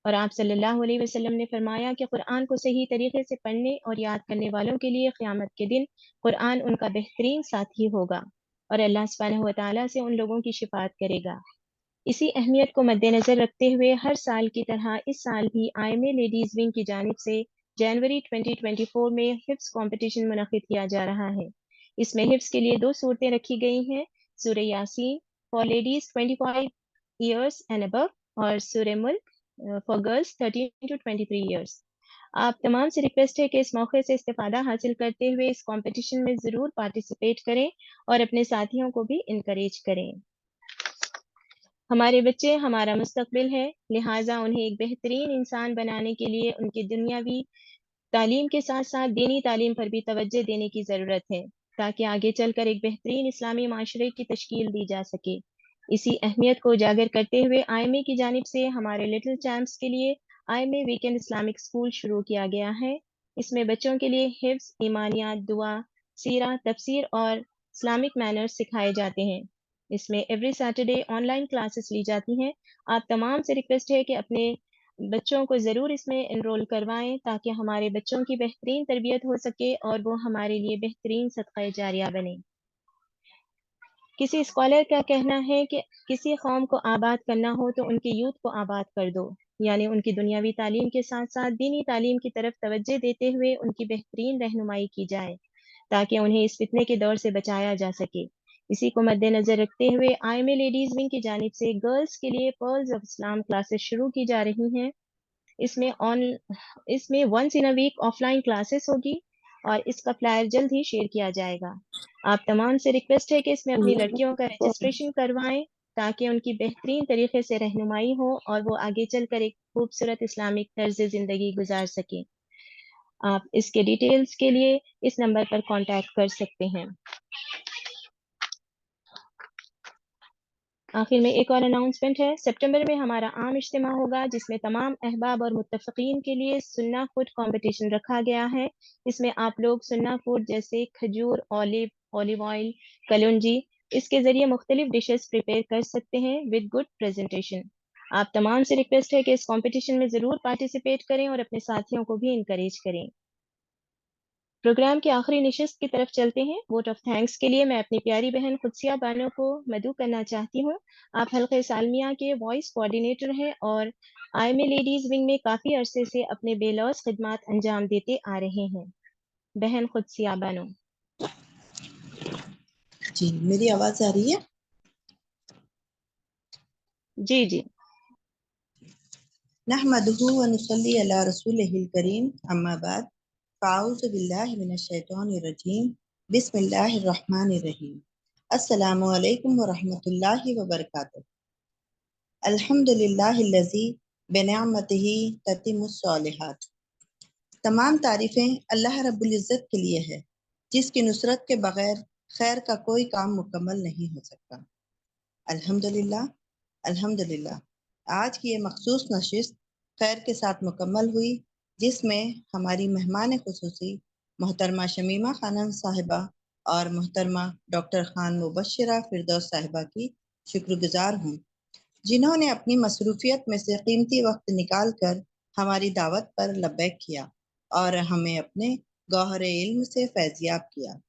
और आप सल्लल्लाहु अलैहि वसल्लम ने फरमाया कि कुरान को सही तरीके से पढ़ने और याद करने वालों के लिए क़यामत के दिन कुरान उनका बेहतरीन साथी होगा और अल्लाह सुब्हानहू व तआला से उन लोगों की शिफात करेगा। इसी अहमियत को मद्देनज़र रखते हुए हर साल की तरह इस साल भी IMA लेडीज़ विंग की जानिब से जनवरी 2024 में हिफ्ज़ कंपटीशन मुनक़िद किया जा रहा है। इसमें हिफ्स के लिए 2 सूरतें रखी गई हैं, सूरह Yasin for ladies 25 years and above और सूरह मुल्क फॉर गर्ल्स 13 to 23 ईयर्स। आप तमाम से रिक्वेस्ट है कि इस मौके से इस्तेफादा हासिल करते हुए इस कंपटीशन में ज़रूर पार्टिसिपेट करें और अपने साथियों को भी इनकरेज करें। हमारे बच्चे हमारा मुस्तकबिल है, लिहाजा उन्हें एक बेहतरीन इंसान बनाने के लिए उनकी दुनियावी तालीम के साथ साथ दीनी तालीम पर भी तवज्जो देने की ज़रूरत है, ताकि आगे चलकर एक बेहतरीन इस्लामी माशरे की तश्कील दी जा सके। इसी अहमियत को उजागर करते हुए IMA की जानिब से हमारे लिटिल चैम्प्स के लिए IMA वीकेंड इस्लामिक स्कूल शुरू किया गया है। इसमें बच्चों के लिए हिफ्ज़, ईमानियात, दुआ, सीरा, तफसीर और इस्लामिक मैनर्स सिखाए जाते हैं। इसमें एवरी सैटरडे ऑनलाइन क्लासेस ली जाती हैं। आप तमाम से रिक्वेस्ट है कि अपने बच्चों को ज़रूर इसमें एनरोल करवाएं, ताकि हमारे बच्चों की बेहतरीन तरबियत हो सके और वो हमारे लिए बेहतरीन सदक़ा जारिया बने। किसी स्कॉलर का कहना है कि किसी कौम को आबाद करना हो तो उनके यूथ को आबाद कर दो, यानी उनकी दुनियावी तालीम के साथ साथ दीनी तालीम की तरफ तवज्जो देते हुए उनकी बेहतरीन रहनुमाई की जाए, ताकि उन्हें इस फितने के दौर से बचाया जा सके। इसी को मद्देनज़र रखते हुए IMA लेडीज़ विंग की जानिब से गर्ल्स के लिए पर्ल्स ऑफ इस्लाम क्लासेस शुरू की जा रही हैं। इसमें once in a week offline classes होगी और इसका फ्लायर जल्द ही शेयर किया जाएगा। आप तमाम से रिक्वेस्ट है कि इसमें अपनी लड़कियों का रजिस्ट्रेशन करवाएं, ताकि उनकी बेहतरीन तरीके से रहनुमाई हो और वो आगे चलकर एक खूबसूरत इस्लामिक तर्ज ज़िंदगी गुजार सकें। आप इसके डिटेल्स के लिए इस नंबर पर कांटेक्ट कर सकते हैं। आखिर में एक और अनाउंसमेंट है, सितंबर में हमारा आम इज्तिमा होगा जिसमें तमाम अहबाब और मुत्तफ़िकीन के लिए सुन्ना फूड कंपटीशन रखा गया है। इसमें आप लोग सुन्ना फूड जैसे खजूर, ऑलिव ऑयल, कलौंजी, इसके ज़रिए मुख्तलिफ डिशेस प्रिपेयर कर सकते हैं विद गुड प्रेजेंटेशन। आप तमाम से रिक्वेस्ट है कि इस कंपटीशन में ज़रूर पार्टिसिपेट करें और अपने साथियों को भी इनकरेज करें। प्रोग्राम की आखिरी नशिस्त की तरफ चलते हैं। वोट ऑफ थैंक्स के लिए मैं अपनी प्यारी बहन खुदसिया बानो को मदऊ करना चाहती हूँ। आप हल्के सालमिया के वॉइस कोऑर्डिनेटर हैं और IMA लेडीज़ विंग में काफ़ी अरसे से अपने बेलौस खिदमात अंजाम देते आ रहे हैं। बहन खुदसिया बानो। जी, मेरी आवाज़ आ रही है? जी जी। नहमदुहु व नुसल्ली अला रसूलिहिल करीम, अम्मा बाद, फ़अऊज़ु बिल्लाहि मिनश शैतानिर रजीम, बिस्मिल्लाहिर रहमानिर रहीम। अस्सलामु अलैकुम व रहमतुल्लाहि व बरकातुहू। अल्हम्दुलिल्लाहिल्लज़ी बिनिअमतिही ततिम्मुस सालिहात। तमाम तारीफ़ें अल्लाह रब्बुल इज़्ज़त के लिए है, जिसकी नुसरत के बगैर खैर का कोई काम मुकम्मल नहीं हो सकता। अल्हम्दुलिल्लाह, अल्हम्दुलिल्लाह। आज की ये मखसूस नशिस्त खैर के साथ मुकम्मल हुई, जिसमें हमारी मेहमान खुसूसी मोहतरमा शमीमा खानम साहिबा और मोहतरमा डॉक्टर खान मुबश्शिरा फिरदौस साहिबा की शुक्रगुजार हूँ, जिन्होंने अपनी मसरूफियत में से कीमती वक्त निकाल कर हमारी दावत पर लब्बैक किया और हमें अपने गौहर इल्म से फैज़याब किया।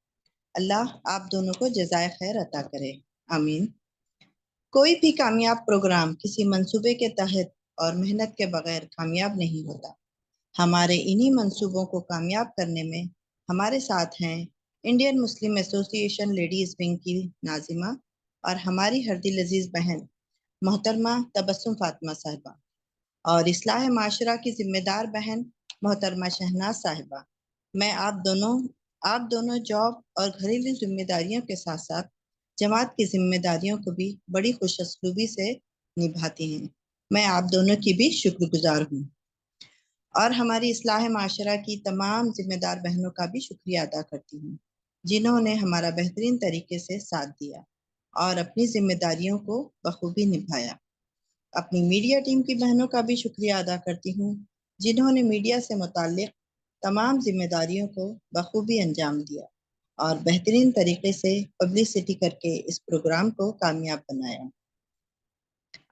अल्लाह आप दोनों को जज़ाए खैर अता करे, आमीन। कोई भी कामयाब प्रोग्राम किसी मंसूबे के तहत और मेहनत के बगैर कामयाब नहीं होता। हमारे इन्हीं मंसूबों को कामयाब करने में हमारे साथ हैं Indian Muslim association ladies wing की नाज़िमा और हमारी हरदिल अजीज़ बहन मोहतरमा तबस्सुम फातिमा साहिबा और इस्लाह माशरा की जिम्मेदार बहन मोहतरमा शहनाज साहिबा। मैं आप दोनों जॉब और घरेलू जिम्मेदारियों के साथ साथ जमात की जिम्मेदारियों को भी बड़ी खुशअस्लूबी से निभाती हैं। मैं आप दोनों की भी शुक्रगुजार हूँ और हमारी इस्लाह माशरा की तमाम जिम्मेदार बहनों का भी शुक्रिया अदा करती हूँ, जिन्होंने हमारा बेहतरीन तरीके से साथ दिया और अपनी जिम्मेदारियों को बखूबी निभाया। अपनी मीडिया टीम की बहनों का भी शुक्रिया अदा करती हूँ, जिन्होंने मीडिया से मुताल्लिक़ तमाम जिम्मेदारियों को बखूबी अंजाम दिया और बेहतरीन तरीके से पब्लिसिटी करके इस प्रोग्राम को कामयाब बनाया।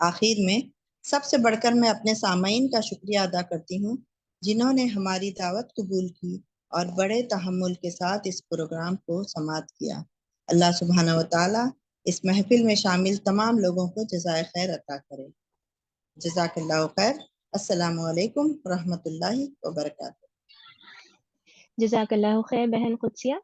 आखिर में सबसे बढ़कर मैं अपने सामाईन का शुक्रिया अदा करती हूँ, जिन्होंने हमारी दावत कबूल की और बड़े तहम्मुल के साथ इस प्रोग्राम को समाअत किया। अल्लाह सुब्हानहू व तआला इस महफिल में शामिल तमाम लोगों को जज़ाए खैर अता करे। जज़ाकल्लाहु खैर। अस्सलामु अलैकुम रहमतुल्लाहि व बरकातुहू। जज़ाकल्लाहु खैर बहन खुदसिया।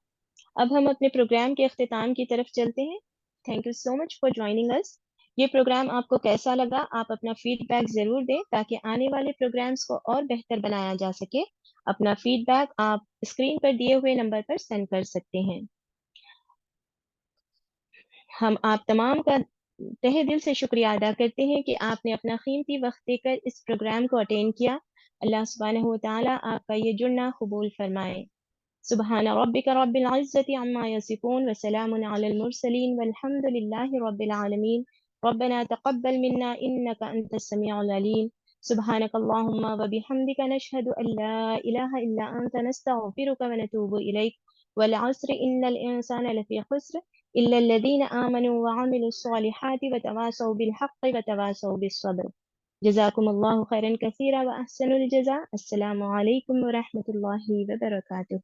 अब हम अपने प्रोग्राम के अख्तिताम की तरफ चलते हैं। Thank you so much for joining us. ये प्रोग्राम आपको कैसा लगा, आप अपना फीडबैक ज़रूर दें ताकि आने वाले प्रोग्राम्स को और बेहतर बनाया जा सके। अपना फीडबैक आप स्क्रीन पर दिए हुए नंबर पर सेंड कर सकते हैं। हम आप तमाम का तहे दिल से शुक्रिया अदा करते हैं कि आपने अपना कीमती वक्त देकर इस प्रोग्राम को अटेंड किया। अल्लाह सुब्हानहू व तआला आपका ये जुड़ना कबूल फरमाए। सुबहान रब्बिका रब्बिल इज्जति अम्मा यसिफून व सलामुन अलल मुरसलीन वल्हम्दुलिल्लाहि रब्बिल आलमीन। रब्बना तक़ब्बल मिन्ना इन्नका अंतस समीउल अलीम। सुब्हानक अल्लाहुम्मा व बिहम्दिका नशहदु अन ला इलाहा इल्ला अंता नस्तगफिरुका व नतूबु इलैक। वल अस्र इन्नल इंसाना लफी खुस्र इल्लाल्लज़ीना आमनू व अमिलुस स्वालिहाति व तवासौ बिल हक़्क़ि व तवासौ बिस सब्र। जज़ाकुमुल्लाहु खैरन कसीरा व अहसनुल जज़ा। अस्सलामु अलैकुम व रहमतुल्लाहि व बरकातुहू।